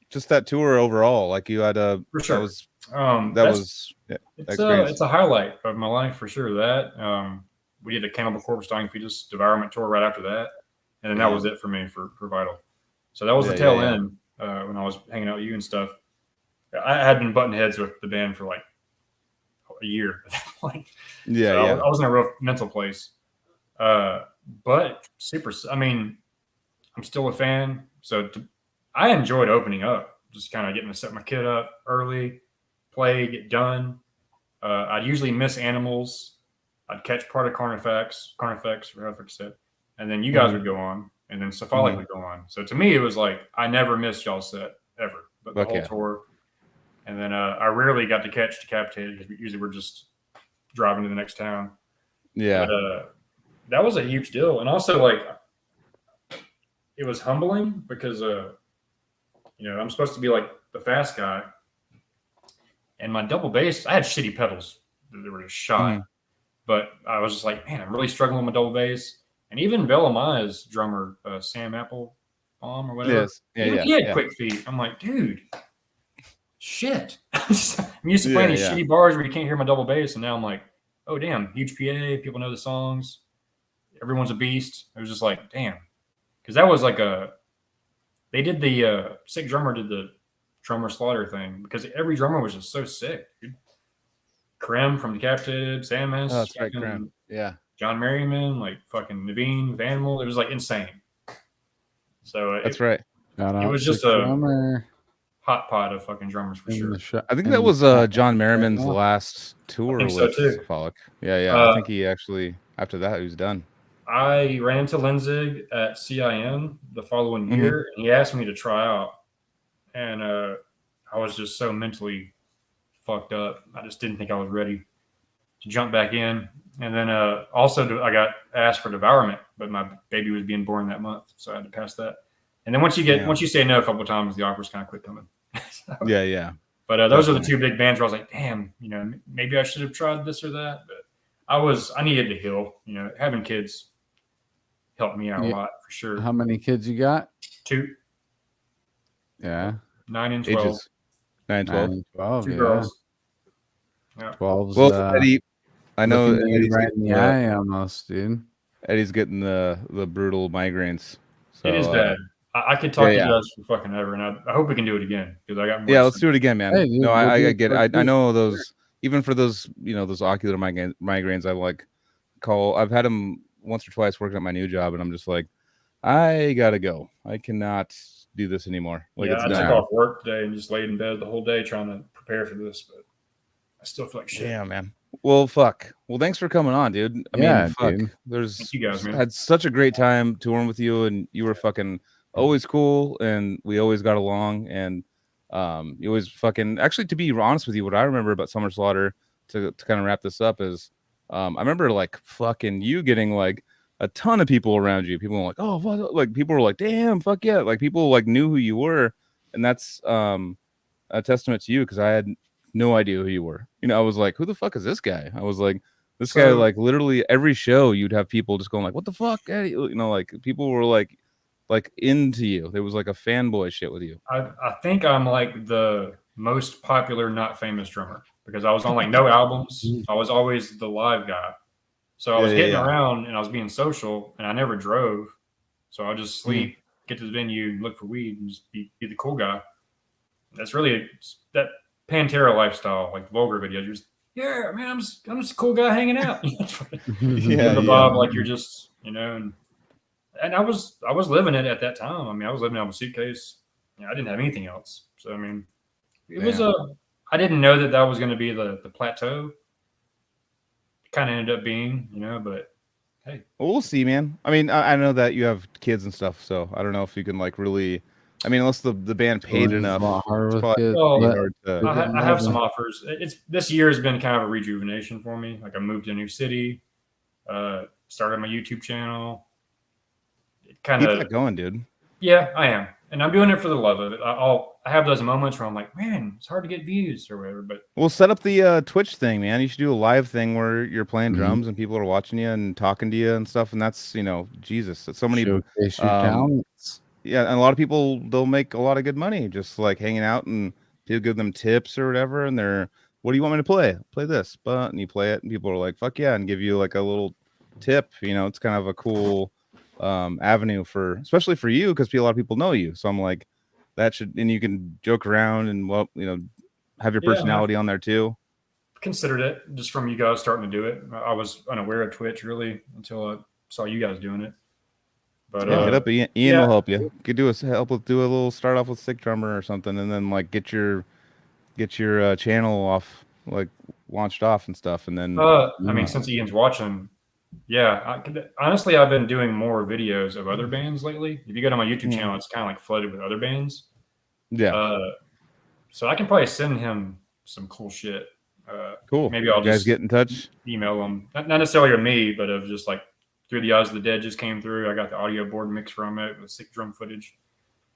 [SPEAKER 3] just that tour overall, like you had a
[SPEAKER 1] for sure. It's a highlight of my life for sure. That we did a Cannibal Corpse Dying Fetus Devourment tour right after that, and then that was it for me for Vital. So that was the tail end when I was hanging out with you and stuff. I had been butting heads with the band for like a year at that point. I was in a real mental place. But super. I mean, I'm still a fan. So I enjoyed opening up, just kind of getting to set my kid up early, play, get done. I'd usually miss animals. I'd catch part of Carnifex, whatever I said, and then you guys would go on, and then Cephalic would go on. So to me, it was like I never missed y'all's set ever, but the whole tour. And then I rarely got to catch Decapitated because usually we're just driving to the next town.
[SPEAKER 3] Yeah.
[SPEAKER 1] But, that was a huge deal, and also like it was humbling because I'm supposed to be like the fast guy, and my double bass, I had shitty pedals that were just shot. But I was just like, man, I'm really struggling with my double bass. And even Velamaya's drummer, Sam Applebaum or whatever,
[SPEAKER 3] Yes. Yeah,
[SPEAKER 1] he had quick feet. I'm like, dude, shit. I'm used to playing these shitty bars where you can't hear my double bass, and now I'm like, oh damn, huge PA, people know the songs, everyone's a beast. It was just like, damn, because that was like they did the sick drummer did the drummer slaughter thing because every drummer was just so sick, dude. Krem from Decapitated, Samus,
[SPEAKER 3] that's right, Krem. Yeah,
[SPEAKER 1] John Merriman, like fucking Naveen, Vanimal. It was like insane. So
[SPEAKER 3] that's right.
[SPEAKER 1] It was just a hot pot of fucking drummers for sure.
[SPEAKER 3] I think that was John Merriman's last tour with Cephalic. Yeah. I think he actually after that he was done.
[SPEAKER 1] I ran into Lenzig at CIM the following year, and he asked me to try out, and I was just so mentally fucked up. I just didn't think I was ready to jump back in. And then also I got asked for Devourment, but my baby was being born that month, so I had to pass that. And then once you say no a couple of times, the offers kind of quit coming. So,
[SPEAKER 3] yeah.
[SPEAKER 1] But those are the two big bands where I was like, damn, maybe I should have tried this or that. But I needed to heal. Having kids helped me out a lot for sure.
[SPEAKER 2] How many kids you got?
[SPEAKER 1] 2.
[SPEAKER 2] Yeah.
[SPEAKER 1] 9 and 12.
[SPEAKER 3] Ages 9 and
[SPEAKER 1] 12. 2 girls.
[SPEAKER 2] Yeah. 12's,
[SPEAKER 3] well, Eddie, I know
[SPEAKER 2] Eddie's right in the eye almost, dude.
[SPEAKER 3] Eddie's getting the brutal migraines. So,
[SPEAKER 1] it is bad. I could talk to you guys for fucking ever, and I hope we can do it again because I got more.
[SPEAKER 3] Yeah, let's do it again, man.
[SPEAKER 2] Hey, dude,
[SPEAKER 3] no, I get it. I know those. Even for those, those ocular migraines, I like call. I've had them once or twice working at my new job, and I'm just like, I gotta go. I cannot do this anymore. Like,
[SPEAKER 1] I took off work today and just laid in bed the whole day trying to prepare for this, but I still feel like shit.
[SPEAKER 3] Yeah, man. Well, fuck. Well, thanks for coming on, dude. I mean, fuck.
[SPEAKER 2] Dude.
[SPEAKER 3] Thank
[SPEAKER 1] you guys, man.
[SPEAKER 3] Had such a great time touring with you, and you were fucking always cool, and we always got along, and you always fucking. Actually, to be honest with you, what I remember about Summer Slaughter to kind of wrap this up is, I remember like fucking you getting like a ton of people around you. People were like, oh, what? Like people were like, damn, fuck yeah. Like people like knew who you were, and that's a testament to you because I had no idea who you were. I was like, who the fuck is this guy? I was like, this guy, like literally every show you'd have people just going like, what the fuck? Like people were like into you. There was like a fanboy shit with you.
[SPEAKER 1] I think I'm like the most popular, not famous drummer because I was on like no albums. I was always the live guy. So I was getting around and I was being social and I never drove. So I'll just sleep, get to the venue, look for weed and just be the cool guy. That's really that Pantera lifestyle, like the Vulgar videos. You're just, yeah, man, I'm just a cool guy hanging out. The vibe, like you're just, and I was living it at that time. I mean, I was living out of a suitcase. I didn't have anything else. So I mean, it was I didn't know that was going to be the plateau. It kind of ended up being, but hey,
[SPEAKER 3] well, we'll see, man. I mean, I know that you have kids and stuff, so I don't know if you can like really. I mean, unless the band paid enough.
[SPEAKER 1] I have some offers. This year has been kind of a rejuvenation for me. Like I moved to a new city, started my YouTube channel.
[SPEAKER 3] Keep that going, dude.
[SPEAKER 1] Yeah, I am, and I'm doing it for the love of it. I have those moments where I'm like, man, it's hard to get views or whatever. But
[SPEAKER 3] we'll set up the Twitch thing, man. You should do a live thing where you're playing drums and people are watching you and talking to you and stuff. And that's Jesus. That's so many
[SPEAKER 2] showcase your talents.
[SPEAKER 3] Yeah, and a lot of people, they'll make a lot of good money just like hanging out and people give them tips or whatever. And they're, what do you want me to play? Play this, and you play it, and people are like, fuck yeah, and give you like a little tip. It's kind of a cool avenue especially for you because a lot of people know you. So I'm like, and you can joke around and have your personality on there too.
[SPEAKER 1] Considered it just from you guys starting to do it. I was unaware of Twitch really until I saw you guys doing it. But
[SPEAKER 3] Yeah, hit up Ian. Ian
[SPEAKER 1] yeah.
[SPEAKER 3] will help you. Could do a little start off with Sick Drummer or something, and then like get your channel off, like launched off and stuff, and then
[SPEAKER 1] I mean, since Ian's watching, yeah, honestly, I've been doing more videos of other bands lately. If you go to my YouTube channel, it's kind of like flooded with other bands.
[SPEAKER 3] yeah,
[SPEAKER 1] So I can probably send him some cool shit.
[SPEAKER 3] cool.
[SPEAKER 1] Maybe I'll
[SPEAKER 3] you guys
[SPEAKER 1] just
[SPEAKER 3] get in touch.
[SPEAKER 1] email them, not necessarily of me, but of just like Through the Eyes of the Dead just came through. I got the audio board mix from it with sick drum footage,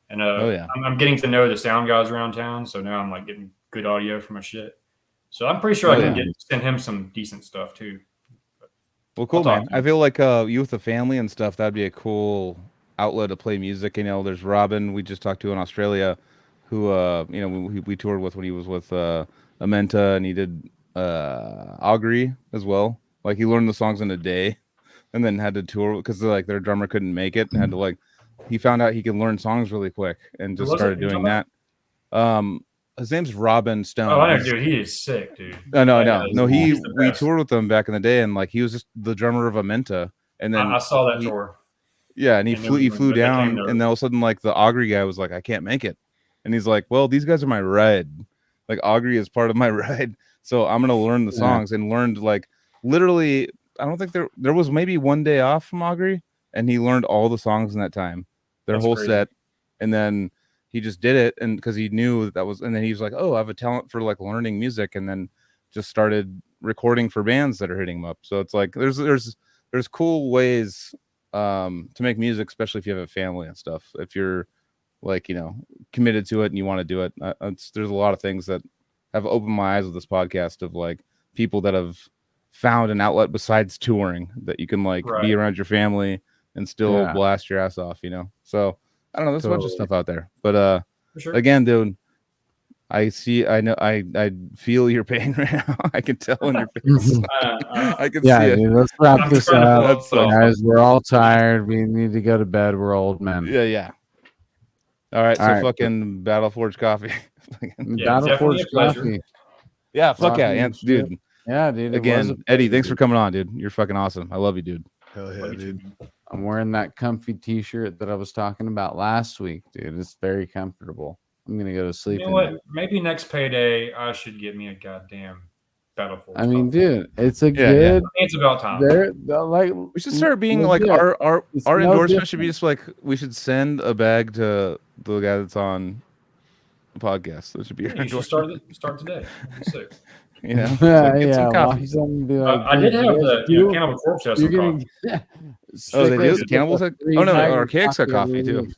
[SPEAKER 1] and
[SPEAKER 3] Oh yeah,
[SPEAKER 1] I'm getting to know the sound guys around town. So now I'm like getting good audio for my shit. So I'm pretty sure I can send him some decent stuff too.
[SPEAKER 3] well, cool, man. I feel like you with the family and stuff, that'd be a cool outlet to play music. You know, there's Robin we just talked to in Australia, who you know we toured with when he was with Amenta, and he did Augury as well. Like he learned the songs in a day, and then had to tour because like their drummer couldn't make it, and had to like he found out he could learn songs really quick and just started doing that. His name's Robin Stone.
[SPEAKER 1] Oh, I know, dude. He is sick, dude.
[SPEAKER 3] No. We
[SPEAKER 1] best.
[SPEAKER 3] toured with him back in the day, and like he was just the drummer of Amenta, and then
[SPEAKER 1] I saw that tour.
[SPEAKER 3] Yeah, and he flew down, and then all of a sudden, like the Augury guy was like, "I can't make it," and he's like, "Well, these guys are my ride. Like Augury is part of my ride, so I'm gonna learn the songs." And learned like literally. I don't think there was maybe one day off from Augury, and he learned all the songs in that time, their whole set, and then he just did it, and because he knew that was, and then he was like, "Oh, I have a talent for like learning music," and then just started recording for bands that are hitting him up. So it's like there's cool ways to make music, especially if you have a family and stuff. If you're like committed to it and you want to do it, there's a lot of things that have opened my eyes with this podcast of like people that have found an outlet besides touring that you can like be around your family and still blast your ass off. So. I don't know. There's a bunch of stuff out there, but again, dude, I know, I feel your pain right now. I can tell in your face. I can see it.
[SPEAKER 2] Dude, let's wrap this up,
[SPEAKER 3] so
[SPEAKER 2] guys. We're all tired. We need to go to bed. We're old men.
[SPEAKER 3] Yeah. All right. Fucking Battle Forge coffee.
[SPEAKER 2] Battle Forge coffee.
[SPEAKER 3] Yeah. Fuck yeah, dude.
[SPEAKER 2] Yeah, dude.
[SPEAKER 3] Again, Eddie, thanks for coming on, dude. You're fucking awesome. I love you, dude.
[SPEAKER 4] Hell yeah, dude.
[SPEAKER 2] I'm wearing that comfy t-shirt that I was talking about last week, dude. It's very comfortable. I'm gonna go to sleep.
[SPEAKER 1] You know what? Maybe next payday I should get me a goddamn Battle Forge.
[SPEAKER 2] I mean, dude, it's a good.
[SPEAKER 1] It's about time.
[SPEAKER 2] Like
[SPEAKER 3] we should start being like our endorsement should be just like we should send a bag to the guy that's on the podcast. That should be your endorsement.
[SPEAKER 1] Start today. Sick.
[SPEAKER 2] Yeah,
[SPEAKER 3] some coffee.
[SPEAKER 1] I did have the Cannibal Corpse has some coffee.
[SPEAKER 3] They do. Cannibals had. Oh no, Archaic's got coffee too.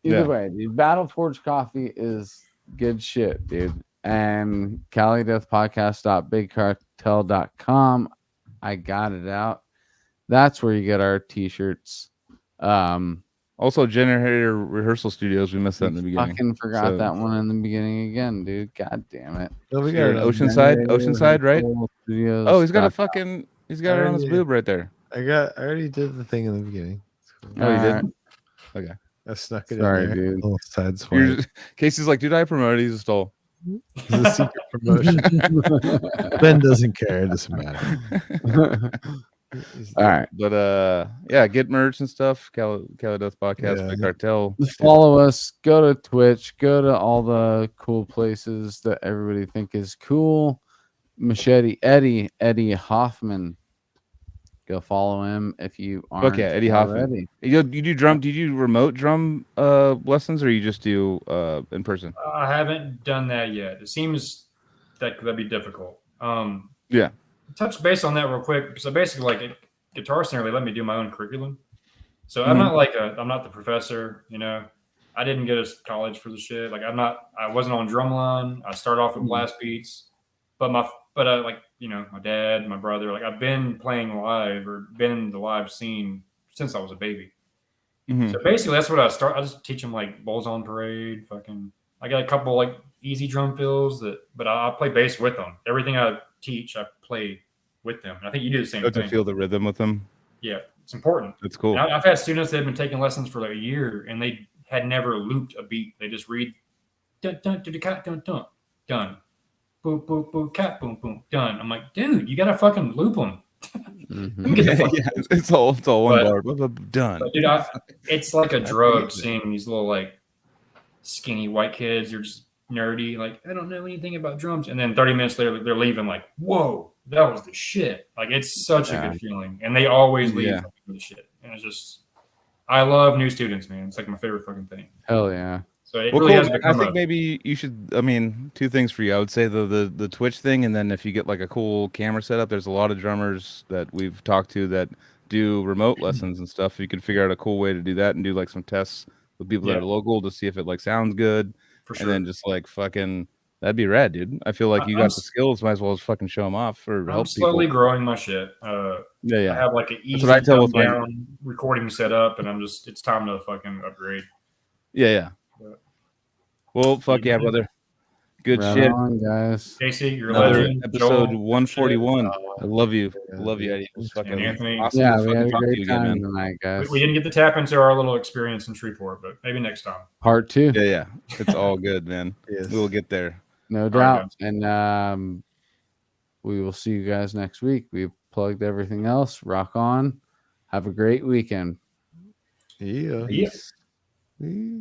[SPEAKER 2] Either way, dude, Battle Forge coffee is good shit, dude. And CaliDeathPodcast.BigCartel.com. I got it out. That's where you get our t-shirts.
[SPEAKER 3] Also, Generator Rehearsal Studios. We missed that in the beginning.
[SPEAKER 2] Fucking forgot that one in the beginning again, dude. God damn it.
[SPEAKER 3] Oh, we got Oceanside, right? Studios. Oh, he's got it on his boob right there.
[SPEAKER 4] I already did the thing in the beginning.
[SPEAKER 3] Cool. Oh, you did? Okay.
[SPEAKER 4] I snuck it
[SPEAKER 2] Sorry,
[SPEAKER 4] in there.
[SPEAKER 2] dude.
[SPEAKER 4] Little side swipe.
[SPEAKER 3] Casey's like, dude, I promoted. He's a stole.
[SPEAKER 4] It's a secret promotion. Ben doesn't care. It doesn't matter.
[SPEAKER 2] All right,
[SPEAKER 3] but get merch and stuff. Cali Death Podcast, Big Cartel.
[SPEAKER 2] Follow us. Go to Twitch. Go to all the cool places that everybody think is cool. Machete Eddy, Eddie Hoffman. Go follow him if you aren't.
[SPEAKER 3] Okay, Eddie Hoffman. You do drum? Do you do remote drum lessons, or you just do in person?
[SPEAKER 1] I haven't done that yet. It seems that'd be difficult.
[SPEAKER 3] Yeah.
[SPEAKER 1] Touch base on that real quick. So basically, like Guitar Center, they let me do my own curriculum. So I'm not I'm not the professor. I didn't go to college for the shit. Like I wasn't on drumline. I started off with blast beats, but my dad, my brother, like I've been playing live or been in the live scene since I was a baby. So basically that's what I just teach them like Bulls on Parade. I got a couple like easy drum fills but I play bass with them. Everything I teach, I play with them. And I think you do the same thing.
[SPEAKER 3] To feel the rhythm with them.
[SPEAKER 1] Yeah, it's important.
[SPEAKER 3] That's cool.
[SPEAKER 1] And I've had students that have been taking lessons for like a year and they had never looped a beat. They just read dun dun dun dun dun dun done. Boom boom boom cat boom boom done. I'm like, dude, you gotta fucking loop them.
[SPEAKER 2] Mhm.
[SPEAKER 1] Get the fuck
[SPEAKER 3] Yeah, it's all one
[SPEAKER 1] But-
[SPEAKER 3] bar. Blah, blah, blah, done.
[SPEAKER 1] But dude, it's like a
[SPEAKER 3] That's
[SPEAKER 1] drug
[SPEAKER 3] amazing.
[SPEAKER 1] seeing these little like skinny white kids. They're just nerdy. Like I don't know anything about drums, and then 30 minutes later they're leaving. Like whoa, that was the shit. Like it's such a
[SPEAKER 2] Yeah.
[SPEAKER 1] good feeling, and they always leave
[SPEAKER 3] Yeah.
[SPEAKER 1] with the shit. And it's just, I love new students, man. It's like my favorite fucking thing.
[SPEAKER 2] Hell yeah.
[SPEAKER 1] So it
[SPEAKER 3] Well,
[SPEAKER 1] really
[SPEAKER 3] cool,
[SPEAKER 1] has
[SPEAKER 3] man. I
[SPEAKER 1] become
[SPEAKER 3] think
[SPEAKER 1] a
[SPEAKER 3] maybe you should. I mean, two things for you. I would say the Twitch thing, and then if you get like a cool camera setup, there's a lot of drummers that we've talked to that do remote lessons and stuff. You can figure out a cool way to do that and do like some tests with people that
[SPEAKER 1] Yeah.
[SPEAKER 3] are local to see if it like sounds good,
[SPEAKER 1] for sure.
[SPEAKER 3] and then just like fucking that'd be rad, dude. I feel like you
[SPEAKER 1] I'm
[SPEAKER 3] got the skills. Might as well just fucking show them off or
[SPEAKER 1] I'm
[SPEAKER 3] help
[SPEAKER 1] slowly
[SPEAKER 3] people.
[SPEAKER 1] growing my shit.
[SPEAKER 3] Yeah,
[SPEAKER 1] I
[SPEAKER 3] yeah.
[SPEAKER 1] have like an easy
[SPEAKER 3] what I tell
[SPEAKER 1] dumb
[SPEAKER 3] with my-
[SPEAKER 1] down recording setup, and it's time to fucking upgrade.
[SPEAKER 3] Yeah, yeah. Well, fuck yeah,
[SPEAKER 1] Yeah.
[SPEAKER 3] brother. Good
[SPEAKER 2] Right
[SPEAKER 3] shit.
[SPEAKER 2] on, guys.
[SPEAKER 1] Casey, you're a
[SPEAKER 3] Another
[SPEAKER 1] legend.
[SPEAKER 3] episode
[SPEAKER 1] Joel,
[SPEAKER 3] 141. I love you.
[SPEAKER 4] Yeah,
[SPEAKER 3] Love you,
[SPEAKER 4] dude.
[SPEAKER 3] Eddie. It was
[SPEAKER 1] And
[SPEAKER 3] fucking
[SPEAKER 1] Anthony.
[SPEAKER 3] awesome
[SPEAKER 2] Yeah,
[SPEAKER 3] to
[SPEAKER 2] we had
[SPEAKER 3] fucking
[SPEAKER 2] a
[SPEAKER 3] talk to
[SPEAKER 2] great
[SPEAKER 3] you again,
[SPEAKER 2] time
[SPEAKER 3] man.
[SPEAKER 2] tonight, guys.
[SPEAKER 1] we didn't get to tap into our little experience in Shreveport, but maybe next time.
[SPEAKER 2] Part 2.
[SPEAKER 3] Yeah, yeah. It's all good, man.
[SPEAKER 4] Yes.
[SPEAKER 3] We will get there.
[SPEAKER 2] No
[SPEAKER 1] right,
[SPEAKER 2] doubt. And we will see you guys next week. We've plugged everything else. Rock on. Have a great weekend.
[SPEAKER 4] Yeah.
[SPEAKER 1] Yeah.
[SPEAKER 4] Yeah.